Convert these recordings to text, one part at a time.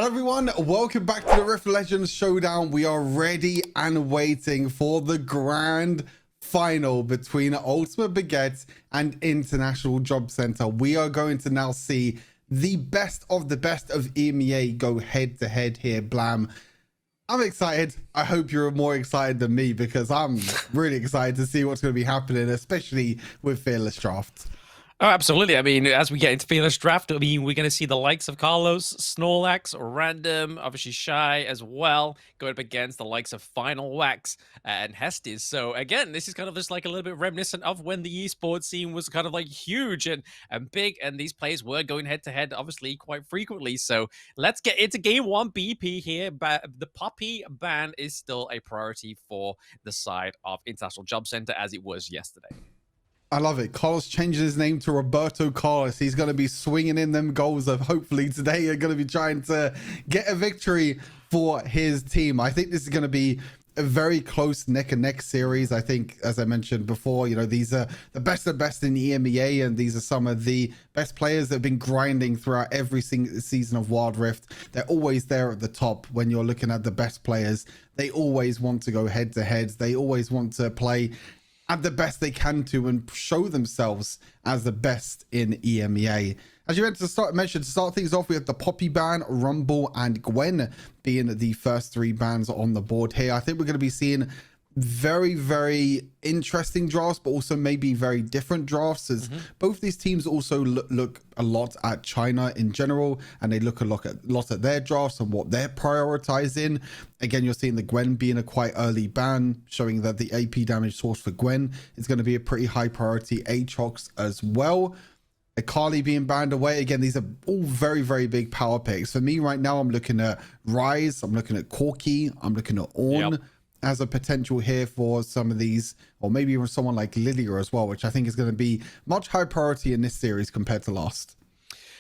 everyone, welcome back to the Rift Legends Showdown. We are ready and waiting for the grand final between Ultimate Baguette and International Job Center. We are going to now see the best of EMEA go head to head here, Blam. I'm excited. I hope you're more excited than me because I'm really excited to see what's going to be happening, especially with Fearless Draft. Oh, absolutely. I mean, as we get into Fearless Draft, I mean, we're going to see the likes of Carlos, Snorlax, Random, obviously Shy as well, going up against the likes of Final Wax and Hestes. So again, this is kind of just like a little bit reminiscent of when the esports scene was kind of like huge and big, and these players were going head to head, obviously, quite frequently. So let's get into game one BP here. But the Poppy ban is still a priority for the side of International Job Center as it was yesterday. I love it. Carlos changing his name to Roberto Carlos. He's going to be swinging in them goals of hopefully today you're going to be trying to get a victory for his team. I think this is going to be a very close neck and neck series. I think, as I mentioned before, you know, these are the best of the best in the EMEA, and these are some of the best players that have been grinding throughout every single season of Wild Rift. They're always there at the top when you're looking at the best players. They always want to go head to head. They always want to play at the best they can to and show themselves as the best in EMEA. As you mentioned to start things off, we have the Poppy ban, Rumble, and Gwen being the first three bans on the board here. I think we're going to be seeing very, very interesting drafts, but also maybe very different drafts, as both these teams also look a lot at China in general, and they look a lot at their drafts and what they're prioritizing. Again, you're seeing the Gwen being a quite early ban, showing that the AP damage source for Gwen is going to be a pretty high priority. Aatrox as well. Akali being banned away. Again, these are all very, very big power picks. For me right now, I'm looking at Ryze, I'm looking at Corki, I'm looking at Ornn as a potential here for some of these, or maybe even someone like Lilia as well, which I think is going to be much higher priority in this series compared to last.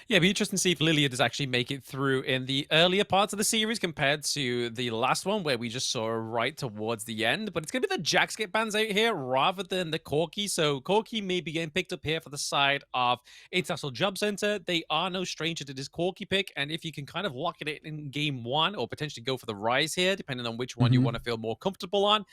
Yeah, it'd be interesting to see if Lilia does actually make it through in the earlier parts of the series compared to the last one where we just saw her right towards the end. But it's going to be the Jax get bans out here rather than the Corki. So Corki may be getting picked up here for the side of International Job Center. They are no stranger to this Corki pick. And if you can kind of lock it in game one, or potentially go for the Ryze here, depending on which one you want to feel more comfortable on,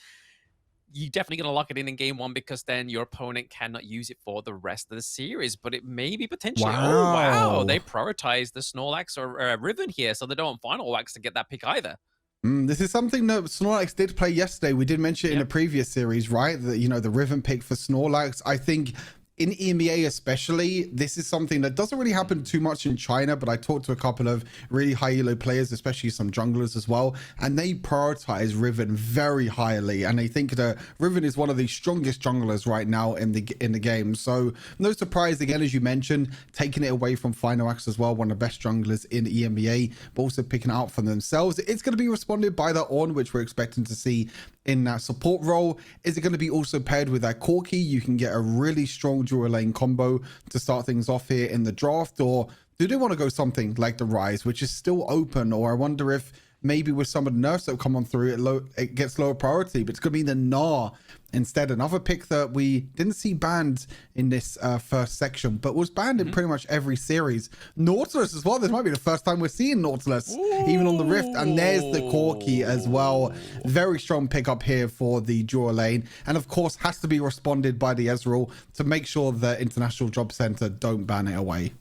you're definitely going to lock it in game one, because then your opponent cannot use it for the rest of the series. But it may be potentially, oh, wow, they prioritize the Snorlax or Riven here, so they don't want Final Wax to get that pick either. This is something that Snorlax did play yesterday. We did mention it in a previous series, right? That, you know, the Riven pick for Snorlax. I think in EMEA especially, this is something that doesn't really happen too much in China, but I talked to a couple of really high elo players, especially some junglers as well, and they prioritize Riven very highly, and I think that Riven is one of the strongest junglers right now in the game. So no surprise, again, as you mentioned, taking it away from Final Axe as well, one of the best junglers in EMEA, but also picking it out for themselves. It's going to be responded by the Ornn, which we're expecting to see in that support role. Is it going to be also paired with that Corki? You can get a really strong dual lane combo to start things off here in the draft, or do they want to go something like the Ryze, which is still open? Or I wonder if maybe with some of the nerfs that come on through, it gets lower priority, but it's going to be the Gnar instead. Another pick that we didn't see banned in this first section, but was banned in pretty much every series. Nautilus as well. This might be the first time we're seeing Nautilus even on the Rift. And there's the Corki as well. Very strong pickup here for the dual lane. And of course, has to be responded by the Ezreal to make sure the International Job Center don't ban it away.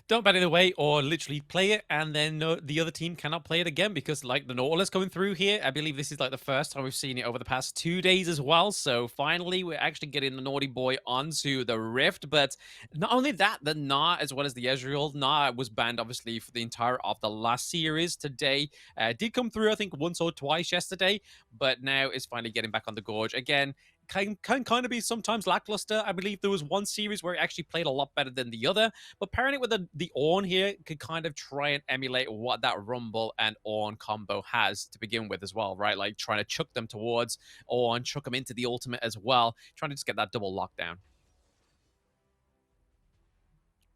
Don't ban it away, or literally play it and then the other team cannot play it again, because like the Nautilus coming through here, I believe this is like the first time we've seen it over the past 2 days as well. So finally we're actually getting the naughty boy onto the Rift. But not only that, the Gnar as well as the Ezreal. Gnar was banned obviously for the entire of the last series. Today did come through, I think, once or twice yesterday, but now is finally getting back on the Gorge again. Can kind of be sometimes lackluster. I believe there was one series where it actually played a lot better than the other, but pairing it with the Ornn here could kind of try and emulate what that Rumble and Ornn combo has to begin with as well, right? Like trying to chuck them towards Ornn, chuck them into the ultimate as well, trying to just get that double lockdown.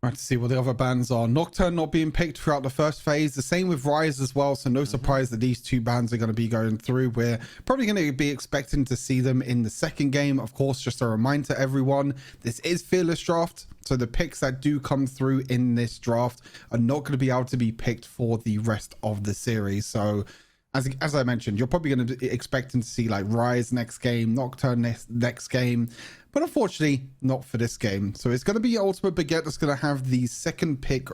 Right, to see what the other bans are. Nocturne not being picked throughout the first phase. The same with Rise as well. So no surprise that these two bans are going to be going through. We're probably going to be expecting to see them in the second game. Of course, just a reminder to everyone, this is Fearless Draft. So the picks that do come through in this draft are not going to be able to be picked for the rest of the series. So as I mentioned, you're probably going to be expecting to see like Rise next game, Nocturne next game, but unfortunately not for this game. So it's going to be Ultimate Baguette that's going to have the second pick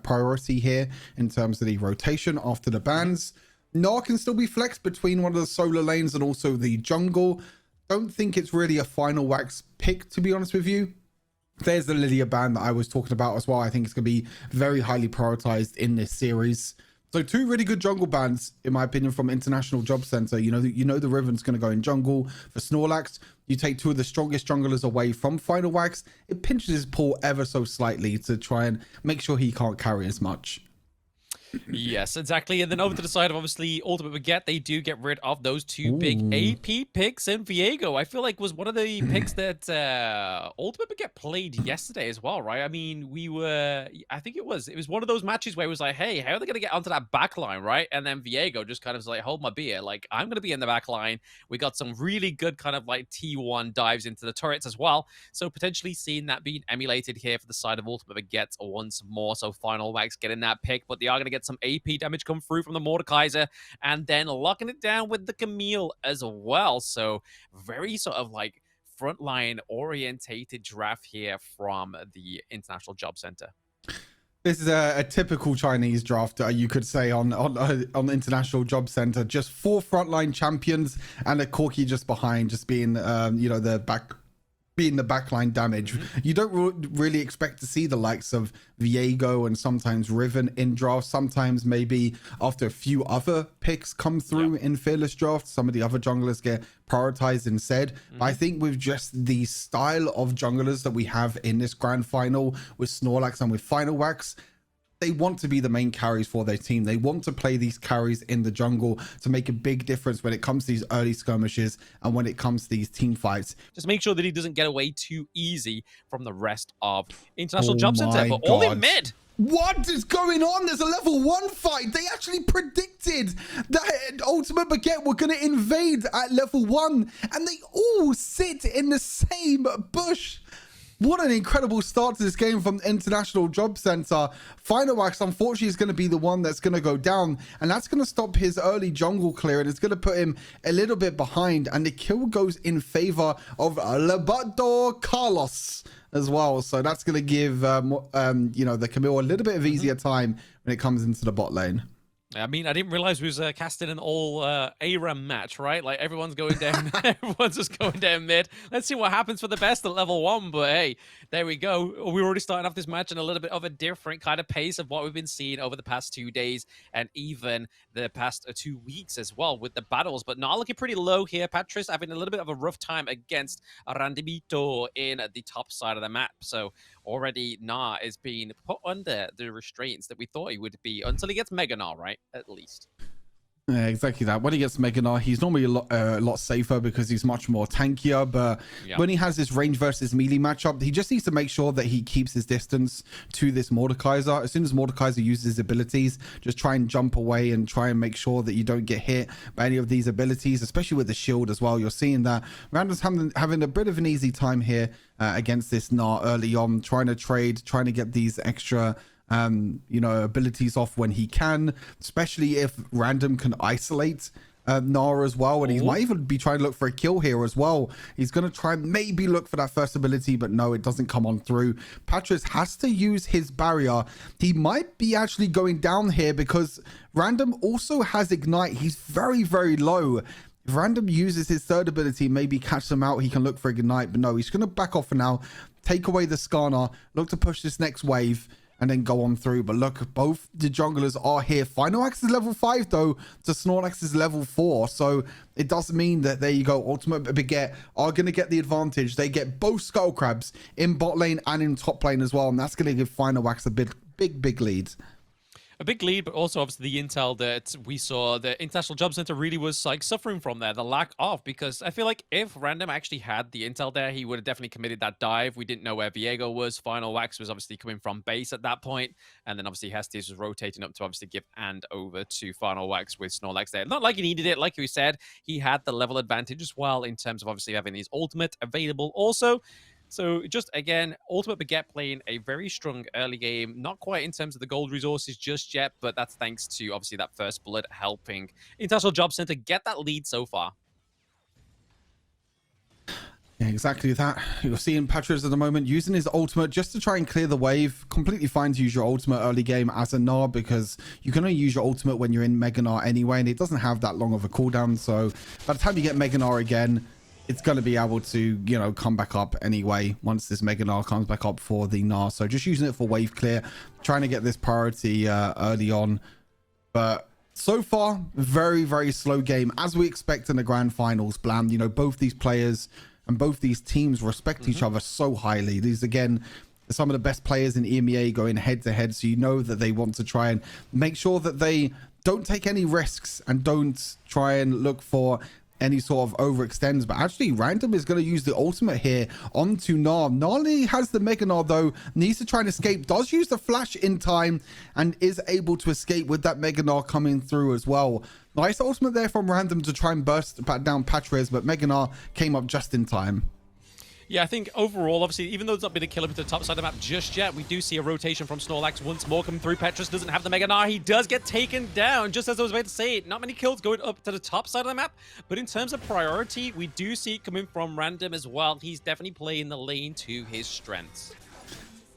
priority here in terms of the rotation after the bans. Gnar can still be flexed between one of the solo lanes and also the jungle. Don't think it's really a final wax pick, to be honest with you. There's the Lilia ban that I was talking about as well. I think it's going to be very highly prioritized in this series. So two really good jungle bans, in my opinion, from International Job Center. You know the Riven's going to go in jungle. For Snorlax, you take two of the strongest junglers away from Final Wax. It pinches his pull ever so slightly to try and make sure he can't carry as much. Yes, exactly. And then over to the side of obviously Ultimate Baguette, they do get rid of those two big AP picks. And Viego, I feel like, was one of the picks that Ultimate Baguette played yesterday as well, right? I mean, I think it was one of those matches where it was like, hey, how are they going to get onto that back line, right? And then Viego just kind of was like, hold my beer. Like, I'm going to be in the back line. We got some really good kind of like T1 dives into the turrets as well. So potentially seeing that being emulated here for the side of Ultimate Baguette once more. So Final Wax getting that pick, but they are going to get some AP damage come through from the Mordekaiser and then locking it down with the Camille as well. So very sort of like frontline orientated draft here from the International Job Center. This is a typical Chinese draft, you could say, on the International Job Center. Just 4 frontline champions and a Corki just behind, just being the backline damage. You don't really expect to see the likes of Viego and sometimes Riven in draft. Sometimes maybe after a few other picks come through in Fearless Draft, some of the other junglers get prioritized instead. But I think with just the style of junglers that we have in this grand final with Snorlax and with Final Wax, they want to be the main carries for their team. They want to play these carries in the jungle to make a big difference when it comes to these early skirmishes and when it comes to these team fights. Just make sure that he doesn't get away too easy from the rest of International Job Center. But all in mid. What is going on? There's a level 1 fight. They actually predicted that Ultimate Baguette were going to invade at level 1, and they all sit in the same bush. What an incredible start to this game from the International Job Center. Final Wax, unfortunately, is going to be the one that's going to go down, and that's going to stop his early jungle clear, and it's going to put him a little bit behind, and the kill goes in favor of Lebato Carlos as well. So that's going to give, the Camille a little bit of easier time when it comes into the bot lane. I mean, I didn't realize we was casting an all ARAM match, right? Like, everyone's going down, everyone's just going down mid. Let's see what happens for the best at level 1. But hey, there we go. We're already starting off this match in a little bit of a different kind of pace of what we've been seeing over the past 2 days and even the past 2 weeks as well with the battles. But now looking pretty low here. Patris having a little bit of a rough time against Randimito in the top side of the map. So already Na is being put under the restraints that we thought he would be until he gets Mega Na, right? At least. Yeah, exactly that. When he gets Mega Na, he's normally a lot safer because he's much more tankier. But when he has this range versus melee matchup, he just needs to make sure that he keeps his distance to this Mordekaiser. As soon as Mordekaiser uses his abilities, just try and jump away and try and make sure that you don't get hit by any of these abilities, especially with the shield as well. You're seeing that Random's having a bit of an easy time here against this Gnar early on, trying to trade, trying to get these extra abilities off when he can, especially if Random can isolate Gnar as well, and he might even be trying to look for a kill here as well. He's going to try and maybe look for that first ability, but no, it doesn't come on through. Patris has to use his barrier. He might be actually going down here because Random also has Ignite. He's very, very low. If Random uses his third ability, maybe catch them out, he can look for Ignite, but no, he's going to back off for now, take away the Skarner, look to push this next wave, and then go on through. But look, both the junglers are here. Final Axe is level 5 though, to Snorlax is level 4. So it does mean that, there you go, Ultimate Baguette are going to get the advantage. They get both Skull Crabs in bot lane and in top lane as well. And that's going to give Final Axe a big lead. A big lead, but also obviously the intel that we saw the International Job Center really was like suffering from there, the lack of, because I feel like if Random actually had the intel there, he would have definitely committed that dive. We didn't know where Viego was. Final Wax was obviously coming from base at that point, and then obviously Hestes was rotating up to obviously give and over to Final Wax with Snorlax there. Not like he needed it, like we said, he had the level advantage as well in terms of obviously having his ultimate available also. So just again, Ultimate Baguette playing a very strong early game, not quite in terms of the gold resources just yet, but that's thanks to obviously that first blood helping International Job Center get that lead so far. Yeah, exactly that. You're seeing Patras at the moment using his ultimate just to try and clear the wave. Completely fine to use your ultimate early game as a Gnar, because you can only use your ultimate when you're in Mega Gnar anyway, and it doesn't have that long of a cooldown. So by the time you get Mega Gnar again, it's going to be able to, you know, come back up anyway once this Mega Gnar comes back up for the Gnar. So just using it for wave clear, trying to get this priority early on. But so far, very, very slow game, as we expect in the grand finals. Bland, you know, both these players and both these teams respect each other so highly. These, again, are some of the best players in EMEA going head to head. So you know that they want to try and make sure that they don't take any risks and don't try and look for any sort of overextends. But actually Random is going to use the ultimate here onto Gnar. Gnarly has the Mega Gnar though, needs to try and escape, does use the flash in time and is able to escape with that Mega Gnar coming through as well. Nice ultimate there from Random to try and burst back down Patras, but Mega Gnar came up just in time. Yeah, I think overall, obviously, even though it's not been a kill up to the top side of the map just yet, we do see a rotation from Snorlax once more coming through. Petrus doesn't have the Mega Gnar. He does get taken down, just as I was about to say. Not many kills going up to the top side of the map, but in terms of priority, we do see it coming from Random as well. He's definitely playing the lane to his strengths.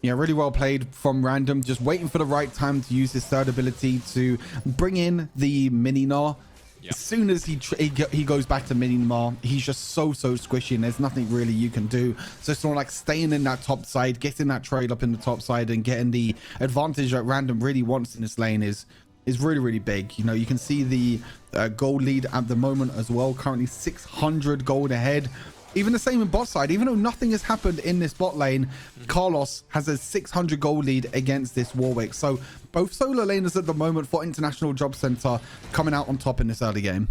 Yeah, really well played from Random, just waiting for the right time to use his third ability to bring in the Mini Gnar. Yep. As soon as he goes back to Mini Gnar, he's just so squishy and there's nothing really you can do. So it's not like staying in that top side, getting that trade up in the top side and getting the advantage that Random really wants in this lane is really big. You know, you can see the gold lead at the moment as well, currently 600 gold ahead. Even the same in bot side, even though nothing has happened in this bot lane, Carlos has a 600 gold lead against this Warwick. So both solo laners at the moment for International Job Center coming out on top in this early game.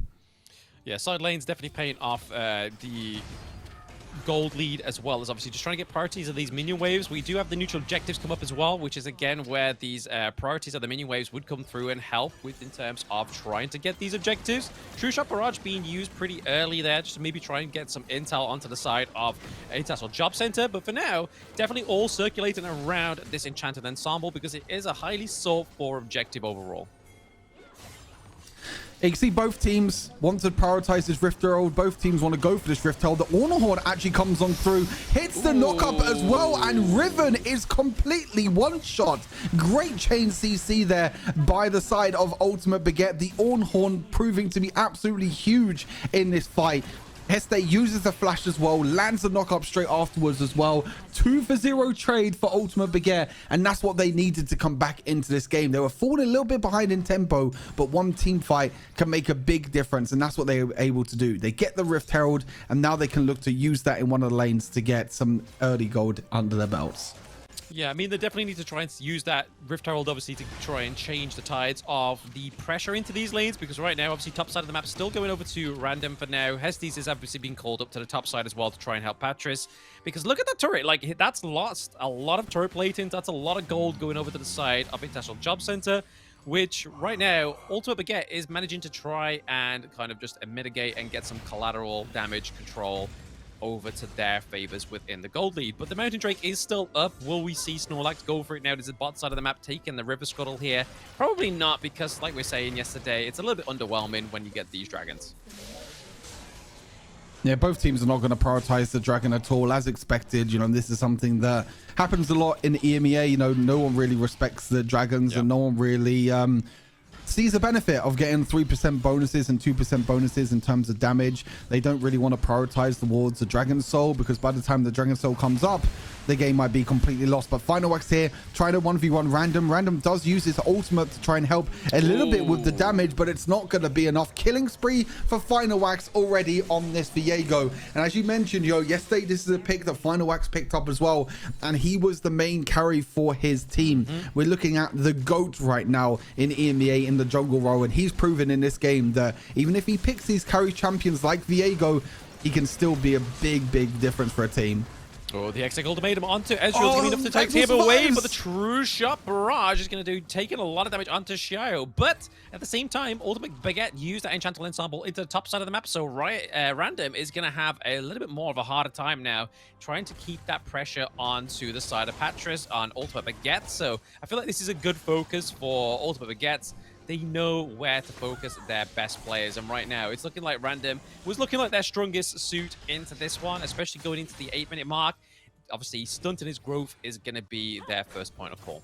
Yeah, side lane's definitely paying off the gold lead, as well as obviously just trying to get priorities of these minion waves. We do have the neutral objectives come up as well, which is again where these priorities of the minion waves would come through and help with in terms of trying to get these objectives. True Shot Barrage being used pretty early there, just to maybe try and get some intel onto the side of International Job Center. But for now, definitely all circulating around this Enchanted Ensemble because it is a highly sought for objective overall. You can see both teams want to prioritize this Rift Herald. Both teams want to go for this Rift Herald. The Ornahorn actually comes on through, hits the knockup as well, and Riven is completely one-shot. Great chain CC there by the side of Ultimate Baguette. The Ornahorn proving to be absolutely huge in this fight. Heste uses the flash as well, lands the knockup straight afterwards as well. 2-for-0 trade for Ultimate Baguette, and that's what they needed to come back into this game. They were falling a little bit behind in tempo, but one team fight can make a big difference, and that's what they were able to do. They get the Rift Herald, and now they can look to use that in one of the lanes to get some early gold under their belts. Yeah, I mean, they definitely need to try and use that Rift Herald, obviously, to try and change the tides of the pressure into these lanes, because right now, obviously, top side of the map is still going over to Random for now. Hestes is obviously being called up to the top side as well to try and help Patras, because look at that turret. Like, that's lost a lot of turret plating. That's a lot of gold going over to the side of International Job Center, which right now, Ultimate Baguette is managing to try and kind of just mitigate and get some collateral damage control over to their favors within the gold lead. But the Mountain Drake is still up. Will we see Snorlax go for it now? Does the bot side of the map taking the River Scuttle here? Probably not, because like we were saying yesterday, it's a little bit underwhelming when you get these dragons. Yeah, both teams are not going to prioritize the dragon at all, as expected. You know, this is something that happens a lot in EMEA. You know, no one really respects the dragons, and no one really sees the benefit of getting 3% bonuses and 2% bonuses in terms of damage. They don't really want to prioritize towards the Dragon Soul, because by the time the Dragon Soul comes up, the game might be completely lost. But Final Wax here trying to 1v1 Random. Random does use his ultimate to try and help a little bit with the damage, but it's not going to be enough. Killing spree for Final Wax already on this Viego. And as you mentioned, yesterday this is a pick that Final Wax picked up as well, and he was the main carry for his team. We're looking at the GOAT right now in EMEA in the jungle role, and he's proven in this game that even if he picks these carry champions like Viego, he can still be a big difference for a team. Oh, the Exec ultimatum onto Ezreal is enough to take him away, but the True Shot Barrage is going to do taking a lot of damage onto Xiao. But at the same time, Ultimate Baguette used that Enchantal Ensemble into the top side of the map, so Random is going to have a little bit more of a harder time now trying to keep that pressure onto the side of Patras on Ultimate Baguette. So I feel like this is a good focus for Ultimate Baguettes. They know where to focus their best players, and right now it's looking like Random was looking like their strongest suit into this one, especially going into the 8-minute mark. Obviously, stunting his growth is going to be their first point of call.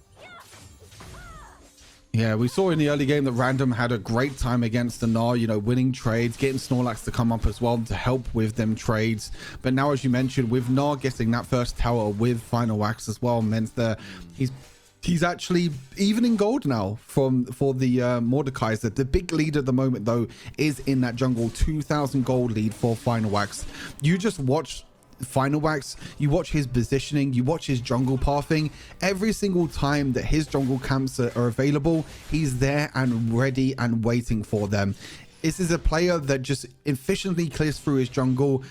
Yeah, we saw in the early game that Random had a great time against the Gnar, winning trades, getting Snorlax to come up as well to help with them trades. But now, as you mentioned, with Gnar getting that first tower with Final Wax as well, meant that he's actually even in gold now for the Mordekaiser. The big lead at the moment, though, is in that jungle. 2,000 gold lead for Final Wax. You just watch Final Wax, you watch his positioning, you watch his jungle pathing. Every single time that his jungle camps are available, he's there and ready and waiting for them. This is a player that just efficiently clears through his jungle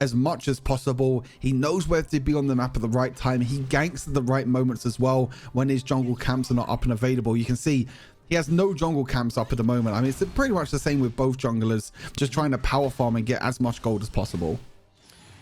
as much as possible. He knows where to be on the map at the right time. He ganks at the right moments as well when his jungle camps are not up and available. You can see he has no jungle camps up at the moment. I mean, it's pretty much the same with both junglers, just trying to power farm and get as much gold as possible.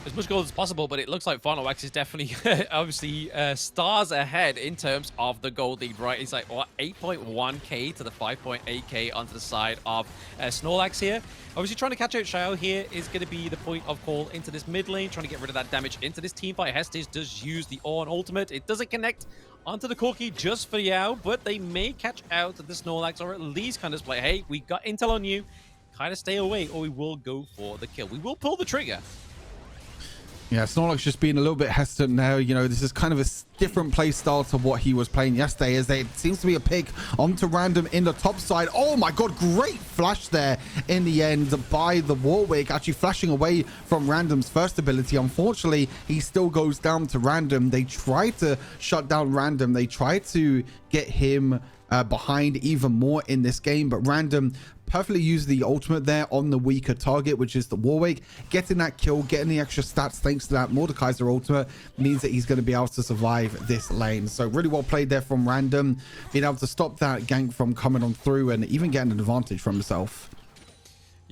As much gold as possible, but it looks like Final Wax is definitely obviously stars ahead in terms of the gold lead, right? It's like, what, 8.1k to the 5.8k onto the side of Snorlax here. Obviously, trying to catch out Xiao here is going to be the point of call into this mid lane, trying to get rid of that damage into this team fight. Hestes does use the Ornn ultimate. It doesn't connect onto the Corki just for Yao, but they may catch out the Snorlax, or at least kind of play, hey, we got intel on you, kind of stay away, or we will go for the kill. We will pull the trigger. Yeah, Snorlax just being a little bit hesitant now. This is kind of a different play style to what he was playing yesterday, as it seems to be a pick onto Random in the top side. Oh my god, great flash there in the end by the Warwick, actually flashing away from Random's first ability. Unfortunately, he still goes down to Random. They try to shut down Random. They try to get him behind even more in this game, but Random perfectly used the ultimate there on the weaker target, which is the Warwick. Getting that kill, getting the extra stats thanks to that Mordekaiser ultimate means that he's going to be able to survive this lane. So really well played there from Random, being able to stop that gank from coming on through and even getting an advantage from himself.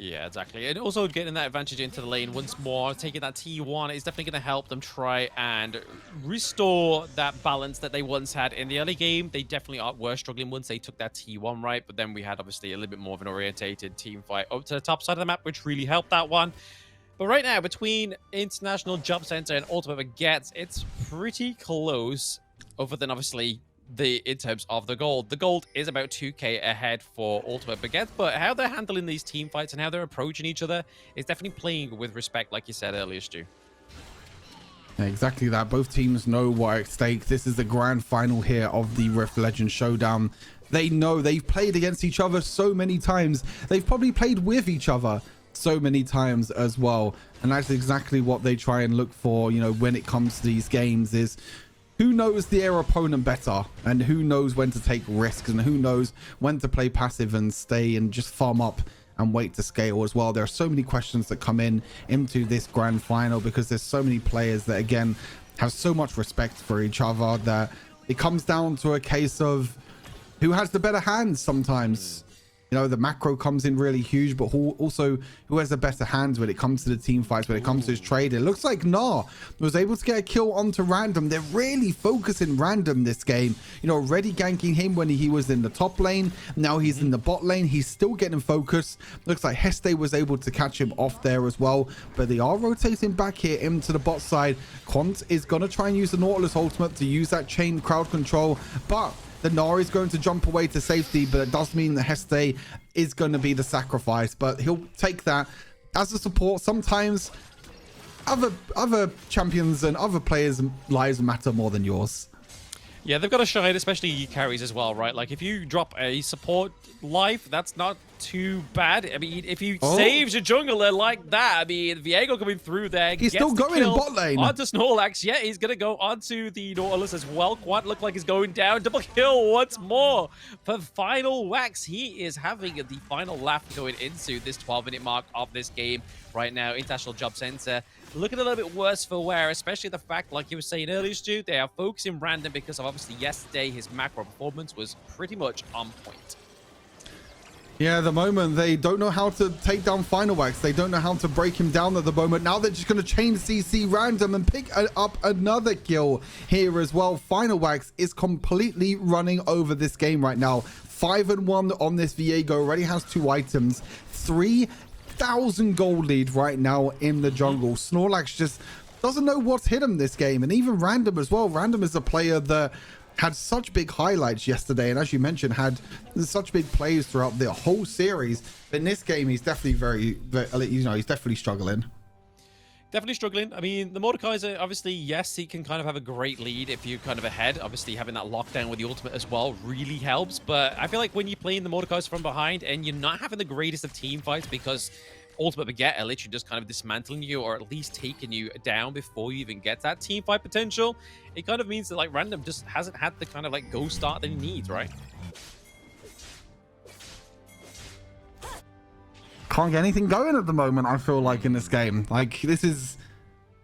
Yeah, exactly. And also getting that advantage into the lane once more, taking that T1 is definitely going to help them try and restore that balance that they once had in the early game. They definitely were struggling once they took that T1 right, but then we had obviously a little bit more of an orientated team fight up to the top side of the map, which really helped that one. But right now, between International Job Center and Ultimate Baguettes, it's pretty close, other than obviously in terms of the gold. The gold is about 2k ahead for Ultimate Baguette, but how they're handling these team fights and how they're approaching each other is definitely playing with respect, like you said earlier, Stu. Yeah, exactly that. Both teams know what's at stake. This is the grand final here of the Rift Legends Showdown. They know they've played against each other so many times. They've probably played with each other so many times as well. And that's exactly what they try and look for, when it comes to these games, is who knows their opponent better, and who knows when to take risks, and who knows when to play passive and stay and just farm up and wait to scale as well. There are so many questions that come into this grand final, because there's so many players that, again, have so much respect for each other that it comes down to a case of who has the better hands sometimes. The macro comes in really huge, but who has the better hands when it comes to the team fights, when it comes to his trade. It looks like Gnar was able to get a kill onto Random. They're really focusing Random this game, already ganking him when he was in the top lane. Now he's in the bot lane. He's still getting focus. Looks like Heste was able to catch him off there as well, but they are rotating back here into the bot side. Quant is going to try and use the Nautilus ultimate to use that chain crowd control, but the Gnar is going to jump away to safety, but it does mean that Heste is going to be the sacrifice, but he'll take that as a support. Sometimes other champions and other players' lives matter more than yours. Yeah, they've got to shine, especially carries as well, right? Like, if you drop a support life, that's not too bad. I mean, if you save your jungler like that, I mean, Viego coming through there. He's still going in bot lane. Onto Snorlax. Yeah, he's going to go onto the Nautilus as well. Quad look like he's going down. Double kill once more for Final Wax. He is having the final laugh going into this 12-minute mark of this game right now. International Job Center looking a little bit worse for wear, especially the fact, like you were saying earlier, Stu, they are focusing Random because of obviously yesterday his macro performance was pretty much on point. Yeah, at the moment, they don't know how to take down Final Wax. They don't know how to break him down at the moment. Now they're just going to chain CC Random and pick up another kill here as well. Final Wax is completely running over this game right now. 5-1 on this Viego. Already has 2 items. 3,000 gold lead right now in the jungle. Snorlax just doesn't know what's hit him this game. And even Random as well. Random is a player that had such big highlights yesterday, and as you mentioned, had such big plays throughout the whole series. But in this game, he's definitely very, you know, he's definitely struggling. Definitely struggling. I mean, the Mordekaiser, obviously, yes, he can kind of have a great lead if you're kind of ahead. Obviously, having that lockdown with the ultimate as well really helps. But I feel like when you're playing the Mordekaiser from behind and you're not having the greatest of team fights because Ultimate Baguette are literally just kind of dismantling you or at least taking you down before you even get that team fight potential, it kind of means that like Random just hasn't had the kind of like go start that he needs, right? Can't get anything going at the moment, I feel like, in this game. Like, this is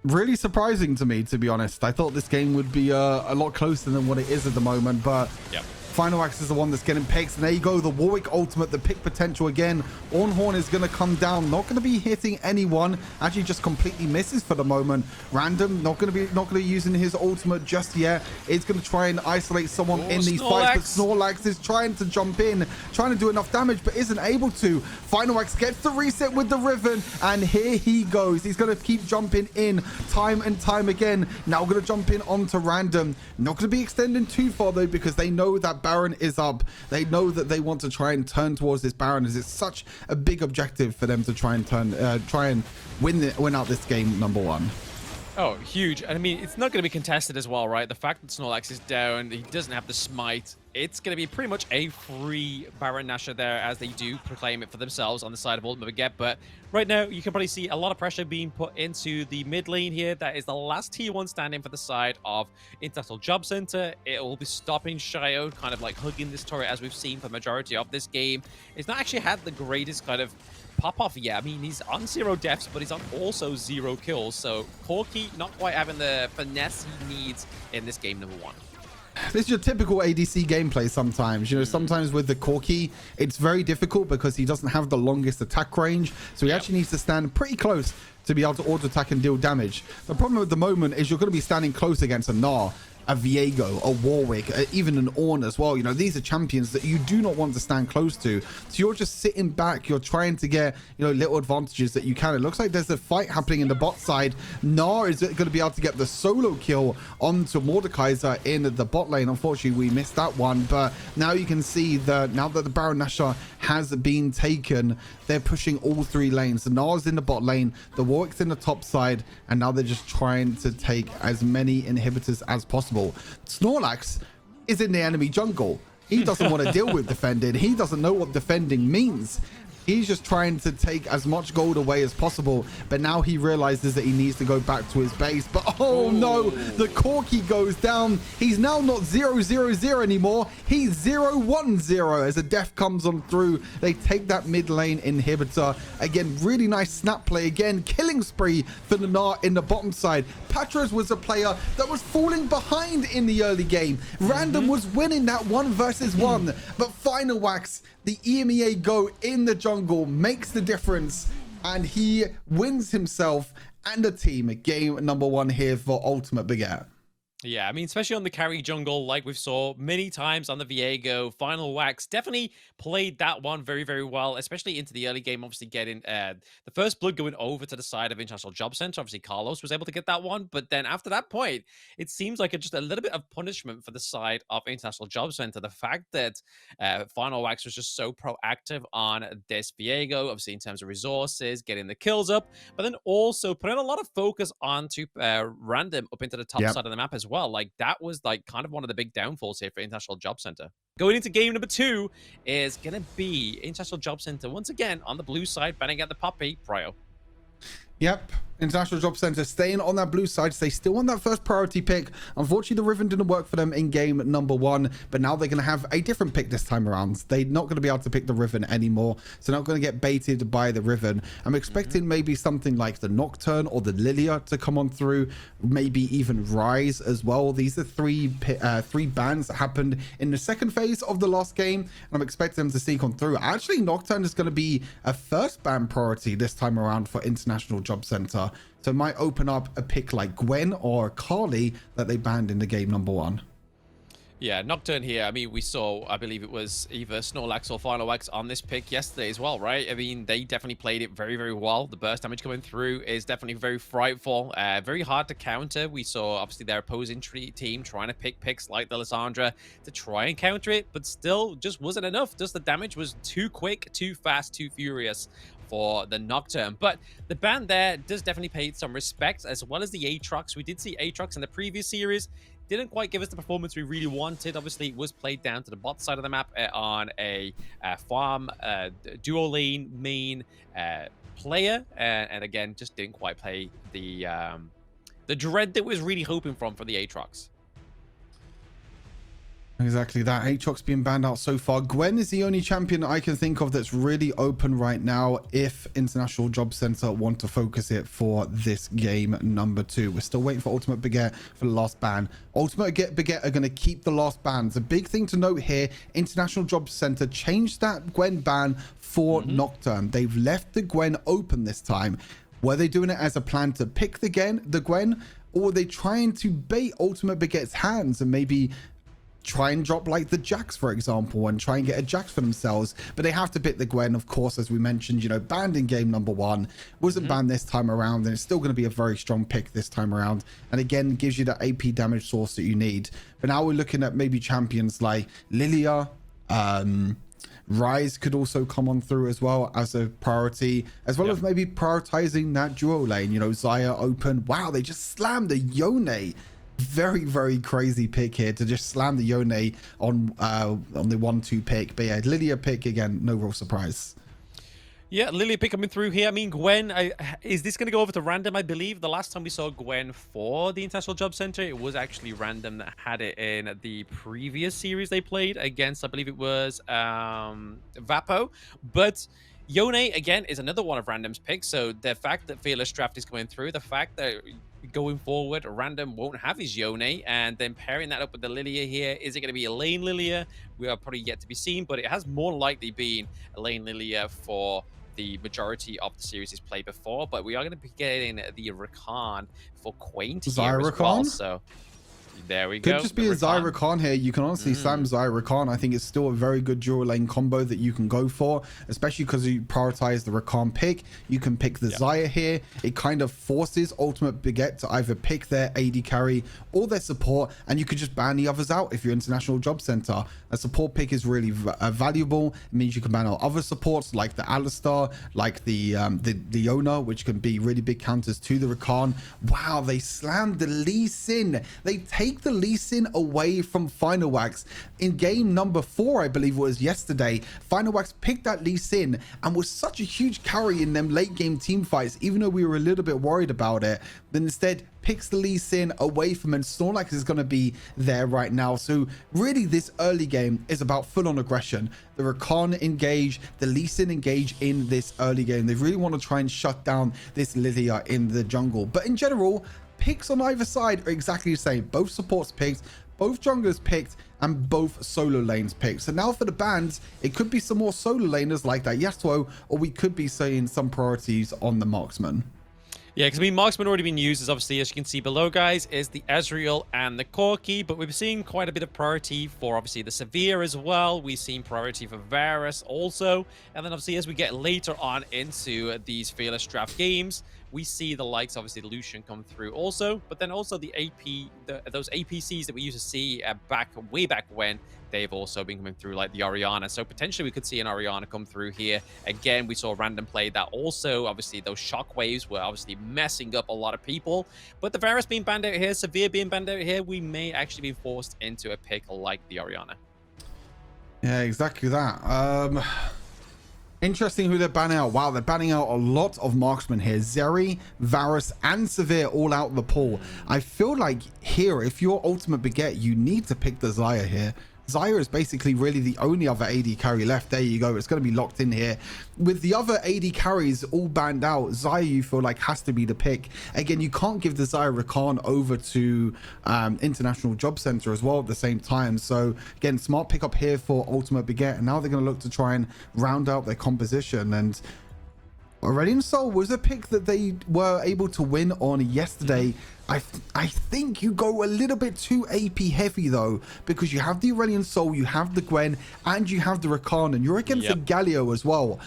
really surprising to me, to be honest. I thought this game would be a lot closer than what it is at the moment, but yep. Final Wax is the one that's getting picked, and there you go, the Warwick ultimate, the pick potential again. Ornhorn is going to come down, not going to be hitting anyone, actually just completely misses for the moment. Random, not going to be using his ultimate just yet. It's going to try and isolate someone in these fights, but Snorlax is trying to jump in, trying to do enough damage, but isn't able to. Final Wax gets the reset with the Riven, and here he goes. He's going to keep jumping in time and time again. Now going to jump in onto Random. Not going to be extending too far though, because they know that Baron is up. They know that they want to try and turn towards this Baron, as it's such a big objective for them to try and win out this game number 1. Oh, huge. I mean, it's not going to be contested as well, right? The fact that Snorlax is down, he doesn't have the smite. It's going to be pretty much a free Baron Nashor there, as they do proclaim it for themselves on the side of Ultimate Baguette. But right now, you can probably see a lot of pressure being put into the mid lane here. That is the last tier 1 standing for the side of International Job Center. It will be stopping Shio, kind of like hugging this turret, as we've seen for the majority of this game. It's not actually had the greatest kind of pop-off yet. I mean, he's on 0 deaths, but he's on also 0 kills. So Corki not quite having the finesse he needs in this game number 1. This is your typical ADC gameplay sometimes. You know, sometimes with the Corki, it's very difficult because he doesn't have the longest attack range. So he actually needs to stand pretty close to be able to auto-attack and deal damage. The problem at the moment is you're going to be standing close against a Gnar, a Viego, a Warwick, even an Ornn as well. You know, these are champions that you do not want to stand close to. So you're just sitting back. You're trying to get, you know, little advantages that you can. It looks like there's a fight happening in the bot side. Gnar is going to be able to get the solo kill onto Mordekaiser in the bot lane. Unfortunately, we missed that one. But now you can see that now that the Baron Nashor has been taken, they're pushing all 3 lanes. The Gnar's in the bot lane, the Warwick's in the top side, and now they're just trying to take as many inhibitors as possible. Snorlax is in the enemy jungle. He doesn't want to deal with defending. He doesn't know what defending means. He's just trying to take as much gold away as possible, but now he realizes that he needs to go back to his base. But oh no, the Corki goes down. He's now not 0-0-0 anymore. He's 0-1-0 as a death comes on through. They take that mid lane inhibitor. Again, really nice snap play again. Killing spree for the Gnar in the bottom side. Patros was a player that was falling behind in the early game. Random was winning that 1 versus 1, but Final Wax, the EMEA go in the jungle, makes the difference, and he wins himself and the team game number 1 here for Ultimate Baguette. Yeah, I mean, especially on the carry jungle, like we've saw many times on the Viego, Final Wax definitely played that one very, very well, especially into the early game, obviously getting the first blood going over to the side of International Job Center. Obviously, Carlos was able to get that one, but then after that point, it seems like just a little bit of punishment for the side of International Job Center. The fact that Final Wax was just so proactive on this Viego, obviously in terms of resources, getting the kills up, but then also putting a lot of focus onto random up into the top Yep. side of the map as well. Like that was like kind of one of the big downfalls here for International Job Center. Going into game number 2 is going to be International Job Center once again on the blue side, banning out the Poppy, Pryo. Yep. International Job Center staying on that blue side. They still want that first priority pick. Unfortunately, the Riven didn't work for them in game number 1, but now they're going to have a different pick this time around. They're not going to be able to pick the Riven anymore, so they're not going to get baited by the Riven. I'm expecting maybe something like the Nocturne or the Lilia to come on through, maybe even Rise as well. These are three bans that happened in the second phase of the last game, and I'm expecting them to sneak on through. Actually, Nocturne is going to be a first ban priority this time around for International Job Center. So it might open up a pick like Gwen or Carly that they banned in the game number 1. Yeah, Nocturne here. I mean, we saw, I believe it was either Snorlax or Final Wax on this pick yesterday as well, right? I mean, they definitely played it very, very well. The burst damage coming through is definitely very frightful, very hard to counter. We saw, obviously, their opposing team trying to pick picks like the Lysandra to try and counter it, but still just wasn't enough. Just the damage was too quick, too fast, too furious for the Nocturne. But the ban there does definitely pay some respect, as well as the Aatrox. We did see Aatrox in the previous series. Didn't quite give us the performance we really wanted. Obviously, it was played down to the bot side of the map on a farm, duo lane main player. And again, just didn't quite play the dread that was really hoping from for the Aatrox. Exactly that. Aatrox being banned out so far. Gwen is the only champion I can think of that's really open right now if International Job Center want to focus it for this game number 2. We're still waiting for Ultimate Baguette for the last ban. Ultimate Baguette are going to keep the last bans. A big thing to note here, International Job Center changed that Gwen ban for Nocturne. They've left the Gwen open this time. Were they doing it as a plan to pick the Gwen, or were they trying to bait Ultimate Baguette's hands and maybe try and drop like the Jax, for example, and try and get a Jax for themselves? But they have to pick the Gwen, of course, as we mentioned, you know, banned in game number 1, wasn't banned this time around, and it's still going to be a very strong pick this time around, and again gives you that AP damage source that you need. But now we're looking at maybe champions like Lilia, Rise could also come on through as well as a priority, as well as maybe prioritizing that duo lane, you know, Xayah open. Wow, they just slammed the Yone. Very, very crazy pick here to just slam the Yone on the 1-2 pick. But yeah, Lilia pick again, no real surprise. Yeah, Lilia pick coming through here. I mean, Gwen, is this going to go over to random? I believe the last time we saw Gwen for the International Job Center, it was actually random that had it in the previous series they played against, I believe it was Vapo. But Yone, again, is another one of random's picks. So the fact that Fearless Draft is coming through, the fact that going forward, random won't have his Yone, and then pairing that up with the Lilia here, is it going to be a lane Lilia? We are probably yet to be seen, but it has more likely been a lane Lilia for the majority of the series he's played before. But we are going to be getting the Rakan for Quaint here as well. So there we go. Could just be a Xayah Rakan here. You can honestly slam Xayah Rakan. I think it's still a very good dual lane combo that you can go for, especially because you prioritize the Rakan pick. You can pick the Xayah here. It kind of forces Ultimate Baguette to either pick their AD carry or their support, and you could just ban the others out if you're International Job Center. A support pick is really valuable. It means you can ban out other supports like the Alistar, like the Yona, which can be really big counters to the Rakan. Wow, they slammed the Lee Sin. They take the Lee Sin away from Final Wax. In game number 4, I believe it was yesterday, Final Wax picked that Lee Sin and was such a huge carry in them late game team fights, even though we were a little bit worried about it. Then instead picks the Lee Sin away from him. Snorlax is going to be there right now. So really this early game is about full-on aggression. The Rakan engage, the Lee Sin engage in this early game. They really want to try and shut down this Lilia in the jungle. But in general, picks on either side are exactly the same. Both supports picked, both junglers picked, and both solo lanes picked. So now for the bans, it could be some more solo laners like that Yasuo, or we could be seeing some priorities on the marksman. Yeah, because I mean, marksman already been used, as obviously, as you can see below, guys, is the Ezreal and the Corki, but we've seen quite a bit of priority for, obviously, the Severe as well. We've seen priority for Varus also, and then, obviously, as we get later on into these Fearless Draft games, we see the likes, obviously, Lucian come through also, but then also the AP, those APCs that we used to see way back when, they've also been coming through, like the Orianna. So potentially we could see an Orianna come through here. Again, we saw random play that also, obviously, those shockwaves were obviously messing up a lot of people. But the Varus being banned out here, Severe being banned out here, we may actually be forced into a pick like the Orianna. Yeah, exactly that. Interesting who they're banning out. Wow, they're banning out a lot of marksmen here. Zeri, Varus, and Severe all out the pool. I feel like here, if you're Ultimate Beget, you need to pick the Xayah here. Xayah is basically really the only other AD carry left. There you go. It's going to be locked in here. With the other AD carries all banned out, Xayah, you feel like, has to be the pick. Again, you can't give the Xayah Rakan over to International Job Center as well at the same time. So, again, smart pick up here for Ultimate Beget. And now they're going to look to try and round out their composition. And Aurelion Sol was a pick that they were able to win on yesterday. I think you go a little bit too AP heavy though, because you have the Aurelion Sol, you have the Gwen, and you have the Rakan, and you're against the Galio as well.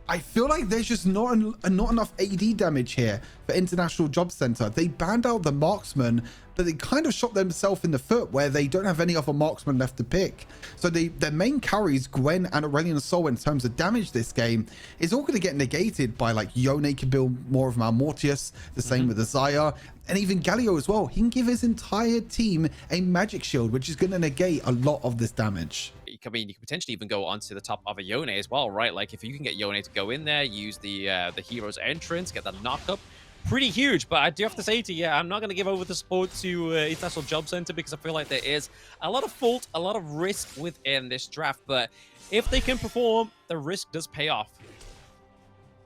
I feel like there's just not enough AD damage here for International Job Center. They banned out the marksman, but they kind of shot themselves in the foot where they don't have any other marksman left to pick. So their main carries, Gwen and Aurelion Sol, in terms of damage this game, is all going to get negated by, like, Yone can build more of Malmortius, the same with the Xayah, and even Galio as well. He can give his entire team a magic shield, which is going to negate a lot of this damage. I mean, you could potentially even go onto the top of a Yone as well, right? Like, if you can get Yone to go in there, use the hero's entrance, get that knock up, pretty huge. But I do have to say to you, I'm not going to give over the support to International Job Center, because I feel like there is a lot of fault, a lot of risk within this draft. But if they can perform, the risk does pay off.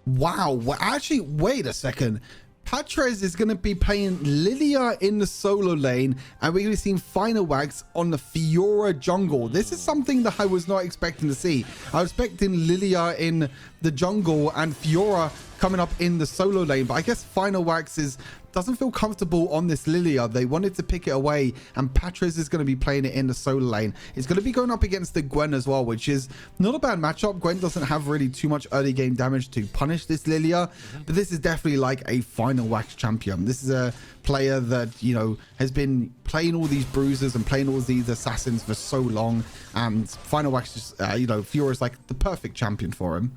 Wow. Well, actually, wait a second. Patrez is going to be playing Lilia in the solo lane, and we're going to be seeing Final Wax on the Fiora jungle. This is something that I was not expecting to see. I was expecting Lilia in the jungle and Fiora coming up in the solo lane, but I guess Final Wax doesn't feel comfortable on this Lilia. They wanted to pick it away, and Patrez is going to be playing it in the solo lane. It's going to be going up against the Gwen as well, which is not a bad matchup. Gwen doesn't have really too much early game damage to punish this Lilia, but this is definitely like a Final Wax champion. This is a player that, you know, has been playing all these bruisers and playing all these assassins for so long, and Final Wax is, you know, Fiora is like the perfect champion for him.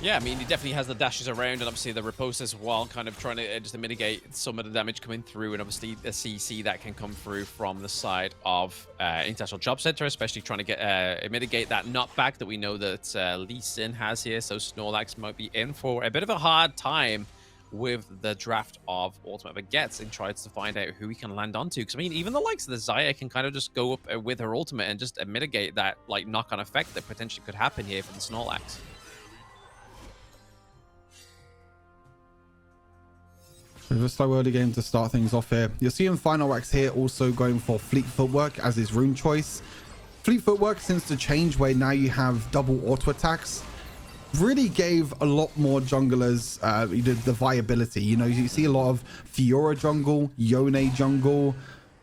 Yeah, I mean, he definitely has the dashes around, and obviously the riposte as well, kind of trying to just to mitigate some of the damage coming through, and obviously the CC that can come through from the side of International Job Center, especially trying to get mitigate that knockback that we know that Lee Sin has here. So Snorlax might be in for a bit of a hard time with the draft of Ultimate Begets, and tries to find out who he can land onto. Because I mean, even the likes of the Xayah can kind of just go up with her ultimate and just mitigate that like knock-on effect that potentially could happen here for the Snorlax. Bit of a slow early game to start things off here. You're seeing Final Wax here also going for Fleet Footwork as his rune choice. Fleet Footwork, since the change where now you have double auto attacks, really gave a lot more junglers the viability. You know, you see a lot of Fiora jungle, Yone jungle.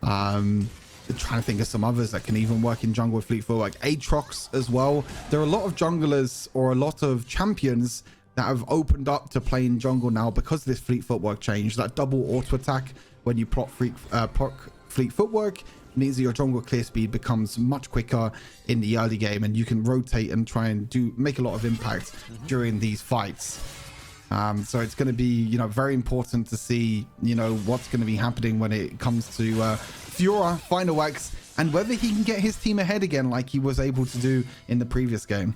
I'm trying to think of some others that can even work in jungle with Fleet Footwork. Aatrox as well. There are a lot of junglers or a lot of champions that have opened up to playing jungle now because of this Fleet Footwork change. That double auto attack when you proc Fleet Footwork means that your jungle clear speed becomes much quicker in the early game, and you can rotate and try and make a lot of impact during these fights. So it's going to be, you know, very important to see, you know, what's going to be happening when it comes to Fiora, Final Wax, and whether he can get his team ahead again like he was able to do in the previous game.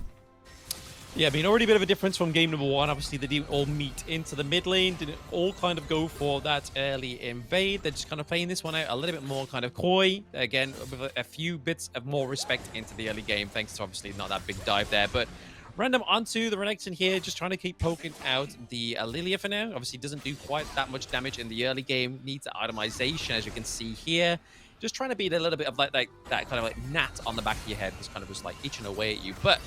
Yeah, I mean, already a bit of a difference from game number one. Obviously, they didn't all meet into the mid lane, didn't all kind of go for that early invade. They're just kind of playing this one out a little bit more kind of coy. Again, with a few bits of more respect into the early game, thanks to obviously not that big dive there. But random onto the Renekton here, just trying to keep poking out the Lilia for now. Obviously, doesn't do quite that much damage in the early game. Needs itemization, as you can see here. Just trying to beat a little bit of like that kind of like gnat on the back of your head, just kind of just like itching away at you. But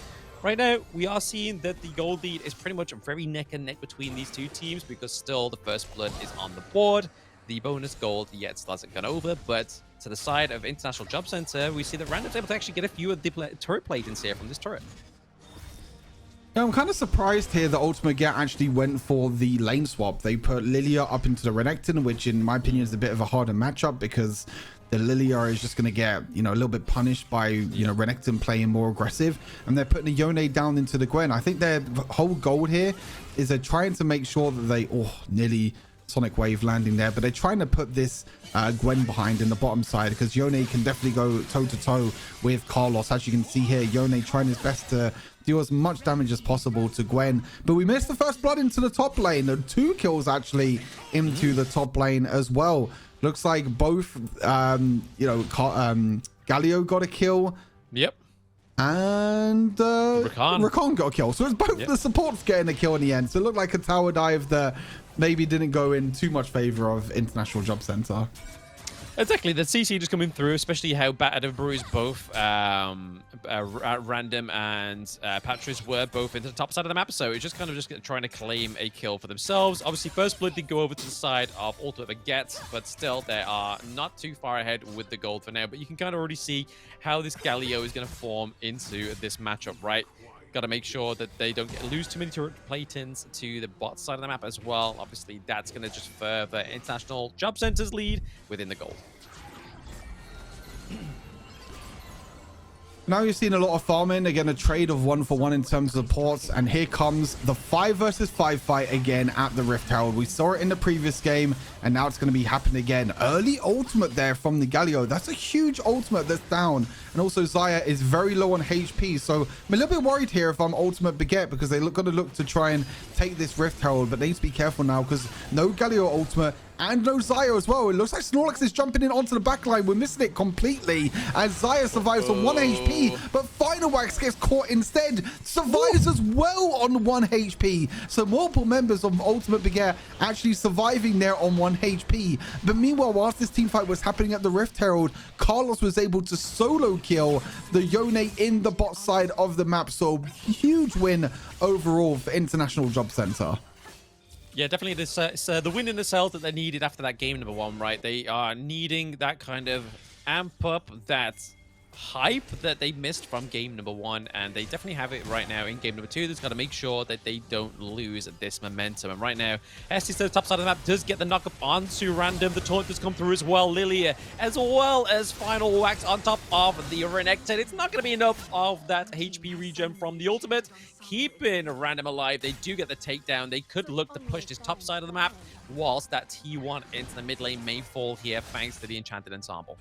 Right now, we are seeing that the gold lead is pretty much very neck and neck between these two teams because still the first blood is on the board. The bonus gold yet still hasn't gone over, but to the side of International Job Center, we see that Random's able to actually get a few of the turret platings here from this turret. Yeah, I'm kind of surprised here that Ultimate Get actually went for the lane swap. They put Lilia up into the Renekton, which in my opinion is a bit of a harder matchup because the Lilia is just going to get, you know, a little bit punished by, you know, Renekton playing more aggressive. And they're putting a Yone down into the Gwen. I think their whole goal here is they're trying to make sure that they, nearly Sonic Wave landing there, but they're trying to put this Gwen behind in the bottom side because Yone can definitely go toe-to-toe with Carlos. As you can see here, Yone trying his best to deal as much damage as possible to Gwen, but we missed the first blood into the top lane, and 2 kills actually into the top lane as well. Looks like both, you know, Galio got a kill. Yep. And Rakan got a kill. So it's both the supports getting a kill in the end. So it looked like a tower dive that maybe didn't go in too much favor of International Job Center. Exactly, the CC just coming through, especially how bad of brews both Random and Patris were both into the top side of the map. So it's just kind of just trying to claim a kill for themselves. Obviously, first blood did go over to the side of Ultimate Baguette, but still they are not too far ahead with the gold for now. But you can kind of already see how this Galio is going to form into this matchup, right? Got to make sure that they don't lose too many turret platings to the bot side of the map as well. Obviously, that's going to just further International Job Center's lead within the gold. Now you're seeing a lot of farming. Again, a trade of 1-for-1 in terms of ports. And here comes the 5 versus 5 fight again at the Rift Herald. We saw it in the previous game, and now it's going to be happening again. Early ultimate there from the Galio. That's a huge ultimate that's down. And also Xayah is very low on HP. So I'm a little bit worried here if I'm Ultimate Baguette because they're going to look to try and take this Rift Herald. But they need to be careful now because no Galio ultimate. And no Xayah as well. It looks like Snorlax is jumping in onto the backline. We're missing it completely as Xayah survives on 1 HP, but Final Wax gets caught instead. Survives as well on 1 HP. So multiple members of Ultimate Baguette actually surviving there on 1 HP. But meanwhile, whilst this team fight was happening at the Rift Herald, Carlos was able to solo kill the Yone in the bot side of the map. So huge win overall for International Job Center. Yeah, definitely this the win in the cells that they needed after that game number 1, right? They are needing that kind of amp up, that hype that they missed from game number 1, and they definitely have it right now in game number 2. They've got to make sure that they don't lose this momentum. And right now, Estes to the top side of the map does get the knock up onto Random. The taunt does come through as well. Lilia, as well as Final Wax on top of the Renekton. It's not going to be enough of that HP regen from the ultimate. Keeping Random alive. They do get the takedown. They could look to push this top side of the map, whilst that T1 into the mid lane may fall here thanks to the Enchanted Ensemble.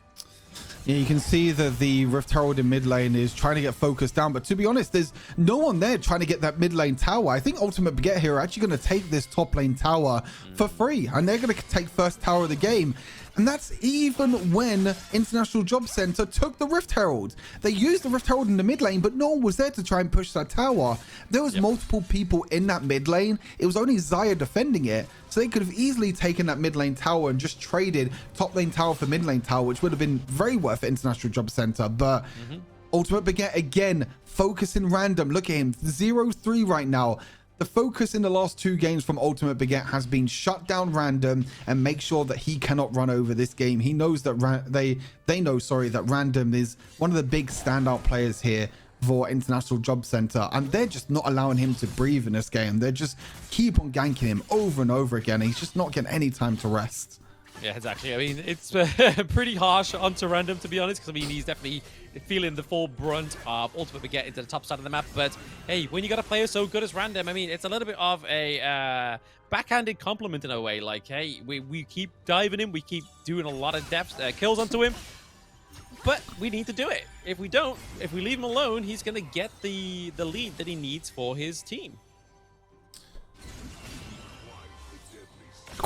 Yeah, you can see that the Rift Herald in mid lane is trying to get focused down, but to be honest, there's no one there trying to get that mid lane tower. I think Ultimate Baguette here are actually going to take this top lane tower for free, and they're going to take first tower of the game. And that's even when International Job Center took the Rift Herald. They used the Rift Herald in the mid lane, but no one was there to try and push that tower. There was multiple people in that mid lane. It was only Xayah defending it. So they could have easily taken that mid lane tower and just traded top lane tower for mid lane tower, which would have been very worth International Job Center. But Ultimate Baguette again, focusing Random. Look at him, 0-3 right now. The focus in the last 2 games from Ultimate Baguette has been shut down Random and make sure that he cannot run over this game. He knows that they know that Random is one of the big standout players here for International Job Center, and they're just not allowing him to breathe in this game. They're just keep on ganking him over and over again. He's just not getting any time to rest. Yeah, exactly. I mean, it's pretty harsh onto Random, to be honest, because I mean, he's definitely feeling the full brunt of Ultimate Baguette into the top side of the map. But hey, when you got a player so good as Random, I mean, it's a little bit of a backhanded compliment in a way. Like, hey, we keep diving in, we keep doing a lot of depth kills onto him, but we need to do it. If we don't, if we leave him alone, he's going to get the lead that he needs for his team.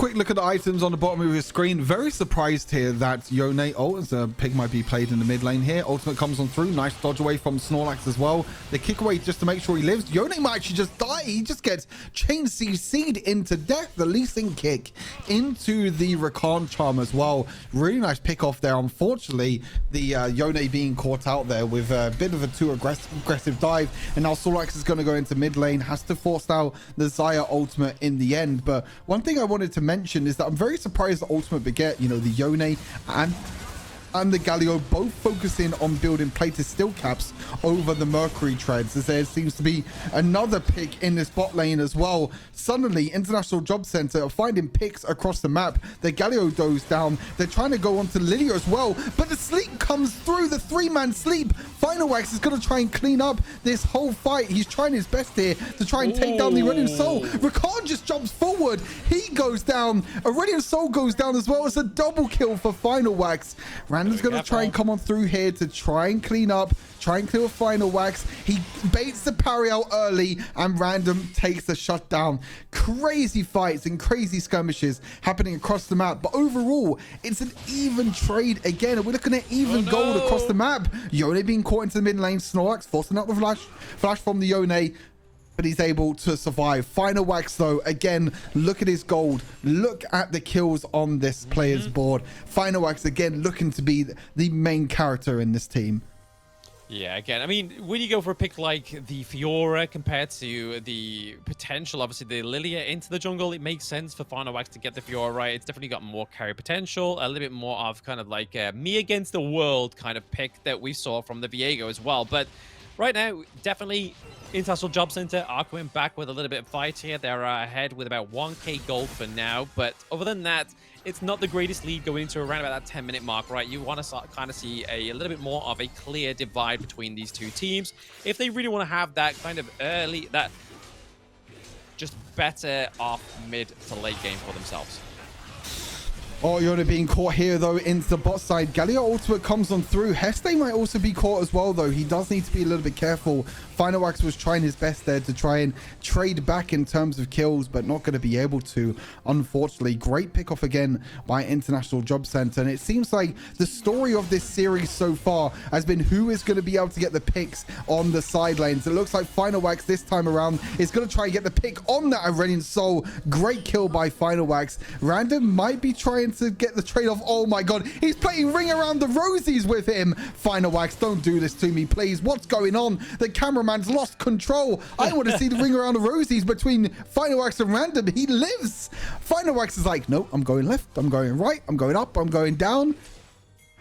quick look at the items on the bottom of your screen. Very surprised here that Yone, as a pick might be played in the mid lane here. Ultimate comes on through. Nice dodge away from Snorlax as well. The kick away just to make sure he lives. Yone might actually just die. He just gets chain CC'd into death. The Lee Sin kick into the Rakan charm as well. Really nice pick off there. Unfortunately, the Yone being caught out there with a bit of a too aggressive dive. And now Snorlax is going to go into mid lane. Has to force out the Xayah ultimate in the end. But one thing I wanted to mention is that I'm very surprised that Ultimate Baguette, you know, the Yone and the Galio both focusing on building plated steel caps over the Mercury treads, as there seems to be another pick in this bot lane as well. Suddenly, International Job Center are finding picks across the map. The Galio goes down. They're trying to go onto Lilia as well, but the sleep comes through. The three-man sleep. Final Wax is going to try and clean up this whole fight. He's trying his best here to try and take down the Aurelion Soul. Rakan just jumps forward. He goes down. Aurelion Soul goes down as well. It's a double kill for Final Wax. Random's going to try and come on through here to try and clean up, try and clear Final Wax. He baits the parry out early, and Random takes the shutdown. Crazy fights and crazy skirmishes happening across the map, but overall, it's an even trade again. We're looking at even gold across the map. Yone being caught into the mid lane. Snorlax forcing out the flash from the Yone, but he's able to survive. Final Wax, though, again, look at his gold. Look at the kills on this player's board. Final Wax, again, looking to be the main character in this team. Yeah, again, I mean, when you go for a pick like the Fiora compared to the potential, obviously, the Lilia into the jungle, it makes sense for Final Wax to get the Fiora right. It's definitely got more carry potential, a little bit more of kind of like a me against the world kind of pick that we saw from the Viego as well. But right now, definitely International Job Center are coming back with a little bit of fight here. They're ahead with about 1k gold for now. But other than that, it's not the greatest lead going into around about that 10-minute mark, right? You want to kind of see a little bit more of a clear divide between these two teams. If they really want to have that kind of early, that just better off mid to late game for themselves. Oh, Yone being caught here, though, into the bot side. Galio ultimate comes on through. Heste might also be caught as well, though. He does need to be a little bit careful. Final Wax was trying his best there to try and trade back in terms of kills, but not going to be able to, unfortunately. Great pick off again by International Job Center. And it seems like the story of this series so far has been who is going to be able to get the picks on the side lanes. It looks like Final Wax this time around is going to try and get the pick on that Aurelion Soul. Great kill by Final Wax. Random might be trying to get the trade-off. Oh my god, he's playing Ring Around the Rosies with him. Final Wax, don't do this to me, please. What's going on? The cameraman's lost control. I want to see the Ring Around the Rosies between Final Wax and Random. He lives. Final Wax is like, nope, I'm going left, I'm going right, I'm going up, I'm going down.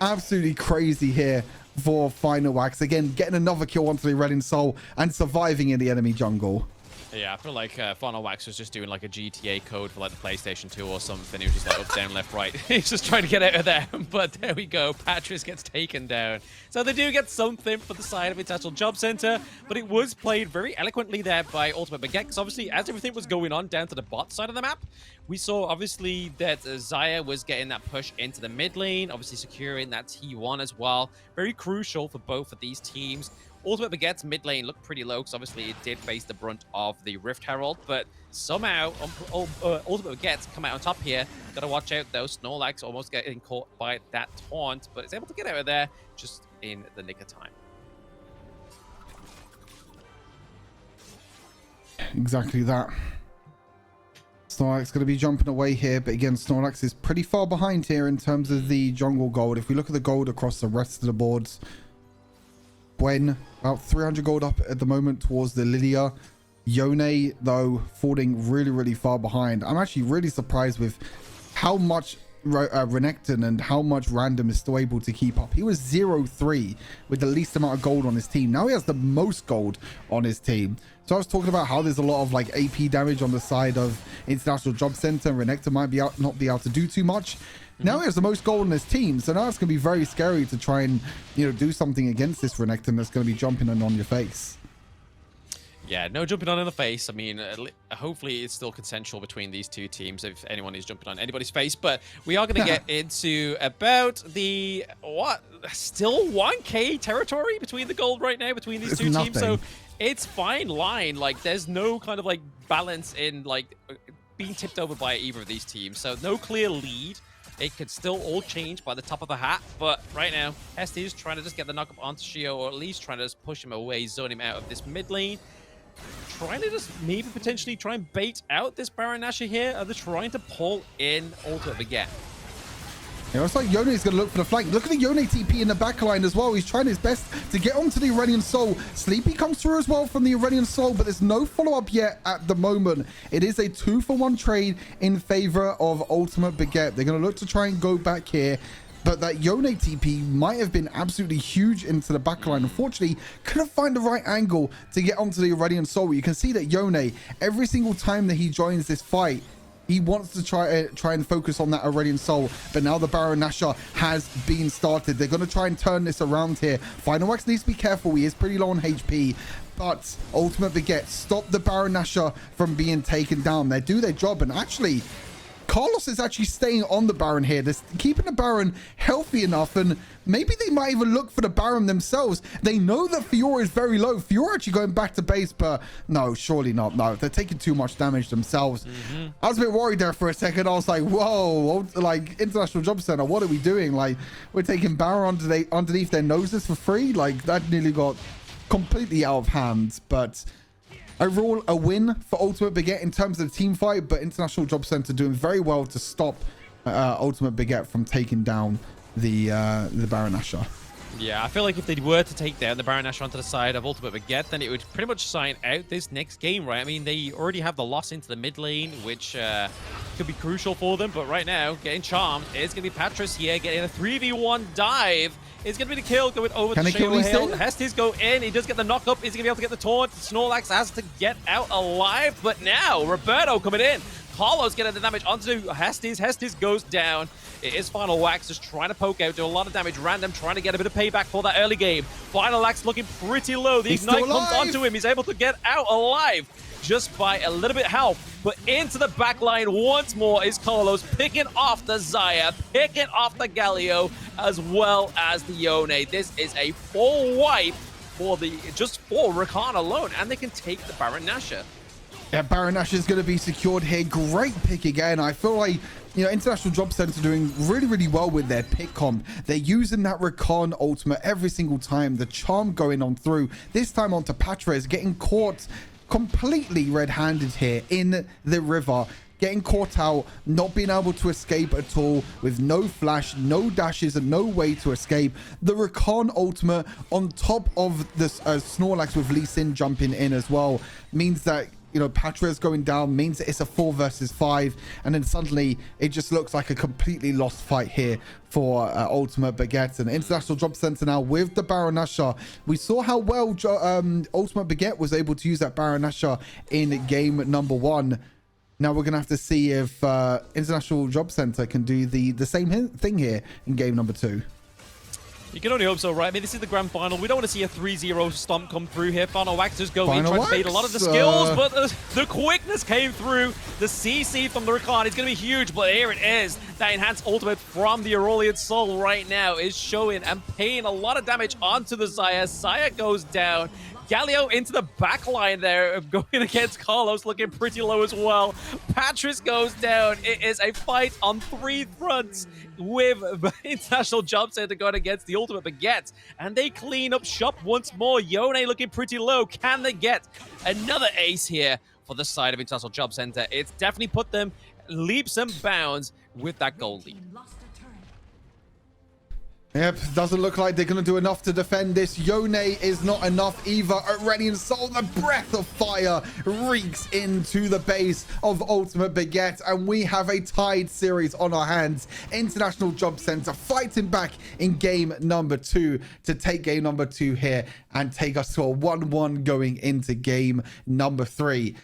Absolutely crazy here for Final Wax. Again, getting another kill onto the Aurelion Soul and surviving in the enemy jungle. Yeah, I feel like Final Wax was just doing like a GTA code for like the PlayStation 2 or something. He was just like up, down, left, right. He's just trying to get out of there. But there we go. Patris gets taken down. So they do get something for the side of International Job Center, but it was played very eloquently there by Ultimate Baguette, because obviously as everything was going on down to the bot side of the map, we saw obviously that Xayah was getting that push into the mid lane, obviously securing that T1 as well. Very crucial for both of these teams. Ultimate Baguette's mid lane looked pretty low because obviously it did face the brunt of the Rift Herald, but somehow Ultimate Baguette's come out on top here. Gotta watch out though. Snorlax almost getting caught by that taunt, but is able to get out of there just in the nick of time. Exactly that. Snorlax going to be jumping away here, but again, Snorlax is pretty far behind here in terms of the jungle gold. If we look at the gold across the rest of the boards, Gwen about 300 gold up at the moment towards the Lilia. Yone, though, falling really far behind. I'm actually really surprised with how much Renekton and how much Random is still able to keep up. He was 0-3 with the least amount of gold on his team. Now he has the most gold on his team. So I was talking about how there's a lot of like AP damage on the side of International Job Center. Renekton might be not be able to do too much. Now he has the most gold on his team, so now it's going to be very scary to try and, you know, do something against this Renekton that's going to be jumping on your face. Yeah, no jumping on in the face. I mean, hopefully it's still consensual between these two teams if anyone is jumping on anybody's face. But we are going to get into about the, still 1k territory between the gold right now between these two teams. So it's fine line. Like, there's no kind of like balance in like being tipped over by either of these teams, so no clear lead. It could still all change by the top of a hat, but right now, Hesty is trying to just get the knock-up onto Shio, or at least trying to just push him away, zone him out of this mid lane. Trying to just maybe potentially try and bait out this Baron Nashor here. Are they trying to pull in Ultimate Baguette? Yeah, it's like Yone's going to look for the flank. Look at the Yone TP in the backline as well. He's trying his best to get onto the Aurelion Soul. Sleepy comes through as well from the Aurelion Soul, but there's no follow-up yet at the moment. It is a 2-for-1 trade in favor of Ultimate Baguette. They're going to look to try and go back here. But that Yone TP might have been absolutely huge into the backline. Unfortunately, couldn't find the right angle to get onto the Aurelion Soul. You can see that Yone, every single time that he joins this fight, he wants to try and focus on that Aurelion Soul, but now the Baron Nashor has been started. They're going to try and turn this around here. Final Wax needs to be careful. He is pretty low on HP, but Ultimate Baguette stop the Baron Nashor from being taken down. They do their job, and actually, Carlos is actually staying on the Baron here. They're keeping the Baron healthy enough, and maybe they might even look for the Baron themselves. They know that Fiora is very low. Fiora actually going back to base, but no, surely not. No, they're taking too much damage themselves. I was a bit worried there for a second. I was like, whoa, like International Job Center, what are we doing? Like, we're taking Baron underneath their noses for free? Like, that nearly got completely out of hand, but overall, a win for Ultimate Baguette in terms of the team fight, but International Job Center doing very well to stop Ultimate Baguette from taking down the Baron Nashor. Yeah, I feel like if they were to take down the Baron Nashor onto the side of Ultimate Baguette, then it would pretty much sign out this next game, right? I mean, they already have the loss into the mid lane, which could be crucial for them, but right now, getting charmed is going to be Patras here, getting a 3v1 dive. It's going to be the kill going over to Shayla. Hestes go in. He does get the knock up. Is he going to be able to get the taunt? Snorlax has to get out alive. But now, Roberto coming in. Carlos getting the damage onto Hestes. Hestes goes down. It is Final Wax just trying to poke out, do a lot of damage. Random trying to get a bit of payback for that early game. Final Wax looking pretty low. The Ignite comes onto him. He's able to get out alive just by a little bit help. But into the back line once more is Carlos, picking off the Xayah, picking off the Galio, as well as the Yone. This is a full wipe for Rakan alone, and they can take the Baron Nashor. Yeah, Baron Nashor is going to be secured here. Great pick again. I feel like, you know, International Job Center doing really, really well with their pick comp. They're using that Rakan ultimate every single time. The charm going on through. This time onto Patras, getting caught completely red-handed here in the river, getting caught out, not being able to escape at all, with no flash, no dashes, and no way to escape. The Rakan ultimate on top of this Snorlax with Lee Sin jumping in as well means that, you know, Patras going down means that it's a 4 versus 5, and then suddenly it just looks like a completely lost fight here for Ultimate Baguette. And International Job Center now with the Baron Nashor. We saw how well Ultimate Baguette was able to use that Baron Nashor in game number 1. Now we're gonna have to see if International Job Center can do the same thing here in game number 2. You can only hope so, right? I mean, this is the grand final. We don't want to see a 3-0 stomp come through here. Final Wax just go in, try to bait a lot of the skills, but the quickness came through. The CC from the Rakan is going to be huge, but here it is. That enhanced ultimate from the Aurelion Soul right now is showing and paying a lot of damage onto the Xayah. Xayah goes down. Galio into the back line there, going against Carlos, looking pretty low as well. Patras goes down. It is a fight on 3 fronts with International Job Center going against the Ultimate Baguette. And they clean up shop once more. Yone looking pretty low. Can they get another ace here for the side of International Job Center? It's definitely put them leaps and bounds with that gold lead. Yep, doesn't look like they're going to do enough to defend this. Yone is not enough either. Aurelion Soul, the breath of fire, reeks into the base of Ultimate Baguette, and we have a tied series on our hands. International Job Center fighting back in game number 2 to take game number 2 here and take us to a 1-1 going into game number 3.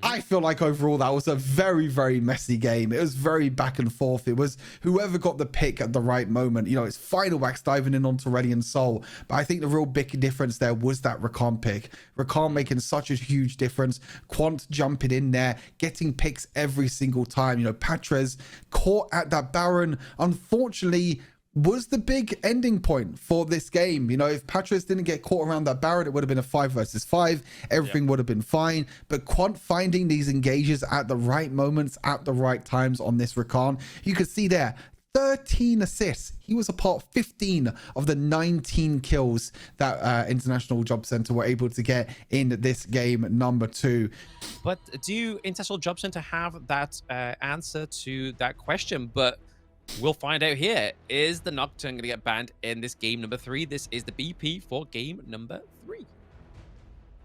I feel like overall that was a very, very messy game. It was very back and forth. It was whoever got the pick at the right moment. You know, it's Final Wax diving in onto Aurelion Soul. But I think the real big difference there was that Rakan pick. Rakan making such a huge difference. Quant jumping in there, getting picks every single time. You know, Patras caught at that Baron. Unfortunately, was the big ending point for this game. You know, if Patrice didn't get caught around that Barrett, it would have been a 5 versus 5. Everything would have been fine. But Quant finding these engages at the right moments, at the right times on this Rakan, you could see there, 13 assists. He was a part of 15 of the 19 kills that International Job Center were able to get in this game number 2. But do International Job Center have that answer to that question? But we'll find out here. Is the Nocturne going to get banned in this game number 3? This is the BP for game number 3.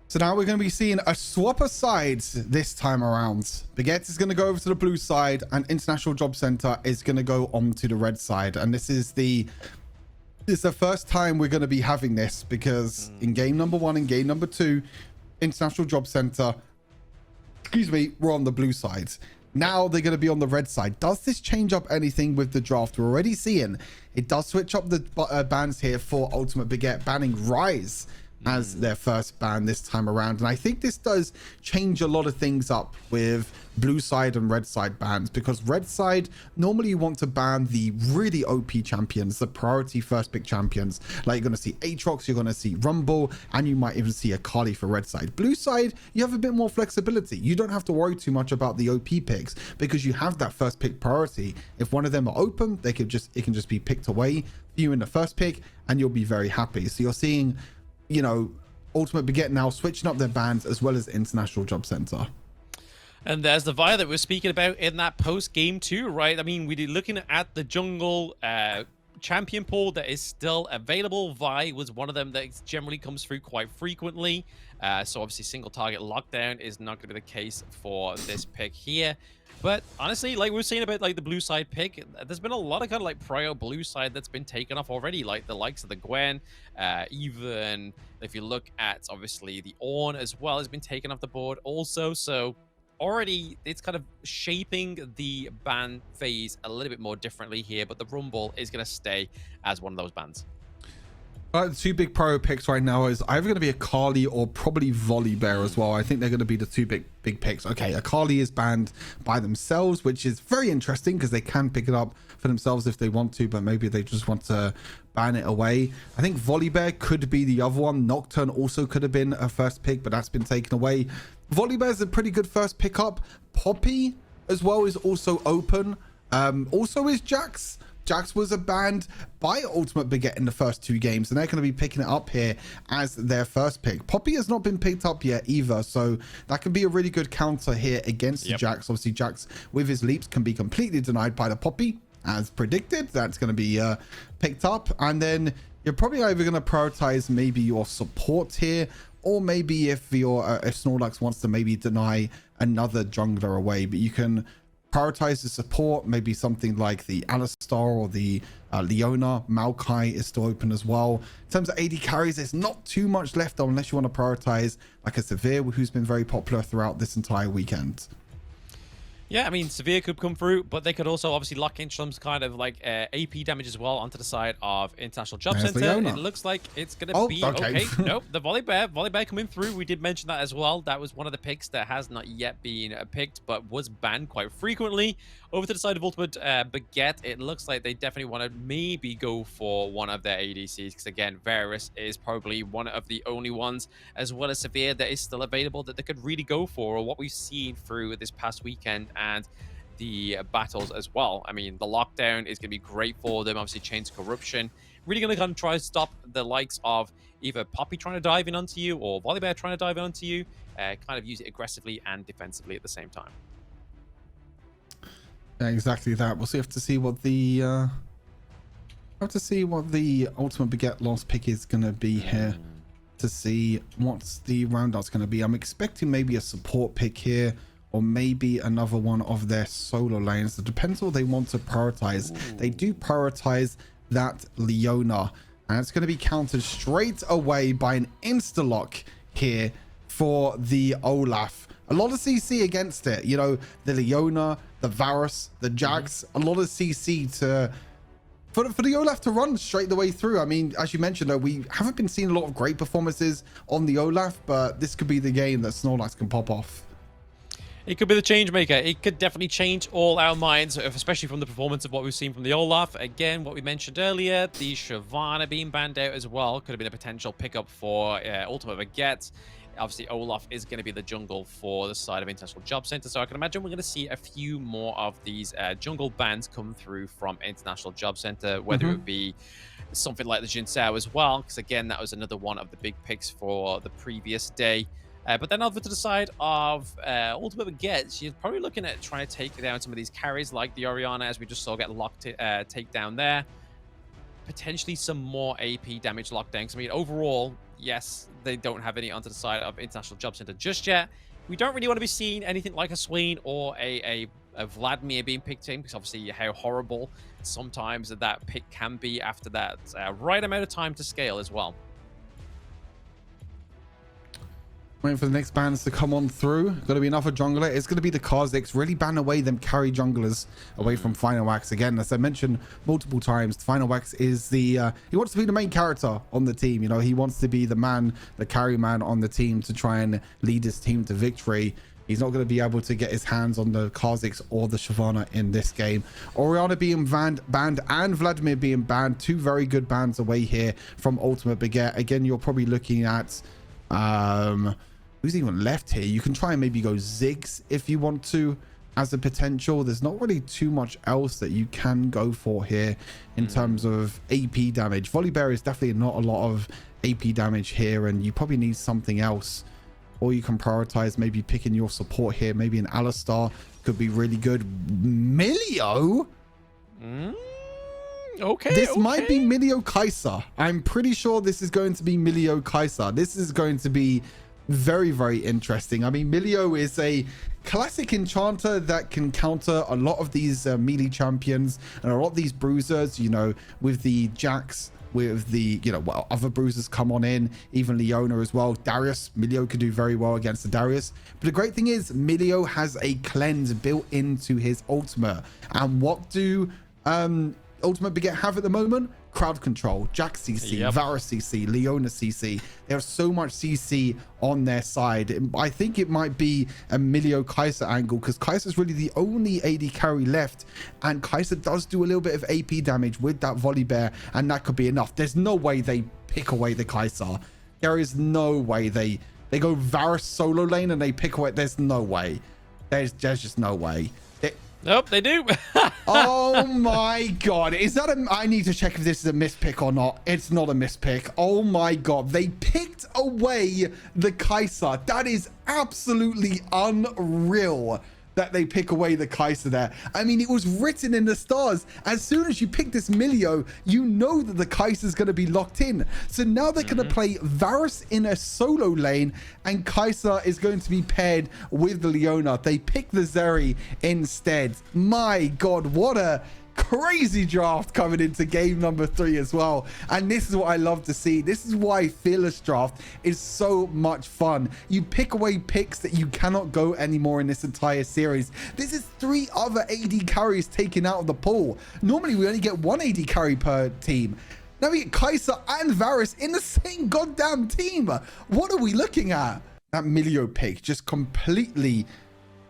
So now we're going to be seeing a swap of sides this time around. Baguette is going to go over to the blue side and International Job Center is going to go on to the red side. And this is the first time we're going to be having this, because in game number 1 and game number 2, International Job Center, were on the blue side. Now they're going to be on the red side. Does this change up anything with the draft? We're already seeing it does switch up the bans here for Ultimate Baguette, banning Rise as their first ban this time around. And I think this does change a lot of things up with blue side and red side bans, because red side, normally you want to ban the really OP champions, the priority first pick champions. Like, you're going to see Aatrox, you're going to see Rumble, and you might even see Akali for red side. Blue side, you have a bit more flexibility. You don't have to worry too much about the OP picks, because you have that first pick priority. If one of them are open, it can just be picked away for you in the first pick, and you'll be very happy. So you're seeing, you know, Ultimate Baguette now switching up their bans, as well as International Job Center. And there's the Vi that we're speaking about in that post game too, right? I mean, we're looking at the jungle champion pool that is still available. Vi was one of them that generally comes through quite frequently. So obviously single target lockdown is not going to be the case for this pick here. But honestly, like we were saying about like the blue side pick, there's been a lot of kind of like prior blue side that's been taken off already, like the likes of the Gwen, even if you look at obviously the Ornn as well has been taken off the board also. So already it's kind of shaping the ban phase a little bit more differently here, but the Rumble is going to stay as one of those bans. The 2 big pro picks right now is either going to be Akali or probably Volibear as well. I think they're going to be the 2 big picks. Okay, Akali is banned by themselves, which is very interesting because they can pick it up for themselves if they want to, but maybe they just want to ban it away. I think Volibear could be the other one. Nocturne also could have been a first pick, but that's been taken away. Volibear is a pretty good first pickup. Poppy as well is also open. Also is Jax. Jax was banned by Ultimate Baguette in the first 2 games, and they're going to be picking it up here as their first pick. Poppy has not been picked up yet either, so that can be a really good counter here against Jax. Obviously, Jax with his leaps can be completely denied by the Poppy, as predicted. That's going to be picked up, and then you're probably either going to prioritize maybe your support here, or maybe if Snorlax wants to maybe deny another jungler away, but you can prioritize the support. Maybe something like the Alistar or the Leona. Maokai is still open as well. In terms of AD carries, there's not too much left unless you want to prioritize like a Severe, who's been very popular throughout this entire weekend. Yeah, I mean, Severe could come through, but they could also obviously lock in some kind of like AP damage as well onto the side of International Job Center. It looks like it's going to be okay. Nope, the Volibear coming through. We did mention that as well. That was one of the picks that has not yet been picked, but was banned quite frequently. Over to the side of Ultimate Baguette, it looks like they definitely want to maybe go for one of their ADCs, because again, Varus is probably one of the only ones, as well as Severe, that is still available that they could really go for, or what we've seen through this past weekend and the battles as well. I mean, the lockdown is going to be great for them. Obviously, Chains Corruption really going to kind of try to stop the likes of either Poppy trying to dive in onto you or Volibear trying to dive in onto you. Kind of use it aggressively and defensively at the same time. Yeah, exactly that. We'll have to see what the Ultimate Baguette last pick is going to be here, to see what's the roundout's going to be. I'm expecting maybe a support pick here, or maybe another one of their solo lanes. It depends what they want to prioritize. They do prioritize that Leona, and it's going to be countered straight away by an insta-lock here for the Olaf. A lot of CC against it. You know, the Leona, the Varus, the Jax, a lot of CC for the Olaf to run straight the way through. I mean, as you mentioned, though, we haven't been seeing a lot of great performances on the Olaf, but this could be the game that Snorlax can pop off. It could be the change maker. It could definitely change all our minds, especially from the performance of what we've seen from the Olaf. Again, what we mentioned earlier, the Shyvana being banned out as well could have been a potential pickup for Ultimate Baguette. Obviously, Olaf is going to be the jungle for the side of International Job Center, so I can imagine we're going to see a few more of these jungle bans come through from International Job Center, whether it be something like the Jin Sao as well, because again, that was another one of the big picks for the previous day. But then over to the side of Ultimate Baguette, you're probably looking at trying to take down some of these carries like the Orianna, as we just saw get locked, take down there. Potentially some more AP damage lockdowns. I mean, overall, yes, they don't have any onto the side of International Job Center just yet. We don't really want to be seeing anything like a Swain or a Vladimir being picked in, because obviously how horrible sometimes that pick can be after that right amount of time to scale as well. Waiting for the next bans to come on through. Got to be another jungler. It's going to be the Kha'Zix. Really ban away them carry junglers away from Final Wax. Again, as I mentioned multiple times, Final Wax is the he wants to be the main character on the team. You know, he wants to be the man, the carry man on the team to try and lead his team to victory. He's not going to be able to get his hands on the Kha'Zix or the Shyvana in this game. Orianna being banned and Vladimir being banned. Two very good bans away here from Ultimate Baguette. Again, you're probably looking at who's even left here. You can try and maybe go Ziggs if you want to as a potential. There's not really too much else that you can go for here in terms of AP damage. Volibear is definitely not a lot of AP damage here, and you probably need something else. Or you can prioritize maybe picking your support here. Maybe an Alistar could be really good. Milio? Okay. This might be Milio Kai'Sa. I'm pretty sure this is going to be Milio Kai'Sa. This is going to be very, very interesting. I mean, Milio is a classic enchanter that can counter a lot of these melee champions and a lot of these bruisers, you know, with the Jax, with the, you know, well, other bruisers come on in, even Leona as well. Darius, Milio could do very well against the Darius. But the great thing is Milio has a cleanse built into his ultimate. And what do Ultimate Baguette have at the moment? Crowd control, Jax CC, Varus CC, Leona CC. There's so much CC on their side. I think it might be a Milio Kai'Sa angle, because Kai'Sa's really the only AD carry left, and Kai'Sa does do a little bit of AP damage with that Volibear, and that could be enough. There's no way they pick away the Kai'Sa. There is no way they go Varus solo lane and they pick away. There's no way. There's just no way. Nope, they do. Oh my god, is that I need to check if this is a mispick or not. It's not a mispick. Oh my god, they picked away the Kai'Sa. That is absolutely unreal that they pick away the Kai'Sa there. I mean, it was written in the stars. As soon as you pick this Milio, you know that the Kai'Sa is going to be locked in. So now they're going to play Varus in a solo lane, and Kai'Sa is going to be paired with the Leona. They pick the Zeri instead. My god, what a crazy draft coming into game number 3 as well. And this is what I love to see. This is why Fearless Draft is so much fun. You pick away picks that you cannot go anymore in this entire series. This is 3 other AD carries taken out of the pool. Normally we only get 1 AD carry per team. Now we get Kai'Sa and Varus in the same goddamn team. What are we looking at? That Milio pick just completely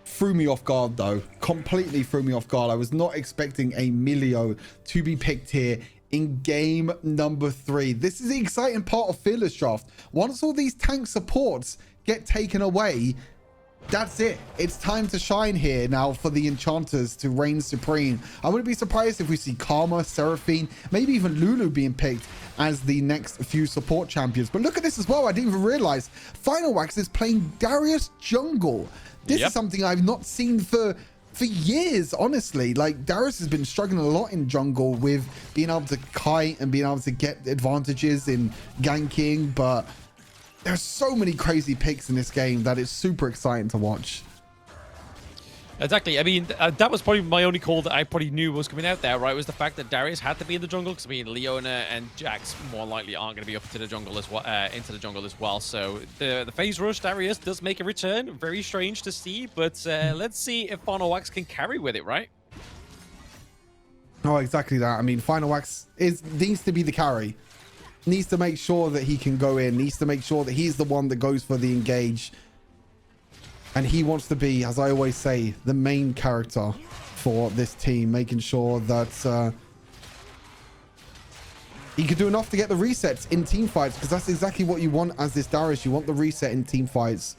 threw me off guard, though. Completely threw me off guard. I was not expecting a Milio to be picked here in game number 3. This is the exciting part of Fearless Draft. Once all these tank supports get taken away, that's it. It's time to shine here now for the enchanters to reign supreme. I wouldn't be surprised if we see Karma, Seraphine, maybe even Lulu being picked as the next few support champions. But look at this as well. I didn't even realize Final Wax is playing Darius jungle. This is something I've not seen for years, honestly. Like, Darius has been struggling a lot in jungle with being able to kite and being able to get advantages in ganking, but there's so many crazy picks in this game that it's super exciting to watch. Exactly. I mean, that was probably my only call that I probably knew was coming out there, right? Was the fact that Darius had to be in the jungle, because I mean, Leona and Jax more likely aren't going to be up to the jungle as well, into the jungle as well. So the phase rush Darius does make a return. Very strange to see, but let's see if Final Wax can carry with it, right? Oh, exactly that. I mean, Final Wax needs to be the carry. Needs to make sure that he can go in. Needs to make sure that he's the one that goes for the engage. And he wants to be, as I always say, the main character for this team, making sure that he can do enough to get the resets in team fights, because that's exactly what you want as this Darius. You want the reset in team fights.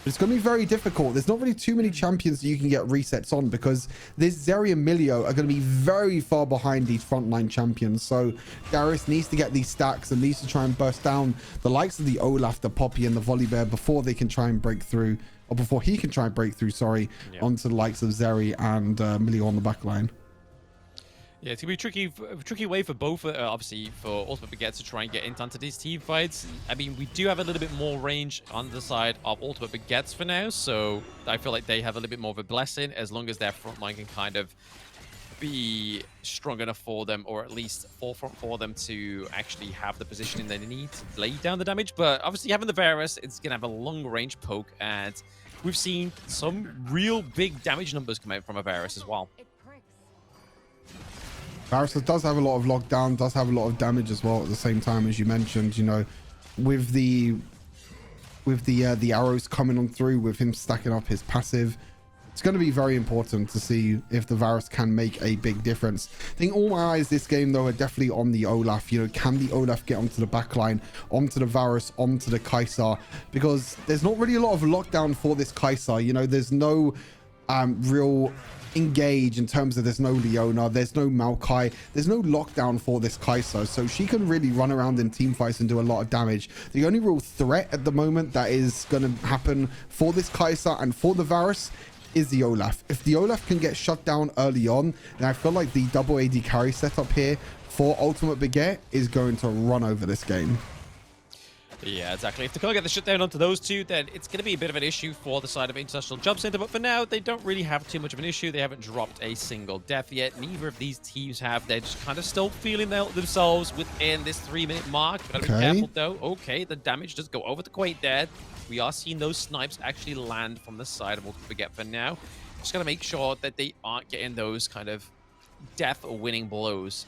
But it's going to be very difficult. There's not really too many champions that you can get resets on, because this Zeri and Milio are going to be very far behind these frontline champions. So Darius needs to get these stacks and needs to try and burst down the likes of the Olaf, the Poppy, and the Volibear before they can try and break through, or before he can try and break through, sorry, onto the likes of Zeri and Milio on the back line. Yeah, it's gonna be a tricky way for both, obviously, for Ultimate Baguette to try and get into these team fights. I mean, we do have a little bit more range on the side of Ultimate Baguettes for now, so I feel like they have a little bit more of a blessing as long as their front line can kind of be strong enough for them, or at least forefront for them to actually have the positioning they need to lay down the damage. But obviously, having the Varus, it's gonna have a long range poke, and we've seen some real big damage numbers come out from a Varus as well. Varus does have a lot of lockdown, does have a lot of damage as well at the same time, as you mentioned, you know, with the arrows coming on through, with him stacking up his passive. It's going to be very important to see if the Varus can make a big difference. I think all my eyes this game, though, are definitely on the Olaf. You know, can the Olaf get onto the backline, onto the Varus, onto the Kai'Sa? Because there's not really a lot of lockdown for this Kai'Sa. You know, there's no real engage in terms of, there's no Leona, there's no Maokai, there's no lockdown for this Kai'Sa, so she can really run around in team fights and do a lot of damage. The only real threat at the moment that is going to happen for this Kai'Sa and for the Varus is the Olaf. If the Olaf can get shut down early on, then I feel like the double AD carry setup here for Ultimate Baguette is going to run over this game. Yeah, exactly. If they can't get the shutdown onto those two, then it's going to be a bit of an issue for the side of International Job Center. But for now, they don't really have too much of an issue. They haven't dropped a single death yet. Neither of these teams have. They're just kind of still feeling themselves within this 3-minute mark. Gotta be careful, though. Okay, the damage does go over the Quake there. We are seeing those snipes actually land from the side of Ultimate Baguette for now. Just got to make sure that they aren't getting those kind of death or winning blows.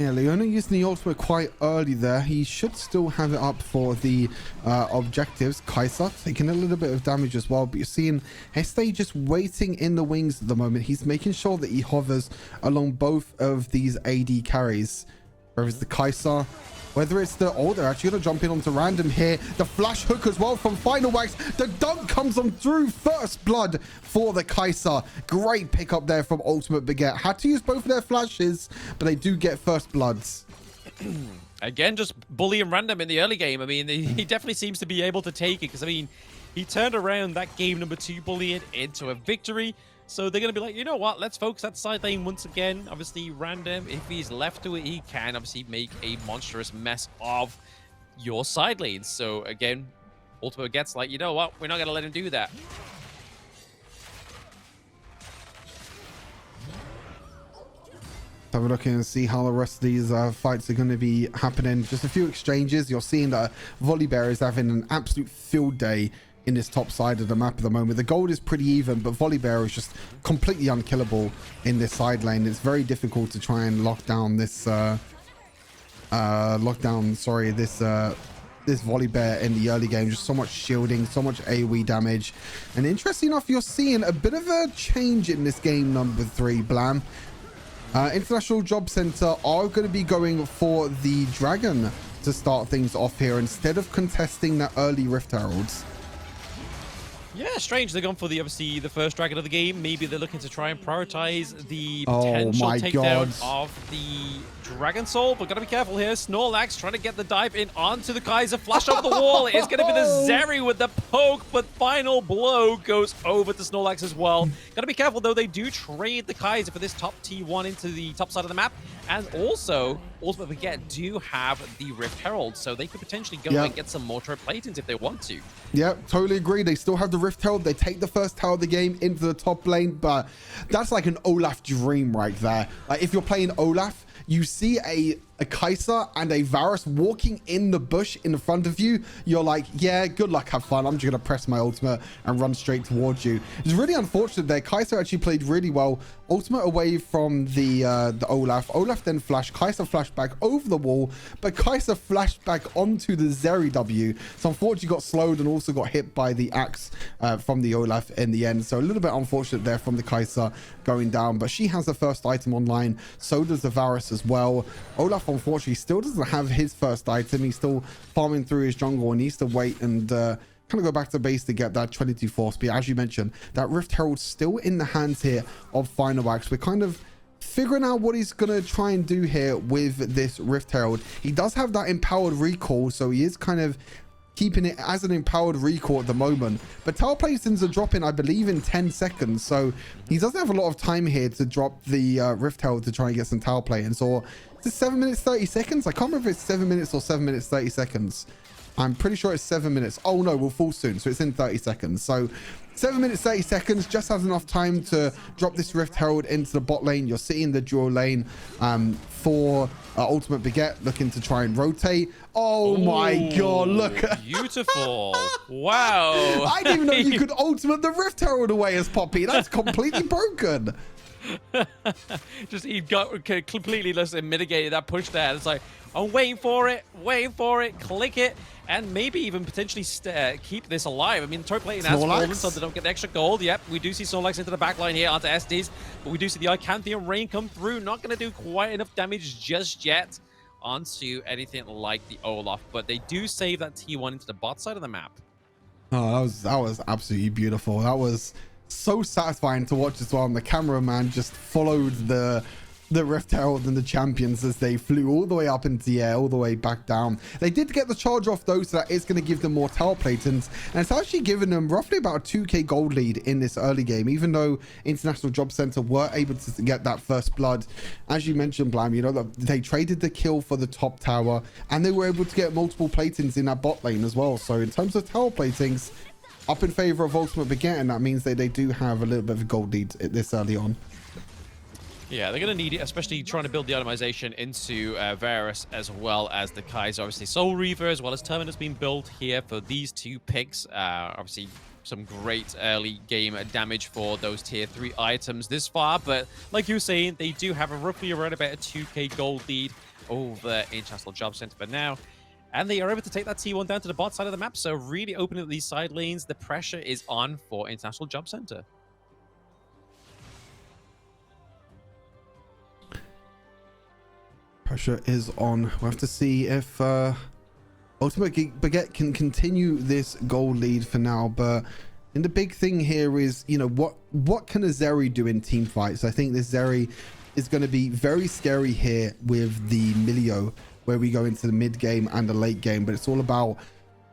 Yeah, Leona using the ultimate quite early there. He should still have it up for the objectives. Kai'Sa taking a little bit of damage as well, but you're seeing Heste just waiting in the wings at the moment. He's making sure that he hovers along both of these AD carries. Whether it's the Kai'Sa, whether it's the... Oh, they're actually going to jump in onto random here. The flash hook as well from Final Wax. The dunk comes on through. First blood for the Kai'Sa. Great pickup there from Ultimate Baguette. Had to use both of their flashes, but they do get first bloods. Again, just bullying random in the early game. I mean, he definitely seems to be able to take it, because, I mean, he turned around that game number 2 bullying into a victory. So they're going to be like, you know what, let's focus that side lane once again. Obviously, random, if he's left to it, he can obviously make a monstrous mess of your side lanes. So again, Ultimate gets like, you know what, we're not going to let him do that. Have a look and see how the rest of these fights are going to be happening. Just a few exchanges. You're seeing that Volibear is having an absolute field day in this top side of the map at the moment. The gold is pretty even, but Volibear is just completely unkillable in this side lane. It's very difficult to try and lock down this this Volibear in the early game. Just so much shielding, so much AoE damage. And interesting enough, you're seeing a bit of a change in this game number 3, Blam. International Job Center are going to be going for the Dragon to start things off here instead of contesting the early Rift Heralds. Yeah, strange. They're going for obviously the first dragon of the game. Maybe they're looking to try and prioritize the potential takedown of the Dragon Soul. But gotta be careful here. Snorlax trying to get the dive in onto the Kai'Sa. Flash over the wall. It's going to be the Zeri with the poke, but final blow goes over to Snorlax as well. Gotta be careful though. They do trade the Kai'Sa for this top T1 into the top side of the map. And also, Ultimate Baguette do have the Rift Herald, so they could potentially go and get some more Tread Platings if they want to. Yeah, totally agree. They still have the Rift Herald. They take the first tower of the game into the top lane, but that's like an Olaf dream right there. Like, if you're playing Olaf, you see a a Kai'Sa and a Varus walking in the bush in the front of you, you're like, yeah, good luck, have fun. I'm just going to press my ultimate and run straight towards you. It's really unfortunate there. Kai'Sa actually played really well. Ultimate away from the Olaf. Olaf then flashed. Kai'Sa flashed back over the wall, but Kai'Sa flashed back onto the Zeri W. So unfortunately got slowed and also got hit by the axe from the Olaf in the end. So a little bit unfortunate there from the Kai'Sa going down, but she has the first item online. So does the Varus as well. Olaf unfortunately still doesn't have his first item. He's still farming through his jungle and needs to wait and kind of go back to base to get that 22 force speed. As you mentioned, that Rift Herald still in the hands here of Finawax. We're kind of figuring out what he's going to try and do here with this Rift Herald. He does have that empowered recall, so he is kind of keeping it as an empowered recall at the moment. But tower placements are dropping, I believe, in 10 seconds. So he doesn't have a lot of time here to drop the Rift Herald to try and get some tower play-ins. Or is it 7 minutes 30 seconds? I can't remember if it's 7 minutes or 7 minutes 30 seconds. I'm pretty sure it's 7 minutes. Oh no, we'll fall soon. So it's in 30 seconds. So 7 minutes, 30 seconds, just has enough time to drop this Rift Herald into the bot lane. You're seeing the dual lane for Ultimate Baguette looking to try and rotate. Oh my God, look. Beautiful. Wow. I didn't even know you could ultimate the Rift Herald away as Poppy. That's completely broken. Just he got completely mitigated that push there. It's like, I'm waiting for it, click it, and maybe even potentially keep this alive. I mean, top lane has fallen, so they don't get the extra gold. Yep, we do see Snorlax into the back line here onto Estes, but we do see the Icanthium Rain come through. Not going to do quite enough damage just yet onto anything like the Olaf, but they do save that T1 into the bot side of the map. Oh, that was absolutely beautiful. That was so satisfying to watch as well. And the cameraman just followed the Rift Herald and the champions as they flew all the way up into the air, all the way back down. They did get the charge off though, so that is going to give them more tower platings, and it's actually given them roughly about a 2k gold lead in this early game, even though International Job Center were able to get that first blood. As you mentioned, Blam, you know, they traded the kill for the top tower, and they were able to get multiple platings in that bot lane as well. So in terms of tower platings, up in favor of Ultimate Baguette, and that means that they do have a little bit of a gold lead this early on. Yeah, they're going to need it, especially trying to build the itemization into Varus as well as the Kai'Sa. Obviously, Soul Reaver as well as Terminus being built here for these two picks. Obviously, some great early game damage for those tier 3 items this far. But like you were saying, they do have a roughly around about a 2k gold lead over International Job Center for now. And they are able to take that T1 down to the bot side of the map. So really opening up these side lanes. The pressure is on for International Job Center. Pressure is on. We'll have to see if Ultimate Baguette can continue this gold lead for now. But and the big thing here is, you know, what can a Zeri do in team fights? I think this Zeri is going to be very scary here with the Milio, where we go into the mid game and the late game. But it's all about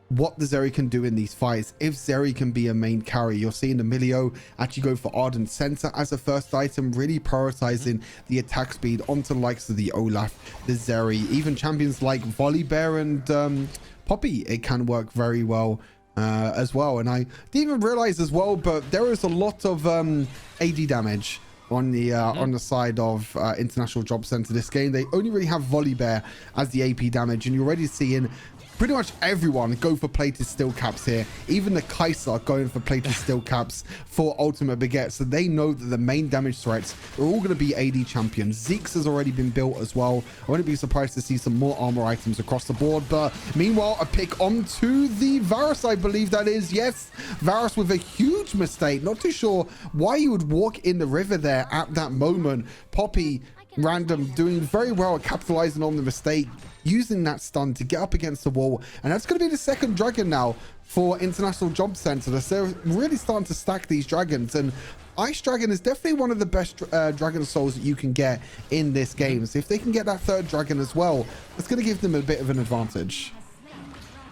what the Zeri can do in these fights. If Zeri can be a main carry, you're seeing the Milio actually go for Ardent Center as a first item, really prioritizing the attack speed onto the likes of the Olaf, the Zeri, even champions like Volibear and Poppy. It can work very well as well. And I didn't even realize as well, but there is a lot of AD damage on the side of International Job Center this game. They only really have Volibear as the AP damage, and you're already seeing pretty much everyone go for plated steel caps here. Even the Kai'Sa are going for plated steel caps for Ultimate Baguette. So they know that the main damage threats are all going to be AD champions. Zeke's has already been built as well. I wouldn't be surprised to see some more armor items across the board. But meanwhile, a pick onto the Varus, I believe that is. Yes, Varus with a huge mistake. Not too sure why you would walk in the river there at that moment. Poppy, random, doing very well at capitalizing on the mistake, using that stun to get up against the wall. And that's going to be the second dragon now for International Job Center. So they're really starting to stack these dragons, and Ice Dragon is definitely one of the best dragon souls that you can get in this game. So if they can get that third dragon as well, it's going to give them a bit of an advantage.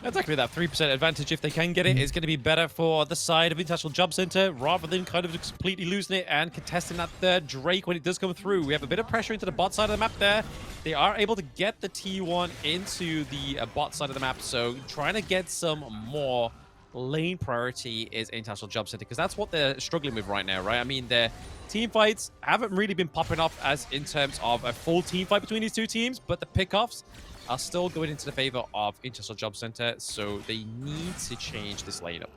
Exactly, that 3% advantage, if they can get it, is going to be better for the side of International Job Center, rather than kind of just completely losing it and contesting that third Drake when it does come through. We have a bit of pressure into the bot side of the map there. They are able to get the T1 into the bot side of the map, so trying to get some more lane priority is International Job Center, because that's what they're struggling with right now, right? I mean, their team fights haven't really been popping off as in terms of a full team fight between these two teams, but the pickoffs are still going into the favor of International Job Center, so they need to change this lineup.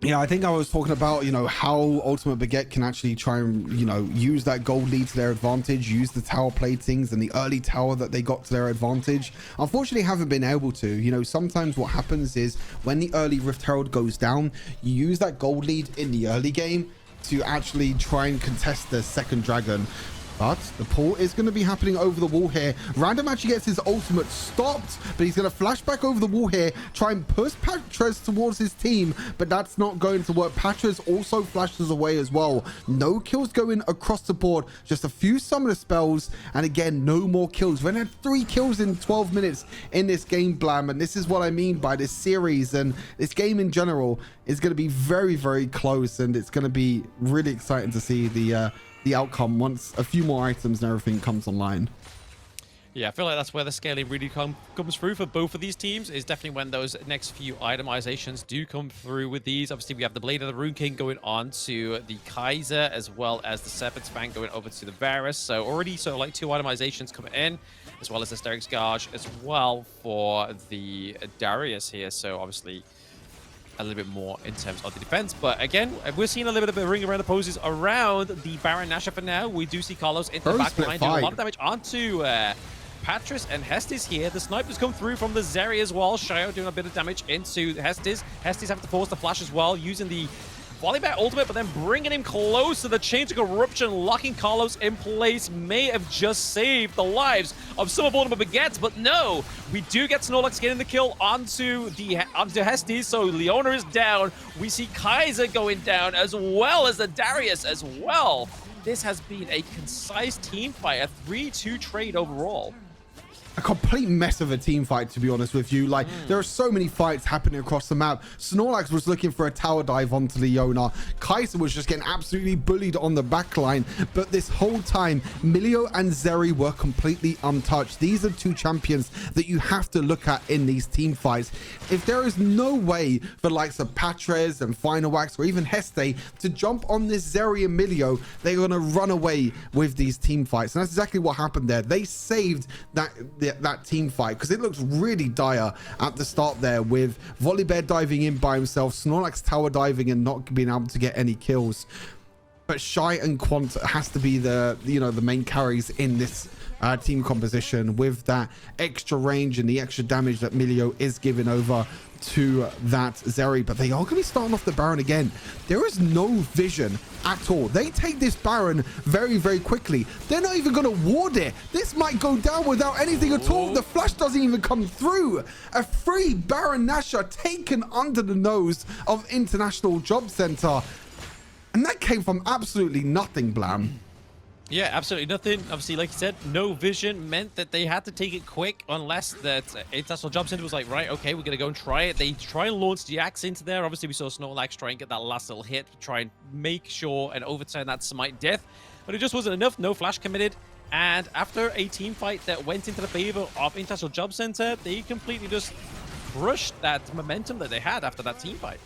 Yeah, I think I was talking about, you know, how Ultimate Baguette can actually try and, you know, use that gold lead to their advantage, use the tower platings and the early tower that they got to their advantage. Unfortunately, haven't been able to. You know, sometimes what happens is when the early Rift Herald goes down, you use that gold lead in the early game to actually try and contest the second dragon. But the pull is going to be happening over the wall here. Random actually gets his ultimate stopped, but he's going to flash back over the wall here, try and push Patres towards his team, but that's not going to work. Patres also flashes away as well. No kills going across the board, just a few summoner spells, and again, no more kills. We had 3 kills in 12 minutes in this game, Blam, and this is what I mean by this series, and this game in general is going to be very, very close, and it's going to be really exciting to see the outcome once a few more items and everything comes online. Yeah, I feel like that's where the scaling really comes through for both of these teams, is definitely when those next few itemizations do come through with these. Obviously, we have the Blade of the Rune King going on to the Kaiser, as well as the Serpent's Fang going over to the Varus. So already sort of like 2 itemizations coming in, as well as the Steric's Gauge as well for the Darius here. So obviously a little bit more in terms of the defense, but again, we're seeing a little bit of a ring around the poses around the Baron Nashor for now. We do see Carlos in the back line doing a lot of damage onto Patres and Hestis here. The snipers come through from the Zeri as well. Shio doing a bit of damage into Hestis. Hestis having to force the flash as well, using the Volleyball ultimate, but then bringing him close to the chain to corruption, locking Carlos in place. May have just saved the lives of some of Ultimate Baguettes, but no, we do get Snorlax getting the kill onto Hestis, so Leona is down. We see Kaiser going down, as well as the Darius as well. This has been a concise team fight, a 3-2 trade overall. A complete mess of a team fight, to be honest with you. Like, there are so many fights happening across the map. Snorlax was looking for a tower dive onto Leona. Kaiser was just getting absolutely bullied on the backline. But this whole time, Milio and Zeri were completely untouched. These are 2 champions that you have to look at in these team fights. If there is no way for the likes of Patres and Final Wax or even Heste to jump on this Zeri and Milio, they're going to run away with these team fights. And that's exactly what happened there. They saved that team fight, because it looks really dire at the start there, with Volibear diving in by himself, Snorlax tower diving and not being able to get any kills. But Shy and Quant has to be the main carries in this team composition, with that extra range and the extra damage that Milio is giving over to that Zeri. But they are going to be starting off the Baron again. There is no vision at all. They take this Baron very, very quickly. They're not even going to ward it. This might go down without anything at all. The flash doesn't even come through. A free Baron Nashor taken under the nose of International Job Center. And that came from absolutely nothing, Blam. Yeah, absolutely nothing. Obviously, like you said, no vision meant that they had to take it quick, unless that International Job Center was like, right, okay, we're going to go and try it. They try and launch the axe into there. Obviously, we saw Snorlax try and get that last little hit to try and make sure and overturn that Smite death. But it just wasn't enough. No flash committed. And after a team fight that went into the favor of International Job Center, they completely just crushed that momentum that they had after that team fight.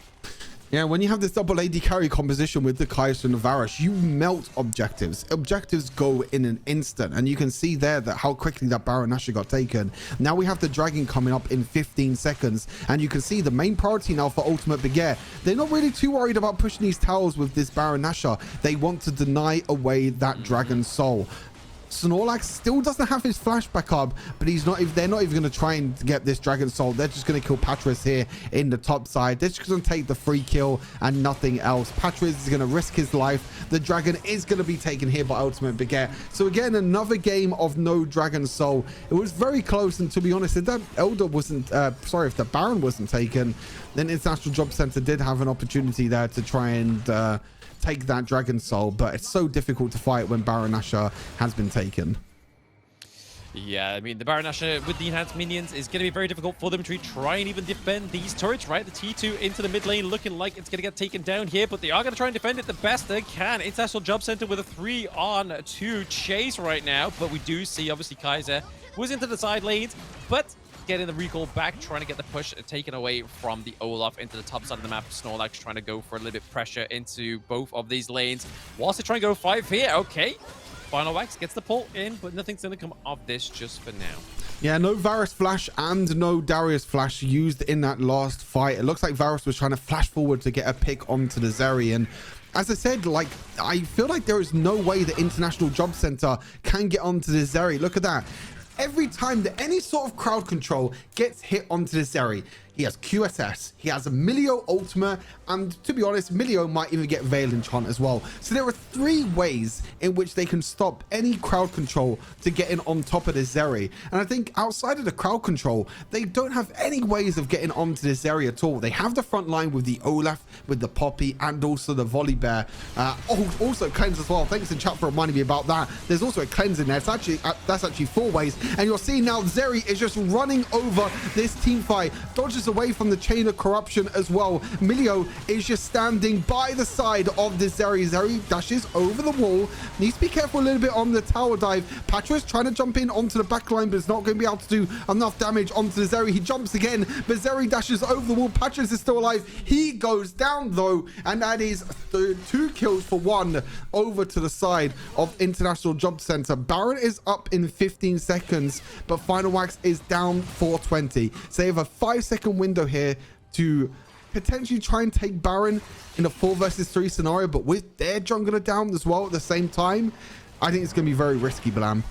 Yeah, when you have this double AD carry composition with the Kaiser and the Varus, you melt objectives. Objectives go in an instant, and you can see there that how quickly that Baron Nashor got taken. Now we have the Dragon coming up in 15 seconds, and you can see the main priority now for Ultimate Baguette. They're not really too worried about pushing these towers with this Baron Nashor. They want to deny away that Dragon Soul. Snorlax still doesn't have his flashback up, but they're not even going to try and get this Dragon Soul. They're just going to kill Patres here in the top side. They're just going to take the free kill and nothing else. Patres is going to risk his life. The Dragon is going to be taken here by Ultimate Baguette. So again, another game of no Dragon Soul. It was very close, and to be honest, if that Elder wasn't, if the Baron wasn't taken, then International Job Center did have an opportunity there to try and take that Dragon Soul, but it's so difficult to fight when Baron Nashor has been taken. Yeah, I mean, the Baron Nashor with the enhanced minions is going to be very difficult for them to try and even defend these turrets, right? The T2 into the mid lane looking like it's going to get taken down here, but they are going to try and defend it the best they can. International Job Center with a 3-on-2 chase right now, but we do see, obviously, Kaiser was into the side lanes, but getting the recall back, trying to get the push taken away from the Olaf into the top side of the map. Snorlax trying to go for a little bit of pressure into both of these lanes. Whilst they try and go 5 here, okay. Final Wax gets the pull in, but nothing's going to come of this just for now. Yeah, no Varus flash and no Darius flash used in that last fight. It looks like Varus was trying to flash forward to get a pick onto the Zeri. And as I said, like, I feel like there is no way the International Job Center can get onto the Zeri. Look at that. Every time that any sort of crowd control gets hit onto the Zeri, he has QSS, he has a Milio Ultima, and to be honest, Milio might even get Veil Enchant as well. So there are 3 ways in which they can stop any crowd control to getting on top of the Zeri. And I think outside of the crowd control, they don't have any ways of getting onto the Zeri at all. They have the front line with the Olaf, with the Poppy, and also the Volley Bear. Also cleanse as well. Thanks in chat for reminding me about that. There's also a cleanse in there. It's actually that's actually 4 ways. And you're seeing now Zeri is just running over this team fight, dodges away from the chain of corruption as well. Milio is just standing by the side of the Zeri. Zeri dashes over the wall. Needs to be careful a little bit on the tower dive. Patra is trying to jump in onto the back line, but is not going to be able to do enough damage onto the Zeri. He jumps again, but Zeri dashes over the wall. Patras is still alive. He goes down though, and that is 2 kills for 1 over to the side of International Job Center. Baron is up in 15 seconds, but Final Wax is down for 20. So they have a 5-second window here to potentially try and take Baron in a 4 versus 3 scenario, but with their jungler down as well at the same time, I think it's going to be very risky, Blam.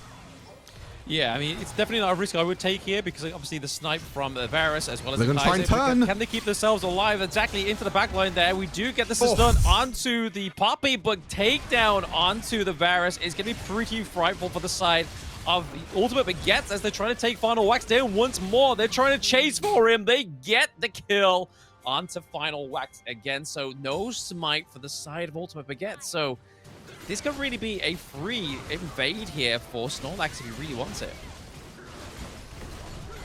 Yeah, I mean, it's definitely not a risk I would take here because obviously the snipe from Varus as well as they're going to try and turn. Can they keep themselves alive exactly into the backline there? We do get the stun onto the Poppy, but takedown onto the Varus is going to be pretty frightful for the side of the Ultimate Baguettes as they're trying to take Final Wax down once more. They're trying to chase for him. They get the kill onto Final Wax again. So no smite for the side of Ultimate Baguette. So this could really be a free invade here for Snorlax if he really wants it.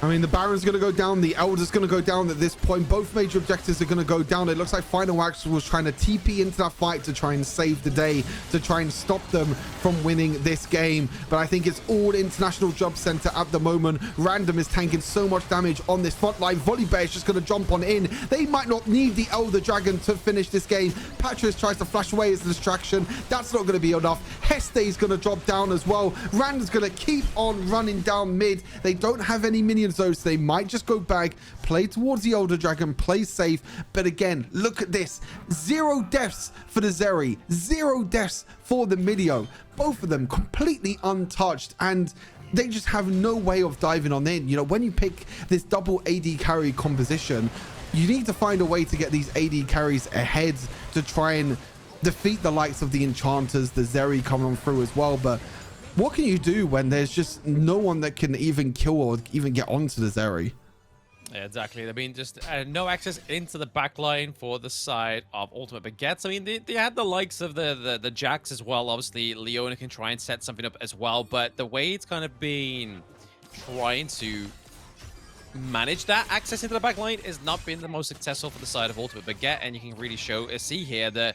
I mean, the Baron's going to go down. The Elder's going to go down at this point. Both major objectives are going to go down. It looks like Final Wax was trying to TP into that fight to try and save the day, to try and stop them from winning this game. But I think it's all International Job Center at the moment. Random is tanking so much damage on this front line. Volley Bear is just going to jump on in. They might not need the Elder Dragon to finish this game. Patras tries to flash away as a distraction. That's not going to be enough. Heste is going to drop down as well. Random's going to keep on running down mid. They don't have any minions, so they might just go back, play towards the Elder Dragon, play safe. But again, look at this. 0 deaths for the Zeri, 0 deaths for the Milio. Both of them completely untouched, and they just have no way of diving on in. You know, when you pick this double AD carry composition, you need to find a way to get these AD carries ahead to try and defeat the likes of the Enchanters, the Zeri coming on through as well. But what can you do when there's just no one that can even kill or even get onto the Zeri? Yeah, exactly. I mean, just no access into the backline for the side of Ultimate Baguettes. I mean, they had the likes of the Jax as well. Obviously, Leona can try and set something up as well. But the way it's kind of been trying to manage that access into the backline has not been the most successful for the side of Ultimate Baguette. And you can really see here that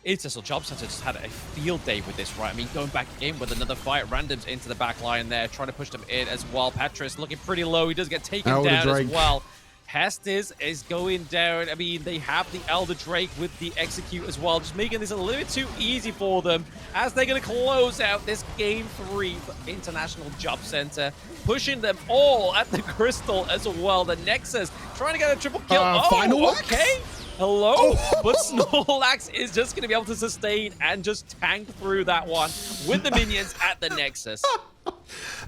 International Job Center just had a field day with this, right? I mean, going back in with another fight, Randoms into the back line there, trying to push them in as well. Patras looking pretty low. He does get taken down as well. Hestes is going down. I mean, they have the Elder Drake with the Execute as well, just making this a little bit too easy for them as they're going to close out this Game 3 for International Job Center, pushing them all at the Crystal as well. The Nexus trying to get a triple kill. Final okay. Hello, but Snorlax is just going to be able to sustain and just tank through that one with the minions at the Nexus.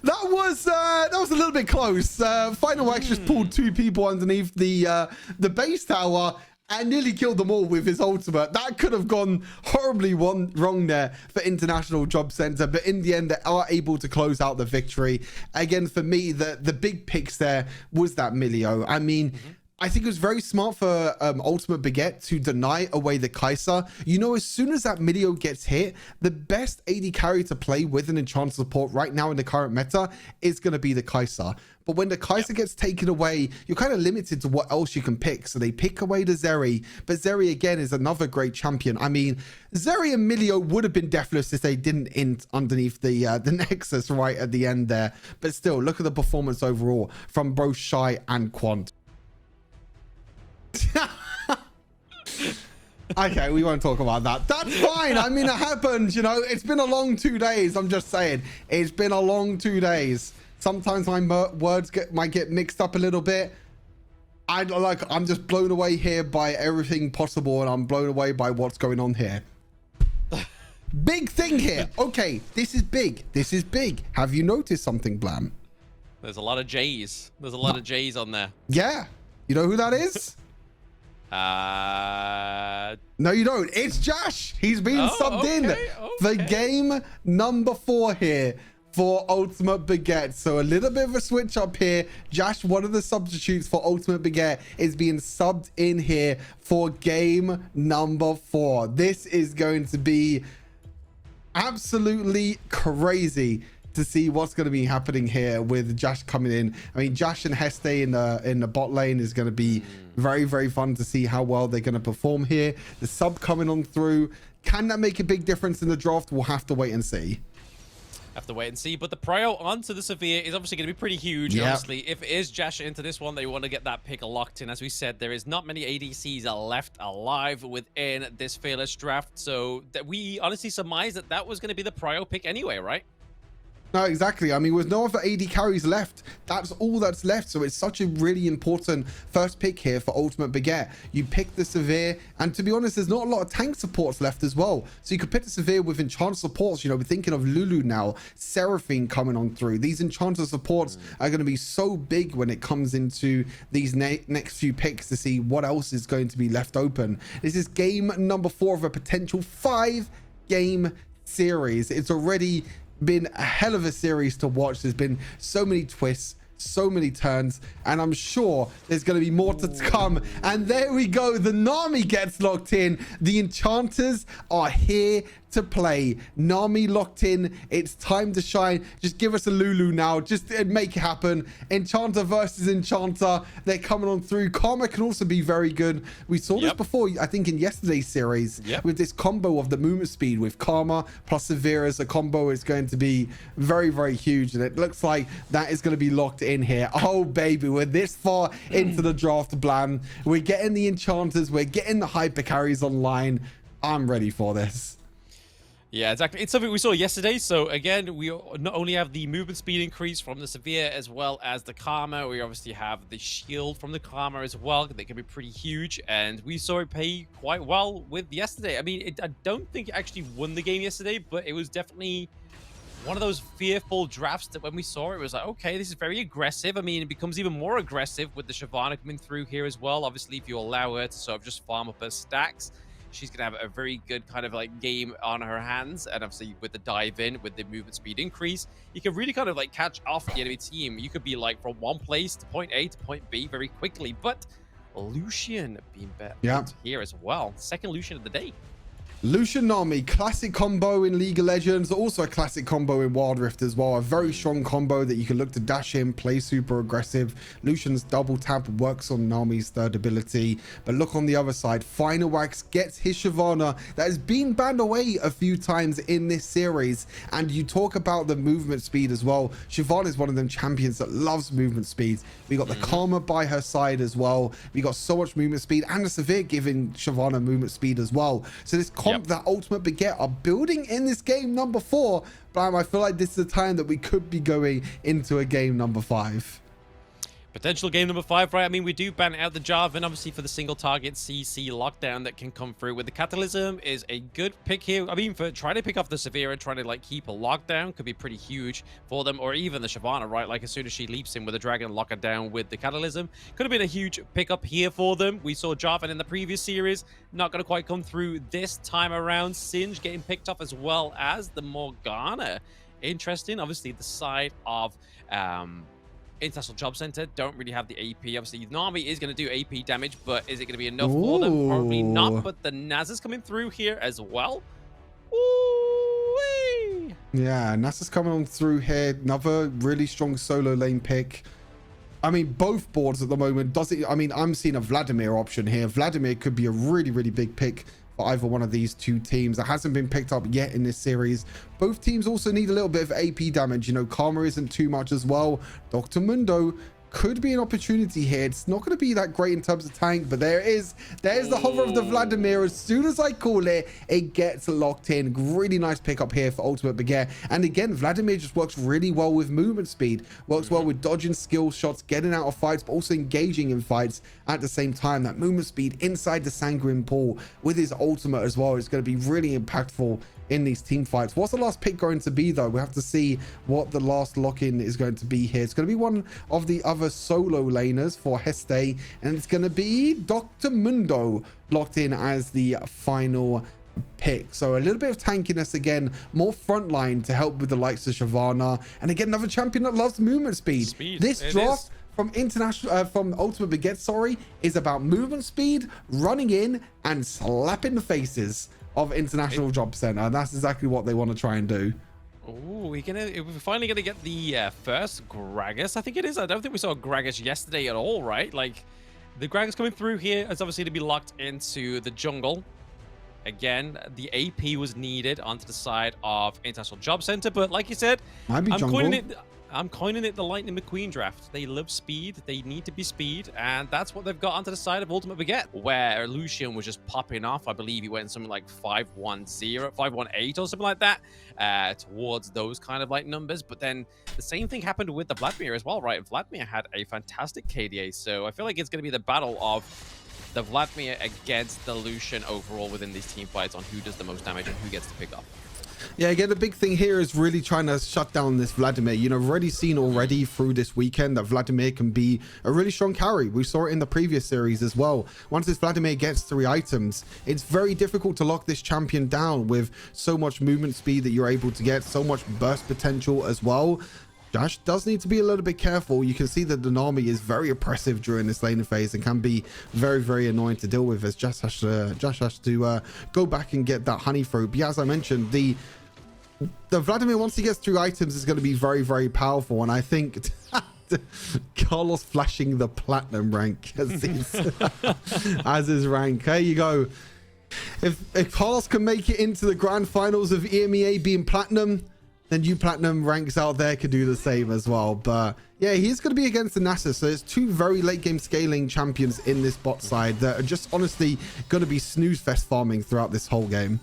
That was a little bit close. Final Wax just pulled 2 people underneath the base tower and nearly killed them all with his ultimate. That could have gone horribly wrong there for International Job Center, but in the end, they are able to close out the victory. Again, for me, the big picks there was that Milio. I mean, I think it was very smart for Ultimate Baguette to deny away the Kai'Sa. You know, as soon as that Midio gets hit, the best AD carry to play with an Enchanter support right now in the current meta is going to be the Kai'Sa. But when the Kai'Sa gets taken away, you're kind of limited to what else you can pick. So they pick away the Zeri, but Zeri again is another great champion. I mean, Zeri and Milio would have been deathless if they didn't int underneath the Nexus right at the end there. But still, look at the performance overall from both Shy and Quant. Okay, we won't talk about that. That's fine. I mean, it happened, you know. It's been a long 2 days. I'm just saying. It's been a long 2 days. Sometimes my words might get mixed up a little bit. I'm just blown away here by everything possible, and I'm blown away by what's going on here. Big thing here. Okay, this is big. This is big. Have you noticed something, Blam? There's a lot of J's. There's a lot of J's on there. Yeah. You know who that is? No, you don't. It's Josh. He's been subbed in for game number 4 here for Ultimate Baguette. So a little bit of a switch up here. Josh, one of the substitutes for Ultimate Baguette, is being subbed in here for game number 4. This is going to be absolutely crazy to see what's going to be happening here with Josh coming in. I mean, Josh and Heste in the bot lane is going to be very, very fun to see how well they're going to perform here. The sub coming on through. Can that make a big difference in the draft? We'll have to wait and see. Have to wait and see, but the prio onto the Severe is obviously going to be pretty huge. Yep. Obviously, if it is Jash into this one, they want to get that pick locked in. As we said, there is not many ADCs left alive within this Fearless draft, so that we honestly surmised that that was going to be the prio pick anyway, right? No, exactly. I mean, with no other AD carries left, that's all that's left. So it's such a really important first pick here for Ultimate Baguette. You pick the Severe, and to be honest, there's not a lot of tank supports left as well. So you could pick the Severe with Enchanter supports. You know, we're thinking of Lulu now, Seraphine coming on through. These Enchanter supports are going to be so big when it comes into these next few picks to see what else is going to be left open. This is game number 4 of a potential 5-game series. It's already been a hell of a series to watch. There's been so many twists, so many turns, and I'm sure there's going to be more to come. And there we go. The Nami gets locked in. The Enchanters are here to play. Nami locked in. It's time to shine. Just give us a Lulu now. Just make it happen. Enchanter versus Enchanter. They're coming on through. Karma can also be very good. We saw this before, I think, in yesterday's series with this combo of the movement speed with Karma plus Severe as a combo is going to be very, very huge. And it looks like that is going to be locked in here. Oh, baby, we're this far into the draft, Blam. We're getting the Enchanters. We're getting the hyper carries online. I'm ready for this. Yeah, exactly. It's something we saw yesterday. So again, we not only have the movement speed increase from the Severe as well as the Karma, we obviously have the shield from the Karma as well. They can be pretty huge, and we saw it pay quite well with yesterday. I mean, I don't think it actually won the game yesterday, but it was definitely one of those fearful drafts that when we saw it, it was like, okay, this is very aggressive. I mean, it becomes even more aggressive with the Shyvana coming through here as well. Obviously, if you allow her to sort of just farm up her stacks, she's going to have a very good kind of like game on her hands. And obviously with the dive in, with the movement speed increase, you can really kind of like catch off the enemy team. You could be like from one place to point A to point B very quickly. But Lucian being bet here as well. Second Lucian of the day. Lucian Nami, classic combo in League of Legends, also a classic combo in Wild Rift as well. A very strong combo that you can look to dash in, play super aggressive. Lucian's double tap works on Nami's third ability. But look on the other side, Final Wax gets his Shyvana that has been banned away a few times in this series. And you talk about the movement speed as well. Shyvana is one of them champions that loves movement speed. We got the Karma by her side as well. We got so much movement speed, and the Severe giving Shyvana movement speed as well. So this that Ultimate Baguette are building in this game number 4, but I feel like this is the time that we could be going into a game number 5. Potential game number 5, right? I mean, we do ban out the Jarvan, obviously, for the single target CC lockdown that can come through. With the Catalysm is a good pick here. I mean, for trying to pick off the Severe and trying to, like, keep a lockdown could be pretty huge for them. Or even the Shyvana, right? Like, as soon as she leaps in with the Dragon, lock her down with the Catalysm. Could have been a huge pickup here for them. We saw Jarvan in the previous series. Not going to quite come through this time around. Singe getting picked up as well as the Morgana. Interesting. Obviously, the side of International Job Center don't really have the AP. Obviously, Nami is going to do AP damage, but is it going to be enough for them? Probably not, but the Naz is coming through here as well. Ooh-wee. Yeah, NASA's coming on through here. Another really strong solo lane pick. I mean, both boards at the moment, I mean, I'm seeing a Vladimir option here. Vladimir could be a really, really big pick for either one of these two teams. That hasn't been picked up yet in this series. Both teams also need a little bit of AP damage. You know, Karma isn't too much as well. Dr. Mundo could be an opportunity here. It's not going to be that great in terms of tank, but there it is. There's the hover of the Vladimir. As soon as I call it, it gets locked in. Really nice pickup here for Ultimate Baguette. And again, Vladimir just works really well with movement speed, works well with dodging skill shots, getting out of fights, but also engaging in fights at the same time. That movement speed inside the Sanguine pool with his ultimate as well is going to be really impactful in these team fights. What's the last pick going to be, though? We have to see what the last lock-in is going to be here. It's going to be one of the other solo laners for Heste, and it's going to be Dr. Mundo locked in as the final pick. So a little bit of tankiness again, more frontline to help with the likes of Shyvana, and again another champion that loves movement speed. This draft from Ultimate Baguette, sorry, is about movement speed, running in and slapping the faces of International Job Center, and that's exactly what they want to try and do. Oh, we're finally gonna get the first Gragas. I think it is. I don't think we saw Gragas yesterday at all, right? Like, the Gragas coming through here is obviously to be locked into the jungle. Again, the AP was needed onto the side of International Job Center, but like you said, I'm coining it the Lightning McQueen draft. They love speed. They need to be speed. And that's what they've got onto the side of Ultimate Baguette, where Lucian was just popping off. I believe he went something like 5-1-0, 5-1-8 or something like that, towards those kind of like numbers. But then the same thing happened with the Vladimir as well, right? Vladimir had a fantastic KDA. So I feel like it's going to be the battle of the Vladimir against the Lucian overall within these team fights on who does the most damage and who gets to pick up. Yeah, again, the big thing here is really trying to shut down this Vladimir. You know, we've already seen through this weekend that Vladimir can be a really strong carry. We saw it in the previous series as well. Once this Vladimir gets 3 items, it's very difficult to lock this champion down with so much movement speed that you're able to get, so much burst potential as well. Josh does need to be a little bit careful. You can see that the Nami is very oppressive during this laning phase and can be very, very annoying to deal with, as Josh has to go back and get that honey through. But as I mentioned, the Vladimir, once he gets 3 items, is going to be very, very powerful. And I think Carlos flashing the platinum rank as his rank. There you go. If Carlos can make it into the grand finals of EMEA being platinum, then you platinum ranks out there could do the same as well. But yeah, he's going to be against the NASA. So there's 2 very late game scaling champions in this bot side that are just honestly going to be snooze fest farming throughout this whole game.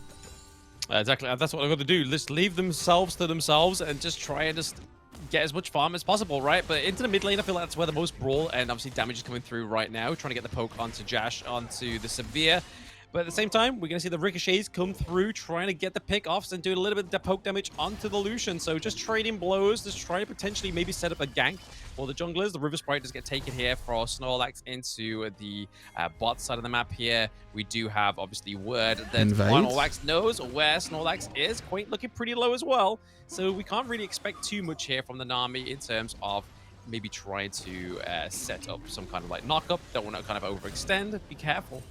Exactly. That's what they're going to do. Just leave themselves to themselves and just try and just get as much farm as possible, right? But into the mid lane, I feel like that's where the most brawl and obviously damage is coming through right now. Trying to get the poke onto Jash, onto the Severe. But at the same time, we're going to see the ricochets come through, trying to get the pick-offs and do a little bit of poke damage onto the Lucian. So just trading blows, just trying to potentially maybe set up a gank for the junglers. The River Sprite does get taken here for Snorlax into the bot side of the map here. We do have, obviously, word that Snorlax knows where Snorlax is. Quite looking pretty low as well. So we can't really expect too much here from the Nami in terms of maybe trying to set up some kind of like knock-up. Don't want to kind of overextend. Be careful.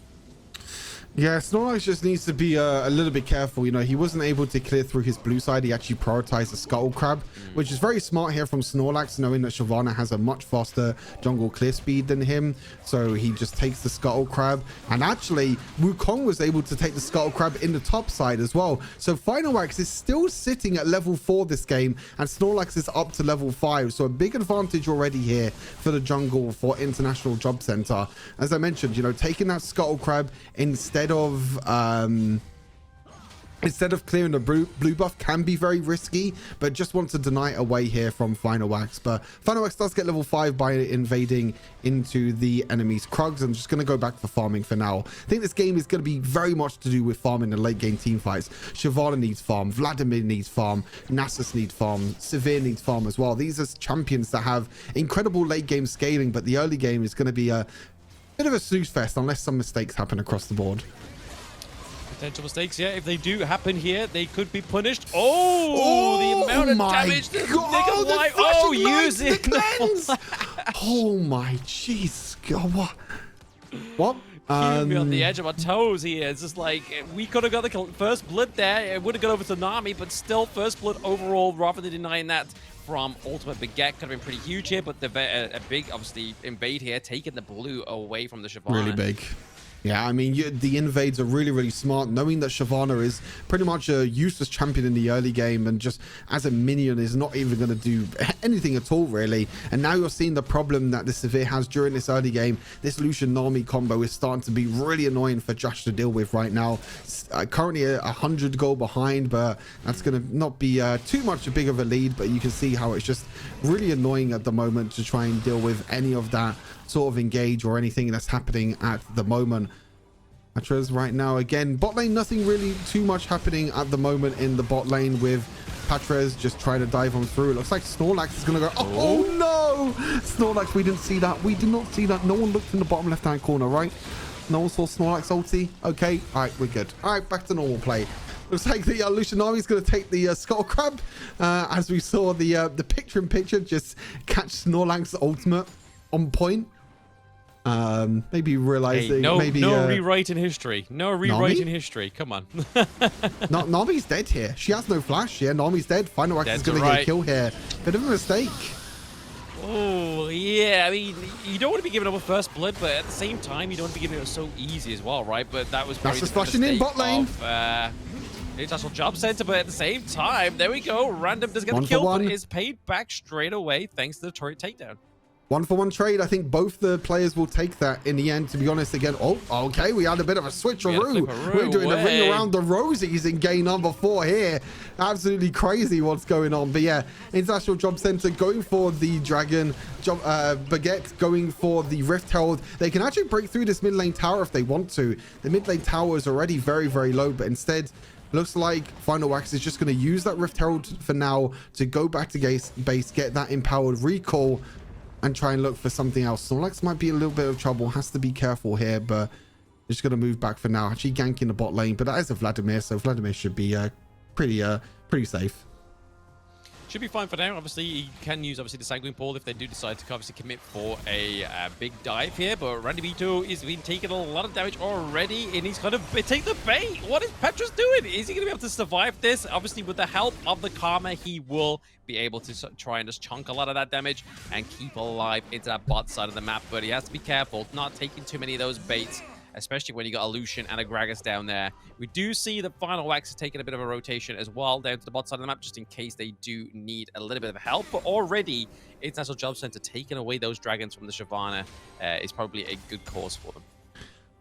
Yeah, Snorlax just needs to be a little bit careful. You know, he wasn't able to clear through his blue side. He actually prioritized the Scuttle Crab, which is very smart here from Snorlax, knowing that Shyvana has a much faster jungle clear speed than him. So he just takes the Scuttle Crab. And actually, Wukong was able to take the Scuttle Crab in the top side as well. So Final Wax is still sitting at level 4 this game, and Snorlax is up to level 5. So a big advantage already here for the jungle for International Job Center. As I mentioned, you know, taking that Scuttle Crab instead of clearing the blue buff can be very risky, but just want to deny it away here from Final Wax. But Final Wax does get level 5 by invading into the enemy's Krugs. I'm just going to go back for farming for now. I think this game is going to be very much to do with farming the late game team fights. Shyvana needs farm, Vladimir needs farm, Nasus needs farm, Severe needs farm as well. These are champions that have incredible late game scaling, but the early game is going to be a bit of a snooze fest unless some mistakes happen across the board. Potential mistakes, yeah. If they do happen here, they could be punished. Oh, the amount of damage that Nikolai. Oh, using the cleanse. Oh my jeez. God, what? Keeping me on the edge of my toes here. It's just like, we could have got the first blood there. It would have gone over to Nami, but still first blood overall, rather than denying that from Ultimate Baguette. Could have been pretty huge here, but a big, obviously, invade here, taking the blue away from the Shyvana. Really big. Yeah, I mean, the invades are really, really smart, knowing that Shyvana is pretty much a useless champion in the early game and just as a minion is not even going to do anything at all, really. And now you're seeing the problem that the Severe has during this early game. This Lucian Nami combo is starting to be really annoying for Josh to deal with right now. Currently a 100 goal behind, but that's going to not be too much big of a lead. But you can see how it's just really annoying at the moment to try and deal with any of that sort of engage or anything that's happening at the moment. Atras right now again bot lane, nothing really too much happening at the moment in the bot lane with Patrez just trying to dive on through. It looks like Snorlax is gonna go. Oh no, Snorlax, we didn't see that. We did not see that. No one looked in the bottom left hand corner, right? No one saw Snorlax ulti. Okay, all right, we're good. All right, back to normal play. Looks like the Lucian Nami is going to take the Skull Crab, as we saw the picture-in-picture just catch Snorlax ultimate on point. Maybe realizing no maybe rewriting history. No rewriting history. Come on. Nami's dead here. She has no flash. Yeah, Nami's dead. Final Wax is going to get a kill here. Bit of a mistake. Oh, yeah. I mean, you don't want to be giving up a first blood, but at the same time, you don't want to be giving it so easy as well, right? But that was probably just flashing in bot lane. International Job Center, but at the same time, there we go. Random does get the kill, but is paid back straight away thanks to the turret takedown. 1-for-1 trade. I think both the players will take that in the end, to be honest. Again, oh, okay, we had a bit of a switcheroo. We're doing a ring around the rosies in game number 4 here. Absolutely crazy what's going on. But yeah, International Job Center going for the Dragon, Baguette going for the Rift Herald. They can actually break through this mid lane tower if they want to. The mid lane tower is already very, very low, but instead, looks like Final Wax is just going to use that Rift Herald for now to go back to base, get that empowered recall, and try and look for something else. Snorlax might be a little bit of trouble, has to be careful here, but just going to move back for now. Actually ganking the bot lane, but that is a Vladimir, so Vladimir should be pretty safe. Should be fine for now. Obviously, you can use the Sanguine Ball if they do decide to obviously commit for a big dive here. But Randy Vito is been taking a lot of damage already, and he's kind of take the bait. What is Petrus doing? Is he going to be able to survive this? Obviously, with the help of the Karma, he will be able to try and just chunk a lot of that damage and keep alive into that bot side of the map. But he has to be careful, not taking too many of those baits, especially when you got a Lucian and a Gragas down there. We do see the Final Wax is taking a bit of a rotation as well down to the bot side of the map, just in case they do need a little bit of help. But already, International Job Center taking away those dragons from the Shyvana is probably a good cause for them.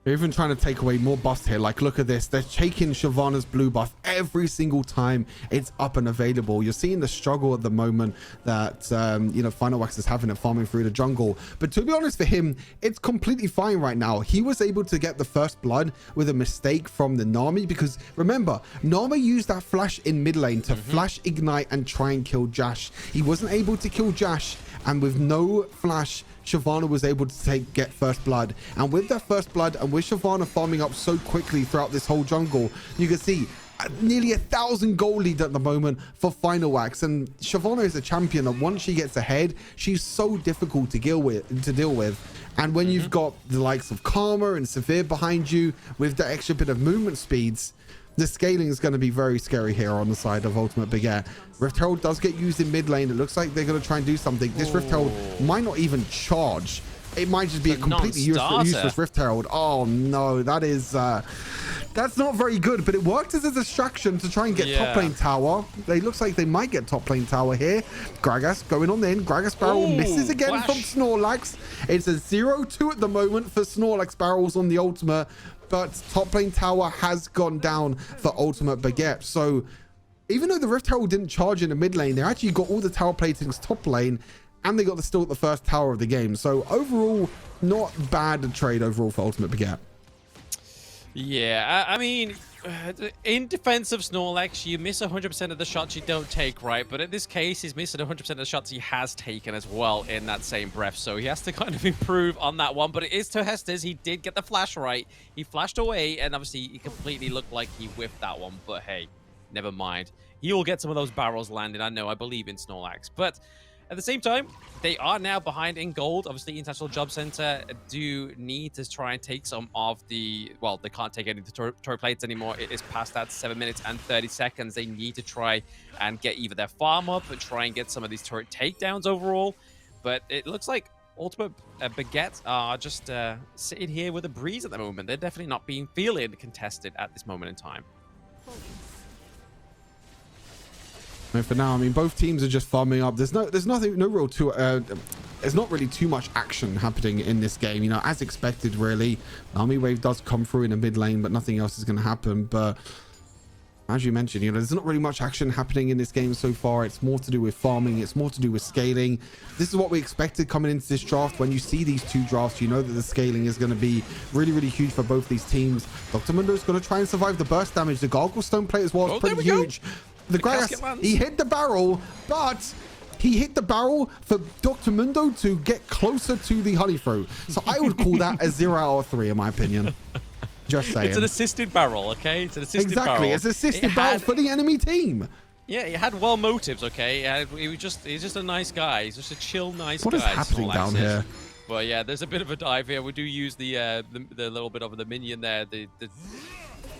They're even trying to take away more buffs here. Like, look at this. They're taking Shyvana's blue buff every single time it's up and available. You're seeing the struggle at the moment that, you know, Final Wax is having at farming through the jungle. But to be honest, for him, it's completely fine right now. He was able to get the first blood with a mistake from the Nami, because remember, Nami used that flash in mid lane to flash, ignite, and try and kill Jash. He wasn't able to kill Jash, and with no flash, Shyvana was able to get first blood. And with that first blood, and with Shyvana farming up so quickly throughout this whole jungle, you can see nearly 1,000 goal lead at the moment for Final Wax. And Shyvana is a champion, and once she gets ahead, she's so difficult to deal with. And when you've got the likes of Karma and Severe behind you with that extra bit of movement speeds, the scaling is going to be very scary here on the side of Ultimate Baguette. Rift Herald does get used in mid lane. It looks like they're going to try and do something. This Rift Herald might not even charge. It might just be a completely useless Rift Herald. Oh no, that is that's not very good, but it worked as a distraction to try and get top lane tower. It looks like they might get top lane tower here. Gragas going on in. Gragas barrel misses again from Snorlax. It's a 0-2 at the moment for Snorlax barrels on the ultimate, but top lane tower has gone down for Ultimate Baguette. So even though the Rift Herald didn't charge in the mid lane, they actually got all the tower platings top lane, and they got still at the first tower of the game. So overall, not bad trade overall for Ultimate Baguette. Yeah, I mean, In defense of Snorlax, you miss 100% of the shots you don't take, right? But in this case, he's missing 100% of the shots he has taken as well in that same breath. So he has to kind of improve on that one. But it is to Hestes. He did get the flash right. He flashed away, and obviously he completely looked like he whiffed that one. But hey, never mind. He will get some of those barrels landed. I believe in Snorlax. But at the same time, they are now behind in gold. Obviously, International Job Center do need to try and take some of the... Well, they can't take any of the turret plates anymore. It is past that 7 minutes and 30 seconds. They need to try and get either their farm up and try and get some of these turret takedowns overall. But it looks like Ultimate Baguette are just sitting here with a breeze at the moment. They're definitely not being feeling contested at this moment in time. For now, I mean, both teams are just farming up. There's no real there's not really too much action happening in this game, you know, as expected. Really, Army Wave does come through in the mid lane, but nothing else is going to happen. But as you mentioned, you know, there's not really much action happening in this game so far. It's more to do with farming. It's more to do with scaling. This is what we expected coming into this draft. When you see these two drafts, you know that the scaling is going to be really, really huge for both these teams. Dr. Mundo is going to try and survive the burst damage. The Gargle Stone plate as well is pretty huge. The grass, he hit the barrel, but he hit the barrel for Dr. Mundo to get closer to the honey throat. So I would call that a 0 out of 3 in my opinion. Just saying. It's an assisted barrel, okay? It's an assisted barrel. Exactly, it's an assisted barrel for the enemy team. Yeah, he had well motives, okay? He's just a nice guy. He's just a chill, nice guy. What is happening down here? But yeah, there's a bit of a dive here. We do use the little bit of the minion there, the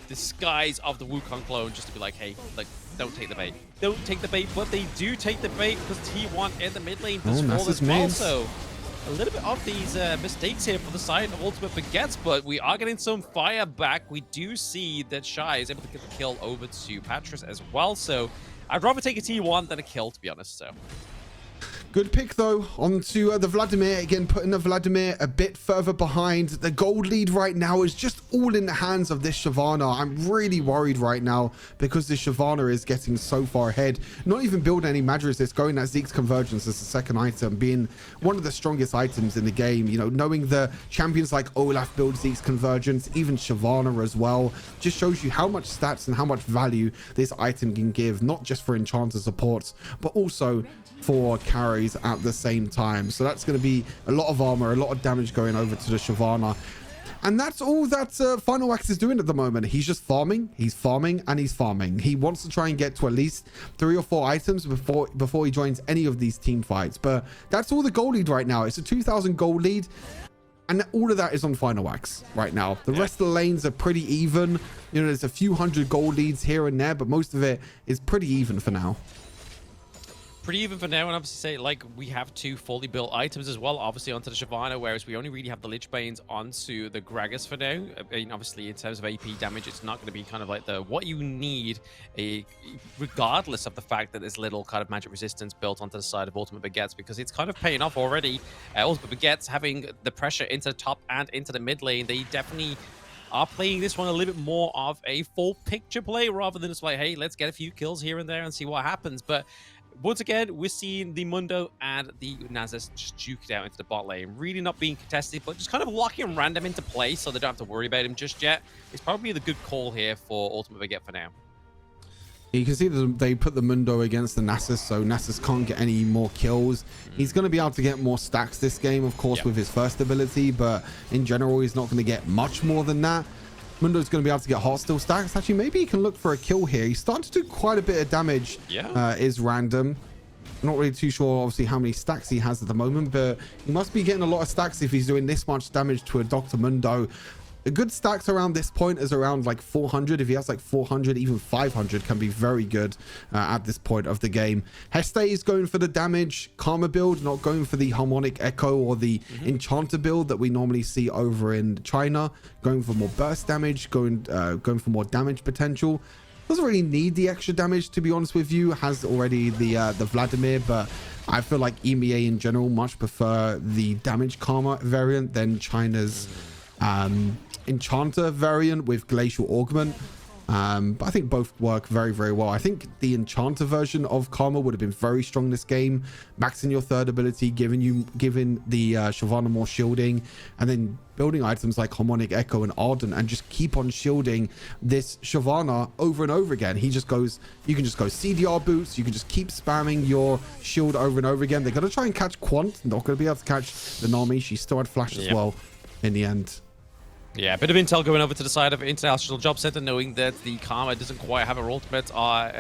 disguise of the Wukong clone, just to be like, hey, like, don't take the bait. Don't take the bait, but they do take the bait because T1 in the mid lane does fall as well. So a little bit of these mistakes here for the side of Ultimate Baguettes, but we are getting some fire back. We do see that Shy is able to get the kill over to Patras as well. So I'd rather take a T1 than a kill, to be honest. So good pick, though, onto the Vladimir. Again, putting the Vladimir a bit further behind. The gold lead right now is just all in the hands of this Shyvana. I'm really worried right now because this Shyvana is getting so far ahead. Not even building any Mad Resist, going at Zeke's Convergence as the second item, being one of the strongest items in the game. You know, knowing the champions like Olaf build Zeke's Convergence, even Shyvana as well, just shows you how much stats and how much value this item can give, not just for Enchanter supports, but also for carries at the same time. So that's going to be a lot of armor, a lot of damage going over to the Shyvana. And that's all that Final Wax is doing at the moment. He's just farming, he's farming, and he's farming. He wants to try and get to at least 3 or 4 items before he joins any of these team fights. But that's all the gold lead right now. It's a 2,000 gold lead. And all of that is on Final Wax right now. The rest of the lanes are pretty even. You know, there's a few hundred gold leads here and there, but most of it is pretty even for now. Pretty even for now, and obviously say, like, we have 2 fully built items as well, obviously onto the Shyvana, whereas we only really have the Lich Banes onto the Gragas for now. I mean, obviously, in terms of AP damage, it's not going to be kind of like what you need, regardless of the fact that there's little kind of magic resistance built onto the side of Ultimate Baguettes, because it's kind of paying off already. Ultimate Baguettes having the pressure into the top and into the mid lane, they definitely are playing this one a little bit more of a full picture play rather than just like, hey, let's get a few kills here and there and see what happens. But once again, we're seeing the Mundo and the Nasus just duke it out into the bot lane. Really not being contested, but just kind of locking random into place so they don't have to worry about him just yet. It's probably the good call here for Ultimate Baguette for now. You can see that they put the Mundo against the Nasus, so Nasus can't get any more kills. He's going to be able to get more stacks this game, of course, with his first ability, but in general, he's not going to get much more than that. Mundo's going to be able to get hostile stacks. Actually, maybe he can look for a kill here. He's starting to do quite a bit of damage. Is random. I'm not really too sure, obviously, how many stacks he has at the moment, but he must be getting a lot of stacks if he's doing this much damage to a Dr. Mundo. A good stacks around this point is around like 400. If he has like 400, even 500 can be very good at this point of the game. Heste is going for the damage Karma build, not going for the Harmonic Echo or the Enchanter build that we normally see over in China. Going for more burst damage, going for more damage potential. Doesn't really need the extra damage, to be honest with you. Has already the Vladimir, but I feel like EMEA in general much prefer the damage Karma variant than China's Enchanter variant with Glacial Augment. But I think both work very, very well. I think the Enchanter version of Karma would have been very strong this game, maxing your third ability, giving the Shyvana more shielding, and then building items like Harmonic Echo and Ardent, and just keep on shielding this Shyvana over and over again. You can just go CDR boots, you can just keep spamming your shield over and over again. They're going to try and catch Quant, not going to be able to catch the Nami. She still had flash as well in the end. Yeah, a bit of intel going over to the side of International Job Center, knowing that the Karma doesn't quite have her ultimate,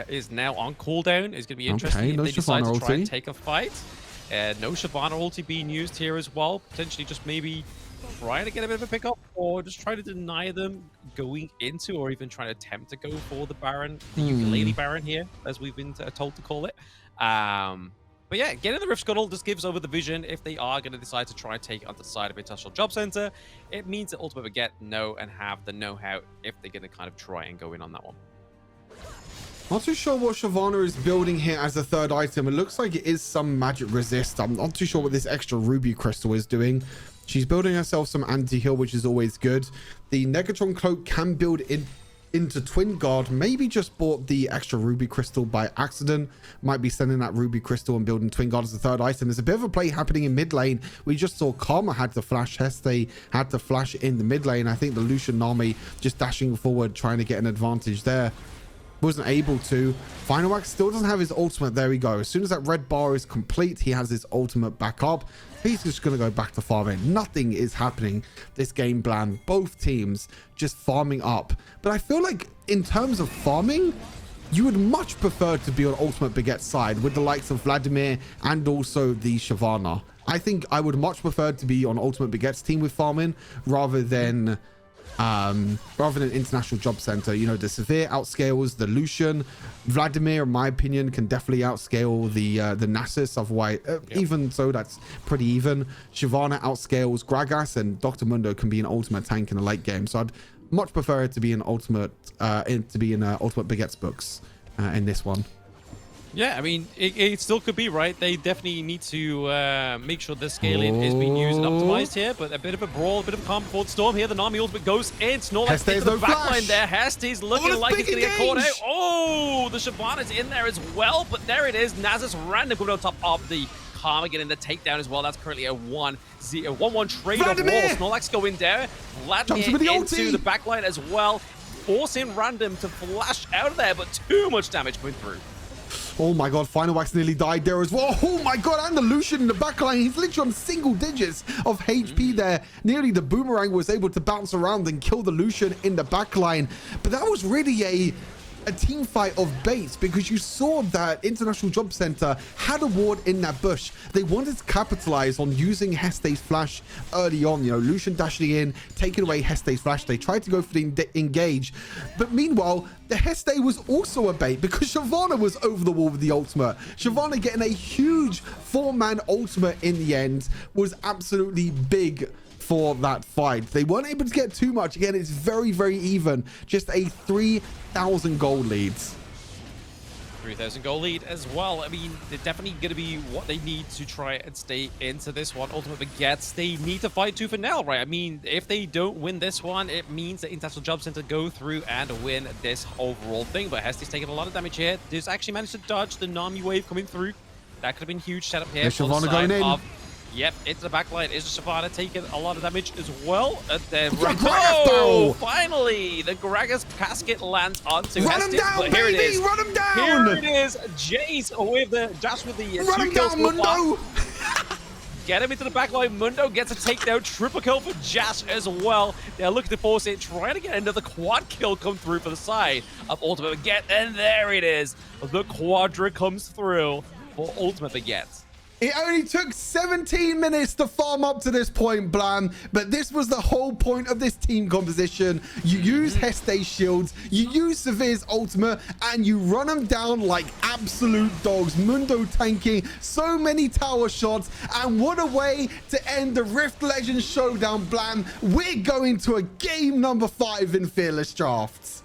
is now on cooldown. It's going to be interesting if they decide to try and take a fight. No Shyvana ulti being used here as well. Potentially just maybe trying to get a bit of a pickup, or just trying to deny them going into, or even trying to attempt to go for the Baron, the ukulele Baron here, as we've been told to call it. But yeah, getting the Rift Scuttle just gives over the vision. If they are going to decide to try and take on the side of International Job Center, it means that Ultimate Baguette know and have the know-how if they're going to kind of try and go in on that one. Not too sure what Shyvana is building here as a third item. It looks like it is some magic resist. I'm not too sure what this extra ruby crystal is doing. She's building herself some anti-heal, which is always good. The Negatron cloak can build into Twin Guard. Maybe just bought the extra ruby crystal by accident. Might be sending that ruby crystal and building Twin Guard as the third item. There's a bit of a play happening in mid lane. We just saw Karma had to flash, Heste had to flash in the mid lane. I think the Lucian Nami just dashing forward, trying to get an advantage there. Wasn't able to. Final Wax still doesn't have his ultimate. There we go. As soon as that red bar is complete, he has his ultimate back up. He's just going to go back to farming. Nothing is happening this game, Blam. Both teams just farming up. But I feel like in terms of farming, you would much prefer to be on Ultimate Baguette's side with the likes of Vladimir and also the Shyvana. I think I would much prefer to be on Ultimate Baguette's team with farming rather than International Job Center. You know, the Severe outscales the Lucian. Vladimir, in my opinion, can definitely outscale the Nasus. Otherwise, even so, that's pretty even. Shyvana outscales Gragas, and Dr. Mundo can be an ultimate tank in the late game. So I'd much prefer it to be an ultimate Ultimate Baguette's books in this one. Yeah, I mean, it still could be, right? They definitely need to make sure the scaling is being used and optimized here, but a bit of a brawl, a bit of a calm before the storm here. The Nami ultimate goes in. Snorlax into the backline there. Heste's looking like he's going to get caught out. Oh, the Shyvana's in there as well, but there it is. Nasus random coming on top of the Karma, getting the takedown as well. That's currently a 1-1 trade of wall. Snorlax going down. Vladimir into the backline as well, forcing random to flash out of there, but too much damage going through. Oh my god, Final Wax nearly died there as well. Oh my god, and the Lucian in the backline. He's literally on single digits of HP there. Nearly the Boomerang was able to bounce around and kill the Lucian in the backline. But that was really a team fight of baits, because you saw that International Job Center had a ward in that bush. They wanted to capitalize on using Heste's flash early on. You know, Lucian dashing in, taking away Heste's flash. They tried to go for the engage, but meanwhile, the Heste was also a bait because Shyvana was over the wall with the ultimate. Shyvana getting a huge 4-man ultimate in the end was absolutely big for that fight. They weren't able to get too much. Again, it's very, very even. Just a 3,000 gold leads. 3,000 goal lead as well. I mean, they're definitely going to be what they need to try and stay into this one. Ultimate Baguettes, they need to fight tooth and nail, right? I mean, if they don't win this one, it means that International Job Center go through and win this overall thing. But Heste's taking a lot of damage here. There's actually managed to dodge the Nami wave coming through. That could have been huge setup here. Shyvana going in. Yep, into the backline. Is Shyvana taking a lot of damage as well? And then finally, the Gragas casket lands onto Run him down, but here baby! It is. Run him down! Here it is. Jace with the dash with the run him down, Mundo! Get him into the backline. Mundo gets a takedown. Triple kill for Jash as well. They're looking to force it, trying to get another quad kill come through for the side of Ultimate Baguette. And there it is. The quadra comes through for Ultimate Baguette. It only took 17 minutes to farm up to this point, Blam, but this was the whole point of this team composition. You use Heste's shields, you use Severe's ultimate, and you run them down like absolute dogs. Mundo tanking so many tower shots, and what a way to end the Rift Legends Showdown, Blam. We're going to a game number 5 in Fearless Drafts.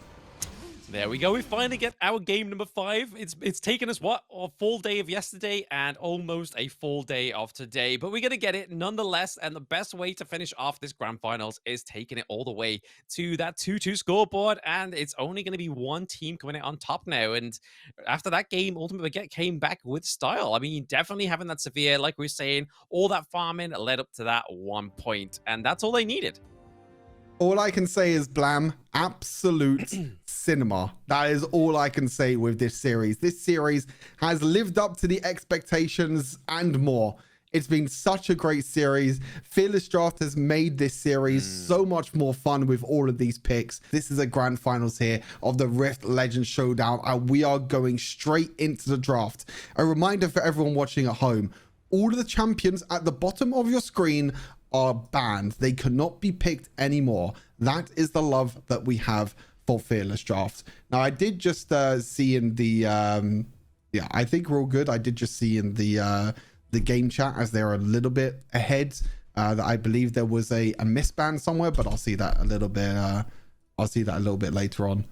There we go. We finally get our game number 5. It's taken us what, a full day of yesterday and almost a full day of today, but we're gonna get it nonetheless. And the best way to finish off this grand finals is taking it all the way to that 2-2 scoreboard. And it's only gonna be one team coming out on top now. And after that game, Ultimate Baguette came back with style. I mean, definitely having that severe, like we were saying, all that farming led up to that 1 point, and that's all they needed. All I can say is Blam, absolute cinema. That is all I can say with this series. This series has lived up to the expectations and more. It's been such a great series. Fearless Draft has made this series so much more fun with all of these picks. This is a grand finals here of the Rift Legends Showdown, and we are going straight into the draft. A reminder for everyone watching at home, all of the champions at the bottom of your screen are banned. They cannot be picked anymore. That is the love that we have for Fearless Draft. Now, I did just see in the yeah, I think we're all good. I did just see in the game chat as they're a little bit ahead that I believe there was a misban somewhere, but I'll see that a little bit I'll see that a little bit later on.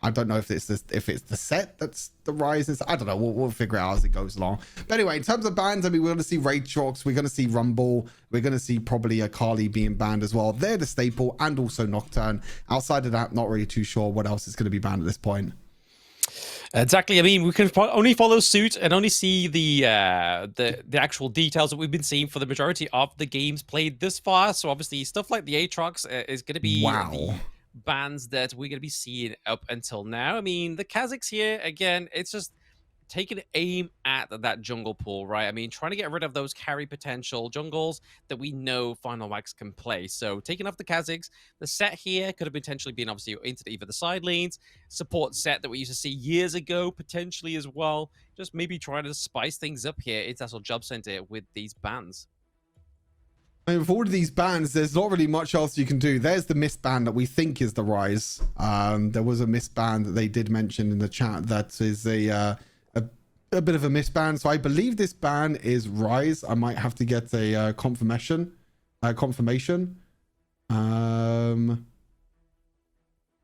I don't know if it's the set that's the rises. I don't know. We'll figure it out as it goes along. But anyway, in terms of bans, I mean, we're going to see Raid Chalks. We're going to see Rumble. We're going to see probably a Kali being banned as well. They're the staple, and also Nocturne. Outside of that, not really too sure what else is going to be banned at this point. Exactly. I mean, we can only follow suit and only see the actual details that we've been seeing for the majority of the games played this far. So obviously, stuff like the Aatrox is going to be the bans that we're going to be seeing up until now. I mean, the Kazakhs here, again, it's just taking aim at that jungle pool, right? I mean, trying to get rid of those carry potential jungles that we know Final Wax can play. So taking off the Kazakhs, the set here could have potentially been obviously into either the side lanes, support set that we used to see years ago, potentially as well. Just maybe trying to spice things up here, International Job Center, with these bans. I mean, with all of these bans, there's not really much else you can do. There's the misban that we think is the rise. There was a misban that they did mention in the chat that is a bit of a misban. So I believe this ban is rise. I might have to get a confirmation.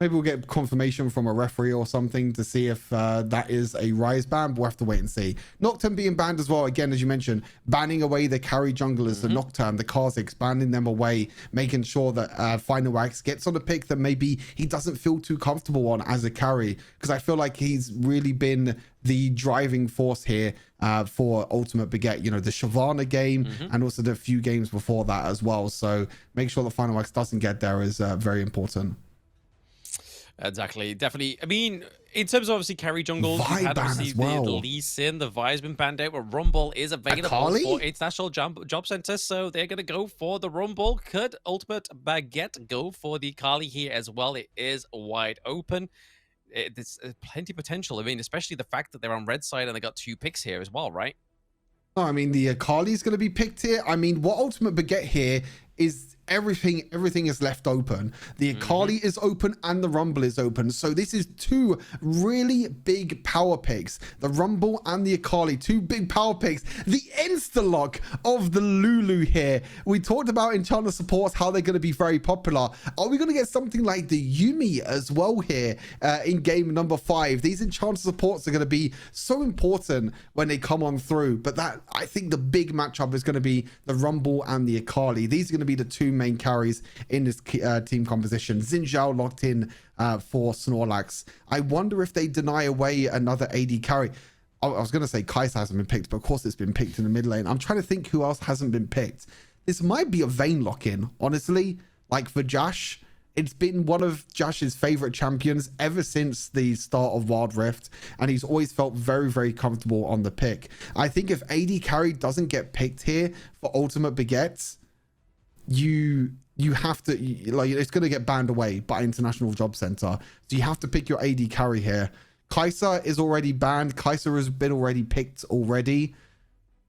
Maybe we'll get confirmation from a referee or something to see if that is a rise ban. We'll have to wait and see. Nocturne being banned as well. Again, as you mentioned, banning away the carry junglers, the Nocturne, the Kazakhs, banning them away, making sure that Final Wax gets on a pick that maybe he doesn't feel too comfortable on as a carry. Because I feel like he's really been the driving force here for Ultimate Baguette. You know, the Shyvana game and also the few games before that as well. So make sure the Final Wax doesn't get there is very important. Exactly, definitely. I mean, in terms of obviously carry jungles, Vi you had obviously well. the Lee Sin, the Vi's been banned out, but Rumble is available for International Job Center, so they're going to go for the Rumble. Could Ultimate Baguette go for the Kali here as well? It is wide open. There's plenty of potential. I mean, especially the fact that they're on red side and they got 2 picks here as well, right? No, I mean, the Kali is going to be picked here. I mean, what Ultimate Baguette here is everything is left open. The Akali is open and the Rumble is open. So this is 2 really big power picks. The Rumble and the Akali, 2 big power picks. The insta-lock of the Lulu here. We talked about Enchanter supports, how they're going to be very popular. Are we going to get something like the Yuumi as well here in game number 5? These Enchanter supports are going to be so important when they come on through. But that, I think the big matchup is going to be the Rumble and the Akali. These are going to be the 2 main carries in this team composition. Xin Zhao locked in for Snorlax. I wonder if they deny away another AD carry. I was going to say Kai'Sa hasn't been picked, but of course it's been picked in the mid lane. I'm trying to think who else hasn't been picked. This might be a Vayne lock-in, honestly. Like for Jash, it's been one of Jash's favorite champions ever since the start of Wild Rift, and he's always felt very, very comfortable on the pick. I think if AD carry doesn't get picked here for Ultimate Baguette, you have to, like, it's going to get banned away by International Job Center. So you have to pick your AD carry here. Kai'Sa is already banned. Kai'Sa has been already picked already.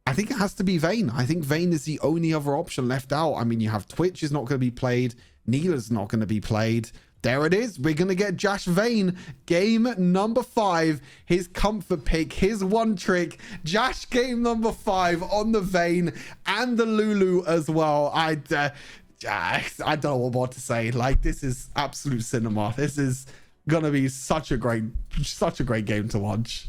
I think it has to be Vayne. I think Vayne is the only other option left out. I mean, you have Twitch is not going to be played. Neela's not going to be played. There it is. We're going to get Jash Vayne. Game number 5. His comfort pick. His one trick. Jash game number 5 on the Vayne and the Lulu as well. I don't know what more to say. Like, this is absolute cinema. This is gonna be such a great game to watch.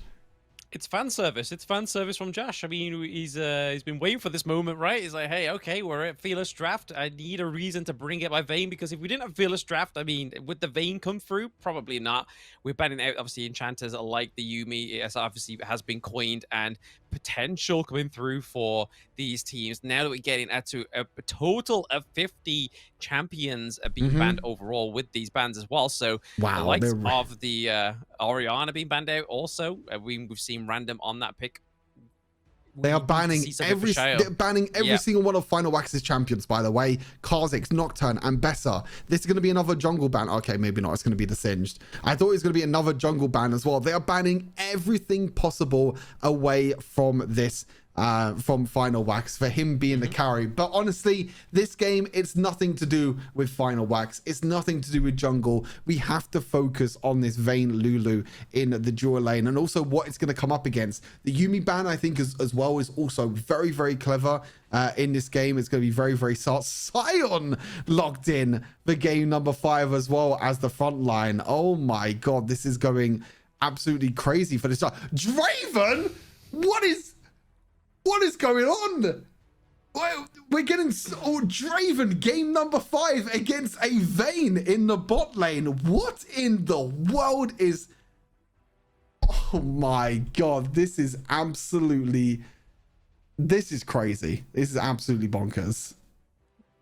It's fan service. It's fan service from Josh. I mean, he's been waiting for this moment, right? He's like, hey, okay, we're at Fearless Draft. I need a reason to bring out my Vayne, because if we didn't have Fearless Draft, I mean, would the Vayne come through? Probably not. We're banning out, obviously, enchanters like the Yuumi. It obviously has been coined, and potential coming through for these teams. Now that we're getting to a total of 50 champions being banned overall with these bans as well. So wow, the likes of the Orianna being banned out also. We've seen random on that pick. They are banning every single one of Final Wax's champions, by the way. Kha'Zix, Nocturne, and Bessa. This is going to be another jungle ban. Okay, maybe not. It's going to be the Singed. I thought it was going to be another jungle ban as well. They are banning everything possible away from this from Final Wax for him being the carry. But honestly, this game, it's nothing to do with Final Wax. It's nothing to do with jungle. We have to focus on this Vayne Lulu in the dual lane, and also what it's going to come up against. The Yuumi ban, I think, as well, is also very, very clever in this game. It's going to be very, very soft. Sion locked in for game number 5 as well as the front line. Oh my god, this is going absolutely crazy for this. Draven, what is going on? We're getting Draven game number 5 against a Vayne in the bot lane. What in the world is... Oh my god, this is crazy. This is absolutely bonkers.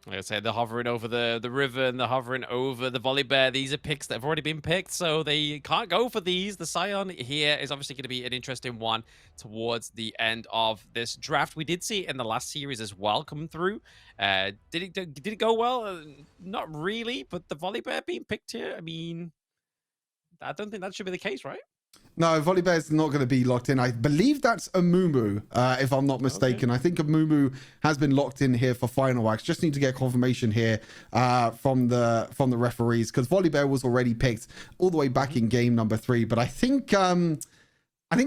Like I said, they're hovering over the river, and they're hovering over the Volibear. These are picks that have already been picked, so they can't go for these. The Sion here is obviously going to be an interesting one towards the end of this draft. We did see it in the last series as well coming through. Did it go well? Not really, but the Volibear being picked here, I mean, I don't think that should be the case, right? No, Volibear is not going to be locked in. I believe that's a Mumu, if I'm not mistaken. Okay. I think a Mumu has been locked in here for Final Wax. Just need to get confirmation here from the referees, because Volibear was already picked all the way back in game number 3. But I think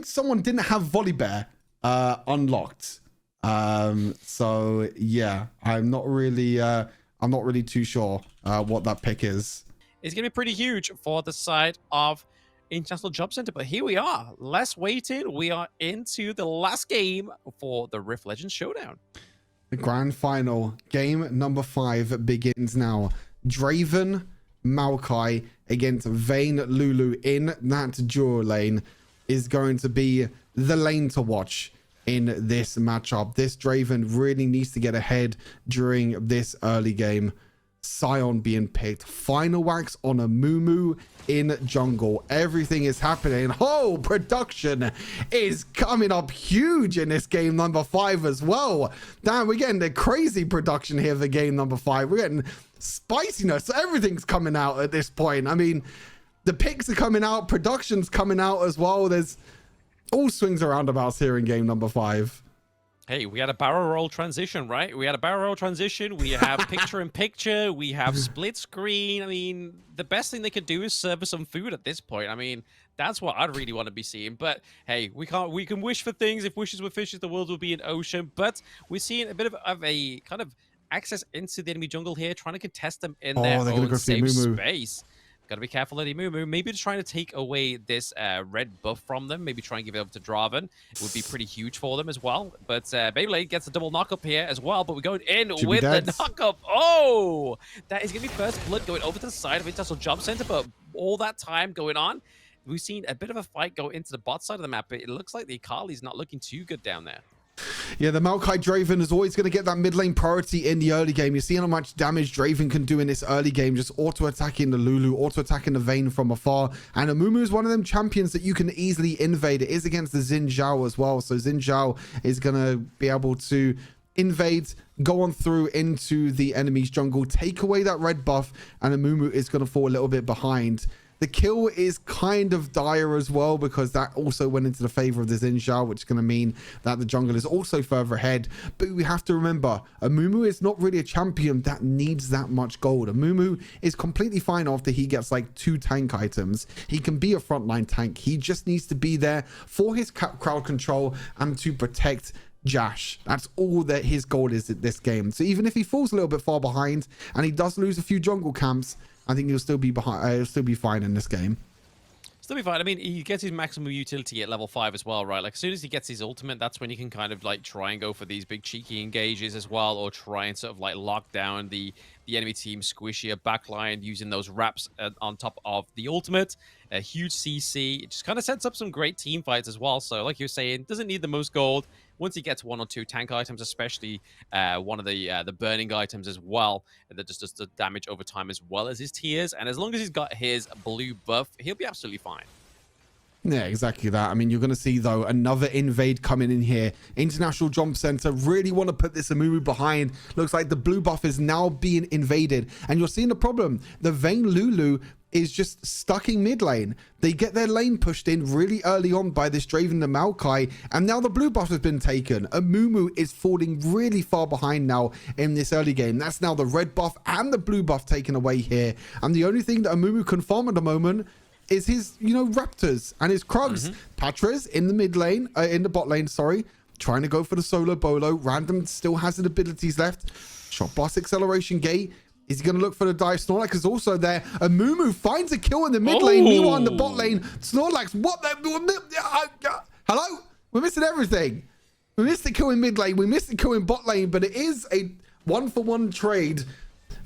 someone didn't have Volibear unlocked. So yeah, I'm not really too sure what that pick is. It's going to be pretty huge for the side of International Job Center, but here we are. Less waiting. We are into the last game for the Rift Legends Showdown. The grand final, game number 5 begins now. Draven Maokai against Vayne Lulu in that dual lane is going to be the lane to watch in this matchup. This Draven really needs to get ahead during this early game. Sion being picked, Final Wax on a Mumu in jungle. Everything is happening. Oh, production is coming up huge in this game number 5 as well. Damn, we're getting the crazy production here for game number 5. We're getting spiciness. Everything's coming out at this point. I mean, the picks are coming out, production's coming out as well. There's all swings and roundabouts here in game number 5. Hey, we had a barrel roll transition, right? We had a barrel roll transition. We have picture in picture. We have split screen. I mean, the best thing they could do is serve us some food at this point. I mean, that's what I'd really want to be seeing. But hey, we can wish for things. If wishes were fishes, the world would be an ocean. But we're seeing a bit of a kind of access into the enemy jungle here, trying to contest them in their own safe space. Got to be careful, Eddie Mumu. Maybe just trying to take away this red buff from them. Maybe try and give it over to Draven. It would be pretty huge for them as well. But Beyblade gets a double knock-up here as well. But we're going in with the knock-up. Oh! That is going to be first blood going over to the side of International Job Center. But all that time going on, we've seen a bit of a fight go into the bot side of the map. But it looks like the Akali's not looking too good down there. Yeah, the Maokai Draven is always going to get that mid lane priority in the early game. You're seeing how much damage Draven can do in this early game, just auto-attacking the Lulu, auto-attacking the Vayne from afar. And Amumu is one of them champions that you can easily invade. It is against the Xin Zhao as well. So Xin Zhao is going to be able to invade, go on through into the enemy's jungle, take away that red buff, and Amumu is going to fall a little bit behind. The kill is kind of dire as well, because that also went into the favor of the Xin Zhao, which is going to mean that the jungle is also further ahead. But we have to remember, Amumu is not really a champion that needs that much gold. Amumu is completely fine after he gets like 2 tank items. He can be a frontline tank. He just needs to be there for his crowd control and to protect Jash. That's all that his goal is at this game. So even if he falls a little bit far behind and he does lose a few jungle camps, I think he'll still be behind. He'll still be fine in this game. Still be fine. I mean, he gets his maximum utility at level 5 as well, right? Like, as soon as he gets his ultimate, that's when you can kind of, like, try and go for these big cheeky engages as well, or try and sort of, like, lock down the enemy team squishier backline using those wraps on top of the ultimate. A huge CC. It just kind of sets up some great team fights as well. So, like you were saying, doesn't need the most gold. Once he gets 1 or 2 tank items, especially one of the burning items as well, that just does the damage over time as well as his tiers. And as long as he's got his blue buff, he'll be absolutely fine. Yeah, exactly that. I mean, you're going to see, though, another invade coming in here. International Jump Center really want to put this Amumu behind. Looks like the blue buff is now being invaded. And you're seeing the problem. The Vayne Lulu is just stuck in mid lane. They get their lane pushed in really early on by this Draven the Maokai, and now the blue buff has been taken. Amumu is falling really far behind now in this early game. That's now the red buff and the blue buff taken away here. And the only thing that Amumu can farm at the moment is his, Raptors and his Krugs. Patra's in the mid lane, in the bot lane, sorry, trying to go for the solo bolo. Random still has his abilities left. Shot blast acceleration gate. Is he going to look for the dive? Snorlax is also there. Amumu finds a kill in the mid lane. Meanwhile, in the bot lane, Snorlax, what the... Hello? We're missing everything. We missed the kill in mid lane. We missed the kill in bot lane, but it is a 1-for-1 trade.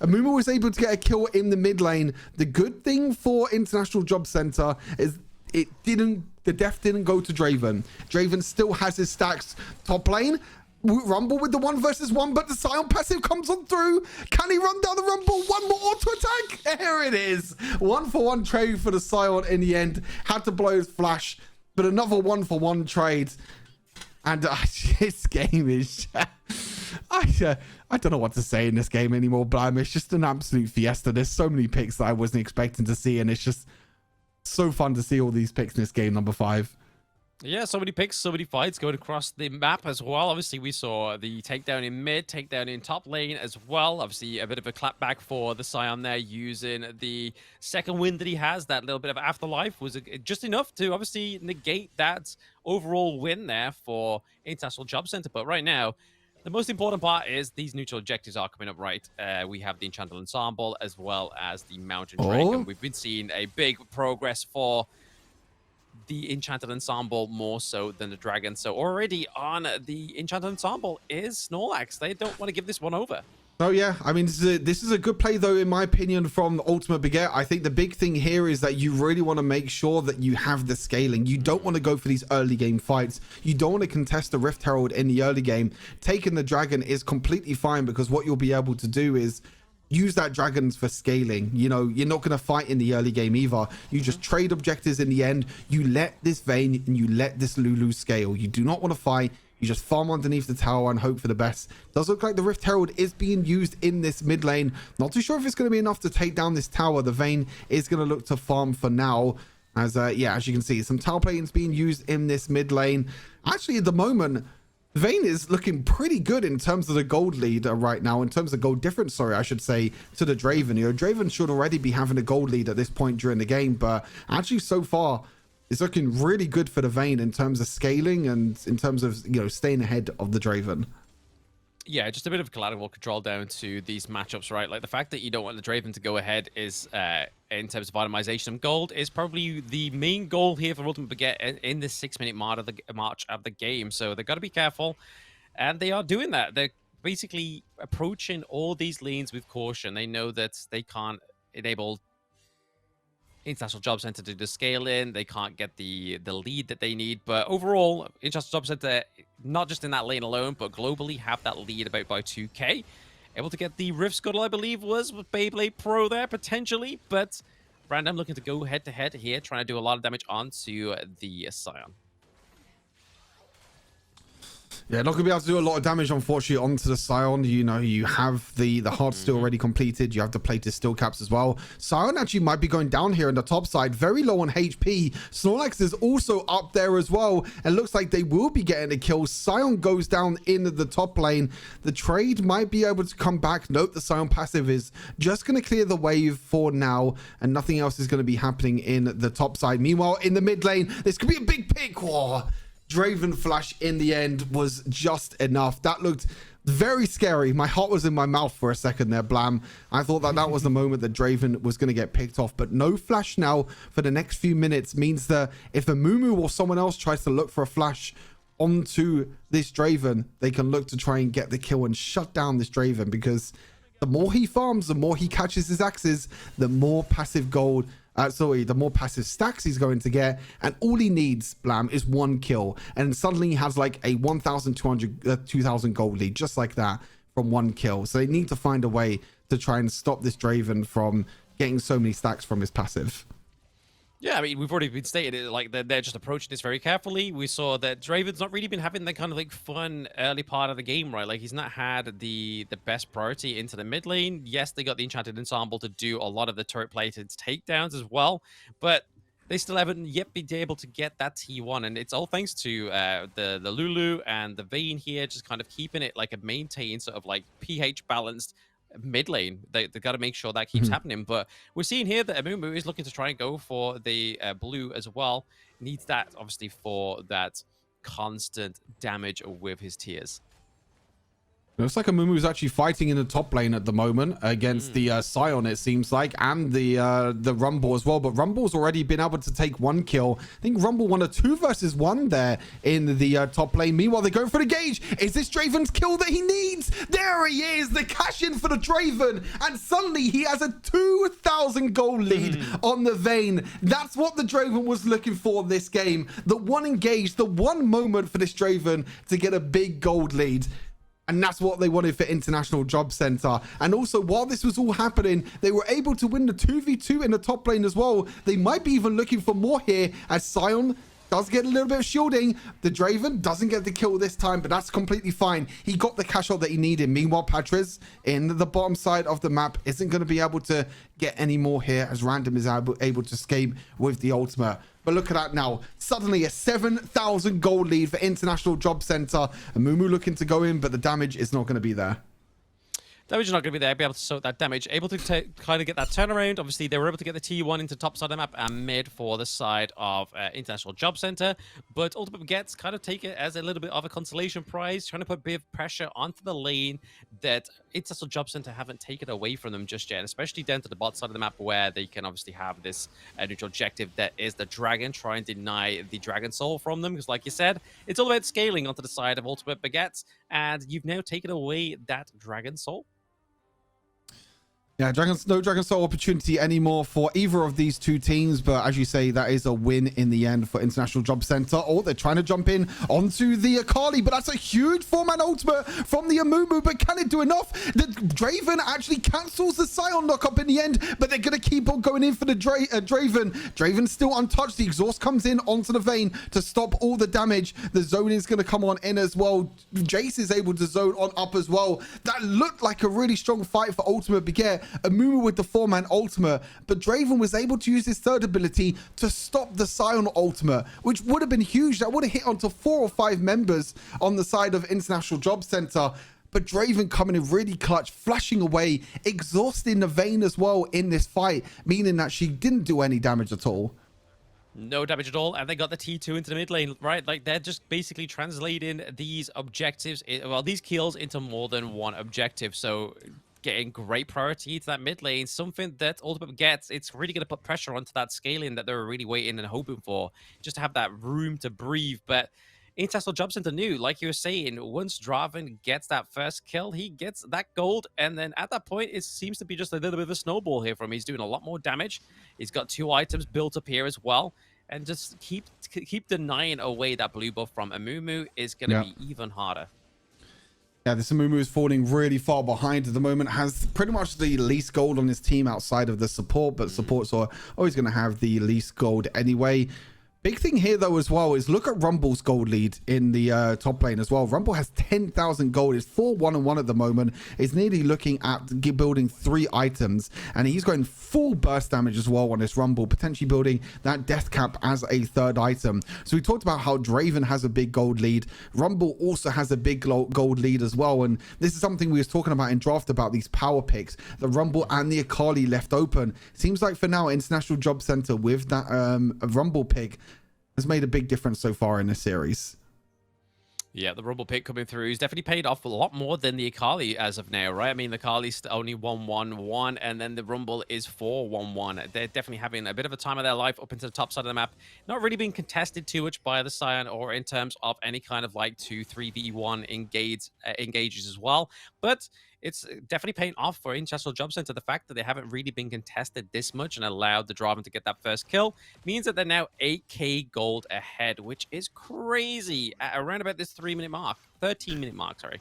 Amumu was able to get a kill in the mid lane. The good thing for International Job Center is the death didn't go to Draven. Draven still has his stacks. Top lane, Rumble with the 1 versus 1, but the Sion passive comes on through. Can he run down the Rumble? One more auto attack. There it is. 1-for-1 trade for the Sion in the end. Had to blow his flash, but another 1-for-1 trade. And this game is... I don't know what to say in this game anymore, but it's just an absolute fiesta. There's so many picks that I wasn't expecting to see, and it's just so fun to see all these picks in this game, number 5. Yeah, so many picks, so many fights going across the map as well. Obviously, we saw the takedown in mid, takedown in top lane as well. Obviously, a bit of a clapback for the Sion there using the second win that he has. That little bit of afterlife was just enough to obviously negate that overall win there for International Job Center. But right now, the most important part is these neutral objectives are coming up right. We have the Enchanted Ensemble as well as the Mountain Dragon. We've been seeing a big progress for the Enchanted Ensemble more so than the Dragon. So already on the Enchanted Ensemble is Snorlax. They don't want to give this one over. Oh yeah, I mean, this is a good play though, in my opinion, from Ultimate Beget. I think the big thing here is that you really want to make sure that you have the scaling. You don't want to go for these early game fights. You don't want to contest the Rift Herald in the early game. Taking the Dragon is completely fine, because what you'll be able to do is use that Dragons for scaling. You're not going to fight in the early game either. You just trade objectives in the end. You let this Vayne and you let this Lulu scale. You do not want to fight. You just farm underneath the tower and hope for the best. Does look like the Rift Herald is being used in this mid lane. Not too sure if it's going to be enough to take down this tower. The Vayne is going to look to farm for now. As as you can see, some tower planes being used in this mid lane. Actually, at the moment, Vayne is looking pretty good in terms of the gold lead right now. In terms of gold difference, sorry, I should say, to the Draven. Draven should already be having a gold lead at this point during the game. But actually, so far, it's looking really good for the Vayne in terms of scaling and in terms of, staying ahead of the Draven. Yeah, just a bit of collateral control down to these matchups, right? Like the fact that you don't want the Draven to go ahead is, in terms of itemization of gold, is probably the main goal here for Ultimate Beget in this 6-minute march of the game. So they've got to be careful, and they are doing that. They're basically approaching all these lanes with caution. They know that they can't enable International Job Center to do the scale in. They can't get the lead that they need. But overall, International Job Center, not just in that lane alone, but globally have that lead about by 2k. Able to get the Rift Scuttle, I believe, was with Beyblade Pro there, potentially. But Random looking to go head-to-head here, trying to do a lot of damage onto the Sion. Yeah, not going to be able to do a lot of damage, unfortunately, onto the Sion. You have the hard steel already completed. You have the plated steel caps as well. Sion actually might be going down here on the top side. Very low on HP. Snorlax is also up there as well. And looks like they will be getting a kill. Sion goes down into the top lane. The trade might be able to come back. Note the Sion passive is just going to clear the wave for now. And nothing else is going to be happening in the top side. Meanwhile, in the mid lane, this could be a big pick. Whoa. Draven flash in the end was just enough. That looked Very scary. My heart was in my mouth for a second there, Blam. I thought that was the moment that Draven was going to get picked off, but no flash now for the next few minutes means that if a Mumu or someone else tries to look for a flash onto this Draven, they can look to try and get the kill and shut down this Draven, because the more he farms, the more he catches his axes, the more passive gold, the more passive stacks he's going to get, and all he needs, Blam, is one kill, and suddenly he has like a 1,200, 2,000 gold lead, just like that, from one kill. So they need to find a way to try and stop this Draven from getting so many stacks from his passive. Yeah, I mean, we've already been stated, like, they're just approaching this very carefully. We saw that Draven's not really been having the kind of, like, fun early part of the game, right? Like, he's not had the best priority into the mid lane. Yes, they got the Enchanted Ensemble to do a lot of the turret-plated takedowns as well, but they still haven't yet been able to get that T1, and it's all thanks to the Lulu and the Vayne here, just kind of keeping it, like, a maintained sort of, like, pH balanced mid lane. They got to make sure that keeps happening, but we're seeing here that Amumu is looking to try and go for the blue as well. Needs that obviously for that constant damage with his tears. Looks like Amumu is actually fighting in the top lane at the moment against the Scion, it seems like, and the Rumble as well. But Rumble's already been able to take one kill. I think Rumble won a 2 versus 1 there in the top lane. Meanwhile, they're going for the gauge. Is this Draven's kill that he needs? There he is, the cash in for the Draven. And suddenly he has a 2,000 gold lead on the Vayne. That's what the Draven was looking for this game. The one engage, the one moment for this Draven to get a big gold lead. And that's what they wanted for International Job Center. And also, while this was all happening, they were able to win the 2v2 in the top lane as well. They might be even looking for more here, as Scion does get a little bit of shielding. The Draven doesn't get the kill this time, but that's completely fine. He got the cash out that he needed. Meanwhile, Patriz in the bottom side of the map isn't going to be able to get any more here, as Random is able to escape with the ultimate. But look at that now. Suddenly a 7,000 gold lead for International Job Center. And Mumu looking to go in, but the damage is not going to be there. Damage is not going to be there, be able to soak that damage, able to kind of get that turnaround. Obviously, they were able to get the T1 into top side of the map and mid for the side of International Job Center. But Ultimate Baguettes kind of take it as a little bit of a consolation prize, trying to put a bit of pressure onto the lane that International Job Center haven't taken away from them just yet, especially down to the bot side of the map where they can obviously have this neutral objective that is the Dragon, try and deny the Dragon Soul from them. Because like you said, it's all about scaling onto the side of Ultimate Baguettes, and you've now taken away that Dragon Soul. Yeah, no Dragon Soul opportunity anymore for either of these two teams, but as you say, that is a win in the end for International Job Center. Oh, they're trying to jump in onto the Akali, but that's a huge 4-man ultimate from the Amumu, but can it do enough? The Draven actually cancels the Scion knockup in the end, but they're going to keep on going in for the Draven. Draven's still untouched. The exhaust comes in onto the Vayne to stop all the damage. The zone is going to come on in as well. Jace is able to zone on up as well. That looked like a really strong fight for Ultimate Baguette. Amumu with the 4-man ultimate, but Draven was able to use his third ability to stop the Scion ultimate, which would have been huge. That would have hit onto 4 or 5 members on the side of International Job Center. But Draven coming in really clutch, flashing away, exhausting the Vayne as well in this fight, meaning that she didn't do any damage at all. No damage at all, and they got the T2 into the mid lane, right? Like, they're just basically translating these objectives, well, these kills into more than one objective. So getting great priority to that mid lane, something that Ultimate gets, it's really going to put pressure onto that scaling that they're really waiting and hoping for, just to have that room to breathe. But International Job Center knew, like you were saying, once Draven gets that first kill, he gets that gold, and then at that point, it seems to be just a little bit of a snowball here from him. He's doing a lot more damage. He's got 2 items built up here as well, and just keep denying away that blue buff from Amumu is going to be even harder. Yeah, this Amumu is falling really far behind at the moment, has pretty much the least gold on his team outside of the support, but supports are always going to have the least gold anyway. Big thing here, though, as well, is look at Rumble's gold lead in the top lane as well. Rumble has 10,000 gold. It's 4-1-1 at the moment. It's nearly looking at building 3 items, and he's going full burst damage as well on this Rumble, potentially building that death cap as a 3rd item. So we talked about how Draven has a big gold lead. Rumble also has a big gold lead as well, and this is something we was talking about in draft about these power picks. The Rumble and the Akali left open. Seems like for now, International Job Center with that Rumble pick has made a big difference so far in this series. Yeah, the Rumble pick coming through is definitely paid off a lot more than the Akali as of now, right? I mean, the Akali's only 1-1-1, and then the Rumble is 4-1-1. They're definitely having a bit of a time of their life up into the top side of the map. Not really being contested too much by the Scion or in terms of any kind of like 2-3v1 engages as well. But it's definitely paying off for International Job Center. The fact that they haven't really been contested this much and allowed the Draven to get that first kill means that they're now 8k gold ahead, which is crazy at around about this 3-minute mark, 13-minute mark, sorry.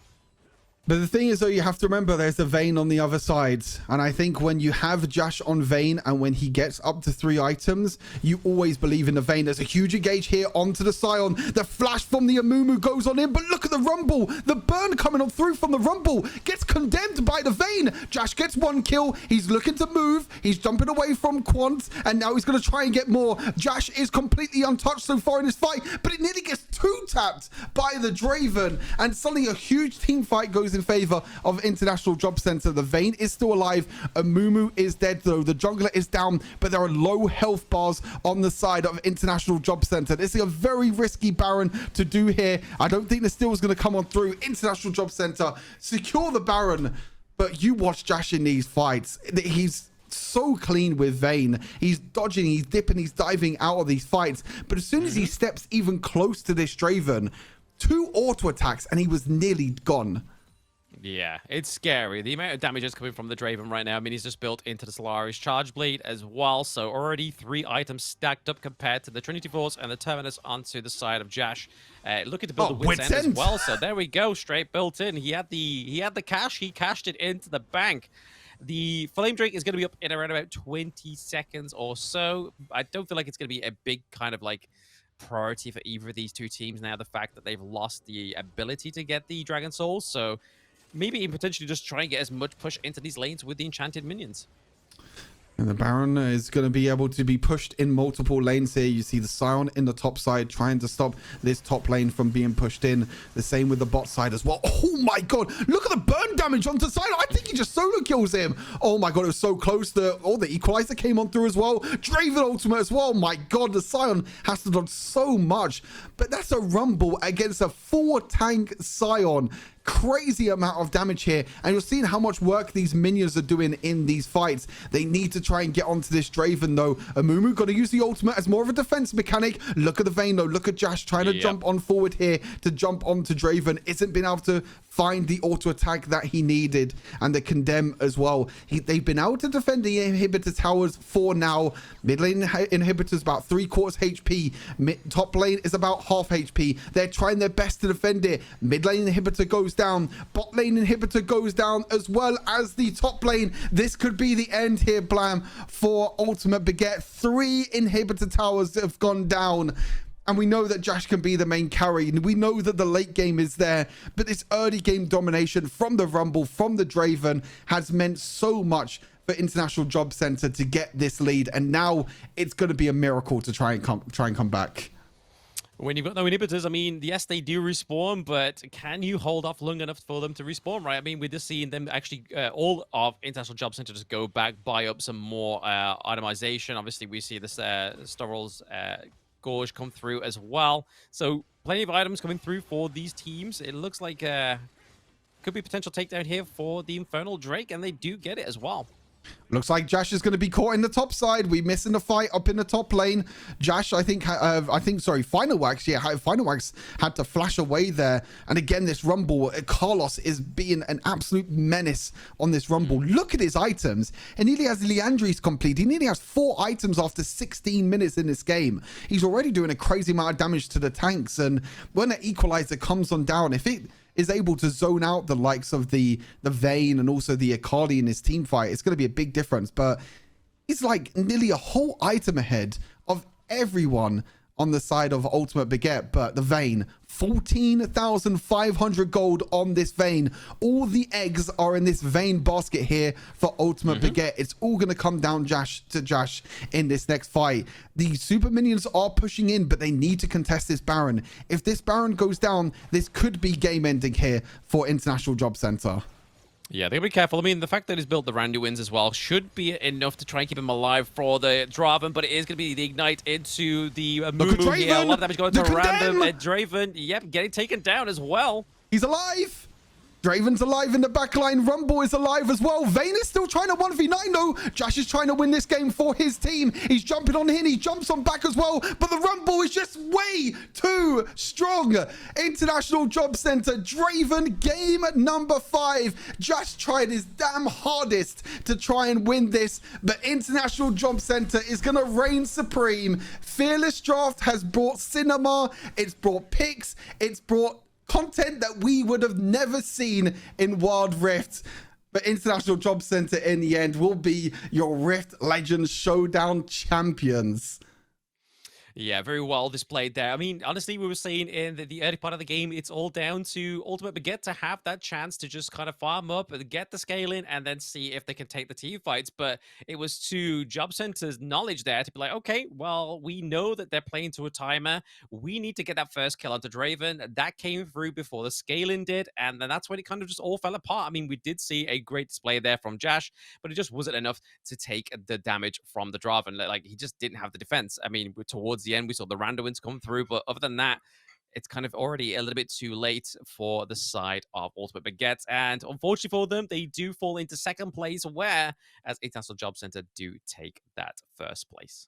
But the thing is, though, you have to remember there's a Vayne on the other side. And I think when you have Jash on Vayne and when he gets up to 3 items, you always believe in the Vayne. There's a huge engage here onto the Scion. The flash from the Amumu goes on in, but look at the Rumble. The burn coming on through from the Rumble gets condemned by the Vayne. Jash gets 1 kill. He's looking to move. He's jumping away from Quant, and now he's going to try and get more. Jash is completely untouched so far in this fight, but it nearly gets 2-tapped by the Draven, and suddenly a huge team fight goes in favor of International Job Center. The Vayne is still alive. Amumu is dead though. The jungler is down, but there are low health bars on the side of International Job Center. This is a very risky Baron to do here. I don't think the steal is going to come on through. International Job Center secure the Baron, but you watch Jash in these fights. He's so clean with Vayne. He's dodging, he's dipping, he's diving out of these fights. But as soon as he steps even close to this Draven, 2 auto attacks and he was nearly gone. Yeah, it's scary. The amount of damage is coming from the Draven right now. I mean, he's just built into the Solaris Charge Blade as well. So already 3 items stacked up compared to the Trinity Force and the Terminus onto the side of Jash. Looking to build a Wit's End as well. So there we go, straight built in. He had the cash. He cashed it into the bank. The Flame Drake is going to be up in around about 20 seconds or so. I don't feel like it's going to be a big kind of like priority for either of these two teams now. The fact that they've lost the ability to get the Dragon Souls. So maybe even potentially just try and get as much push into these lanes with the enchanted minions. And the Baron is going to be able to be pushed in multiple lanes here. You see the Scion in the top side trying to stop this top lane from being pushed in. The same with the bot side as well. Oh my god, look at the burn damage onto Scion. I think he just solo kills him. Oh my god, it was so close. The equalizer came on through as well. Draven ultimate as well. My god, the Scion has to dodge so much. But that's a Rumble against a 4-tank Scion. Crazy amount of damage here, and you're seeing how much work these minions are doing in these fights. They need to try and get onto this Draven though. Amumu got to use the ultimate as more of a defense mechanic. Look at the Vayne though. Look at Jash trying to jump on forward here to jump onto Draven. Isn't been able to find the auto attack that he needed, and the condemn as well. They've been able to defend the inhibitor towers for now. Mid lane inhibitors about 3/4 HP. Top lane is about half HP. They're trying their best to defend it. Mid lane inhibitor goes down. Bot lane inhibitor goes down as well as the top lane. This could be the end here, Blam, for Ultimate Beget. 3 inhibitor towers have gone down. And we know that Jash can be the main carry. We know that the late game is there. But this early game domination from the Rumble, from the Draven, has meant so much for International Job Center to get this lead. And now it's going to be a miracle to try and come back. When you've got no inhibitors, I mean, yes, they do respawn, but can you hold off long enough for them to respawn, right? I mean, we're just seeing them actually, all of International Job Center just go back, buy up some more itemization. Obviously, we see this Storrel's Gorge come through as well. So plenty of items coming through for these teams. It looks like could be potential takedown here for the Infernal Drake, and they do get it as well. Looks like Jash is going to be caught in the top side. We missing the fight up in the top lane. Jash, Final Wax. Yeah, Final Wax had to flash away there. And again, this Rumble, Carlos is being an absolute menace on this Rumble. Look at his items. And nearly has Leandri's complete. He nearly has 4 items after 16 minutes in this game. He's already doing a crazy amount of damage to the tanks. And when the equalizer comes on down, if it is able to zone out the likes of the Vayne and also the Akali in his team fight, it's going to be a big difference. But he's like nearly a whole item ahead of everyone on the side of Ultimate Beget. But the Vayne, 14,500 gold on this Vayne. All the eggs are in this Vayne basket here for Ultimate Beget. It's all going to come down to Jash in this next fight. The super minions are pushing in, but they need to contest this Baron. If this Baron goes down, this could be game ending here for International Job Center. Yeah, they gotta be careful. I mean, the fact that he's built the Randuins as well should be enough to try and keep him alive for the Draven, but it is going to be the Ignite into the Look at Moo here. A lot Draven! of damage going The to Random. condemn! Draven, yep, getting taken down as well. He's alive! Draven's alive in the backline. Rumble is alive as well. Vayne is still trying to 1v9 though. Josh is trying to win this game for his team. He's jumping on in. He jumps on back as well. But the Rumble is just way too strong. International Job Center. Draven, game number 5. Josh tried his damn hardest to try and win this. But International Job Center is going to reign supreme. Fearless Draft has brought cinema. It's brought picks. It's brought content that we would have never seen in Wild Rift. But International Job Center in the end will be your Rift Legends Showdown champions. Yeah, very well displayed there. I mean, honestly, we were saying in the early part of the game, it's all down to Ultimate Baguette to have that chance to just kind of farm up and get the scale in and then see if they can take the team fights. But it was to Job Center's knowledge there to be like, okay, well, we know that they're playing to a timer. We need to get that first kill onto Draven. That came through before the scaling did. And then that's when it kind of just all fell apart. I mean, we did see a great display there from Jash, but it just wasn't enough to take the damage from the Draven. Like, he just didn't have the defense. I mean, towards the end, we saw the Randuins come through, but other than that, it's kind of already a little bit too late for the side of Ultimate Baguette. And unfortunately for them, they do fall into second place, where as International Job Center do take that first place.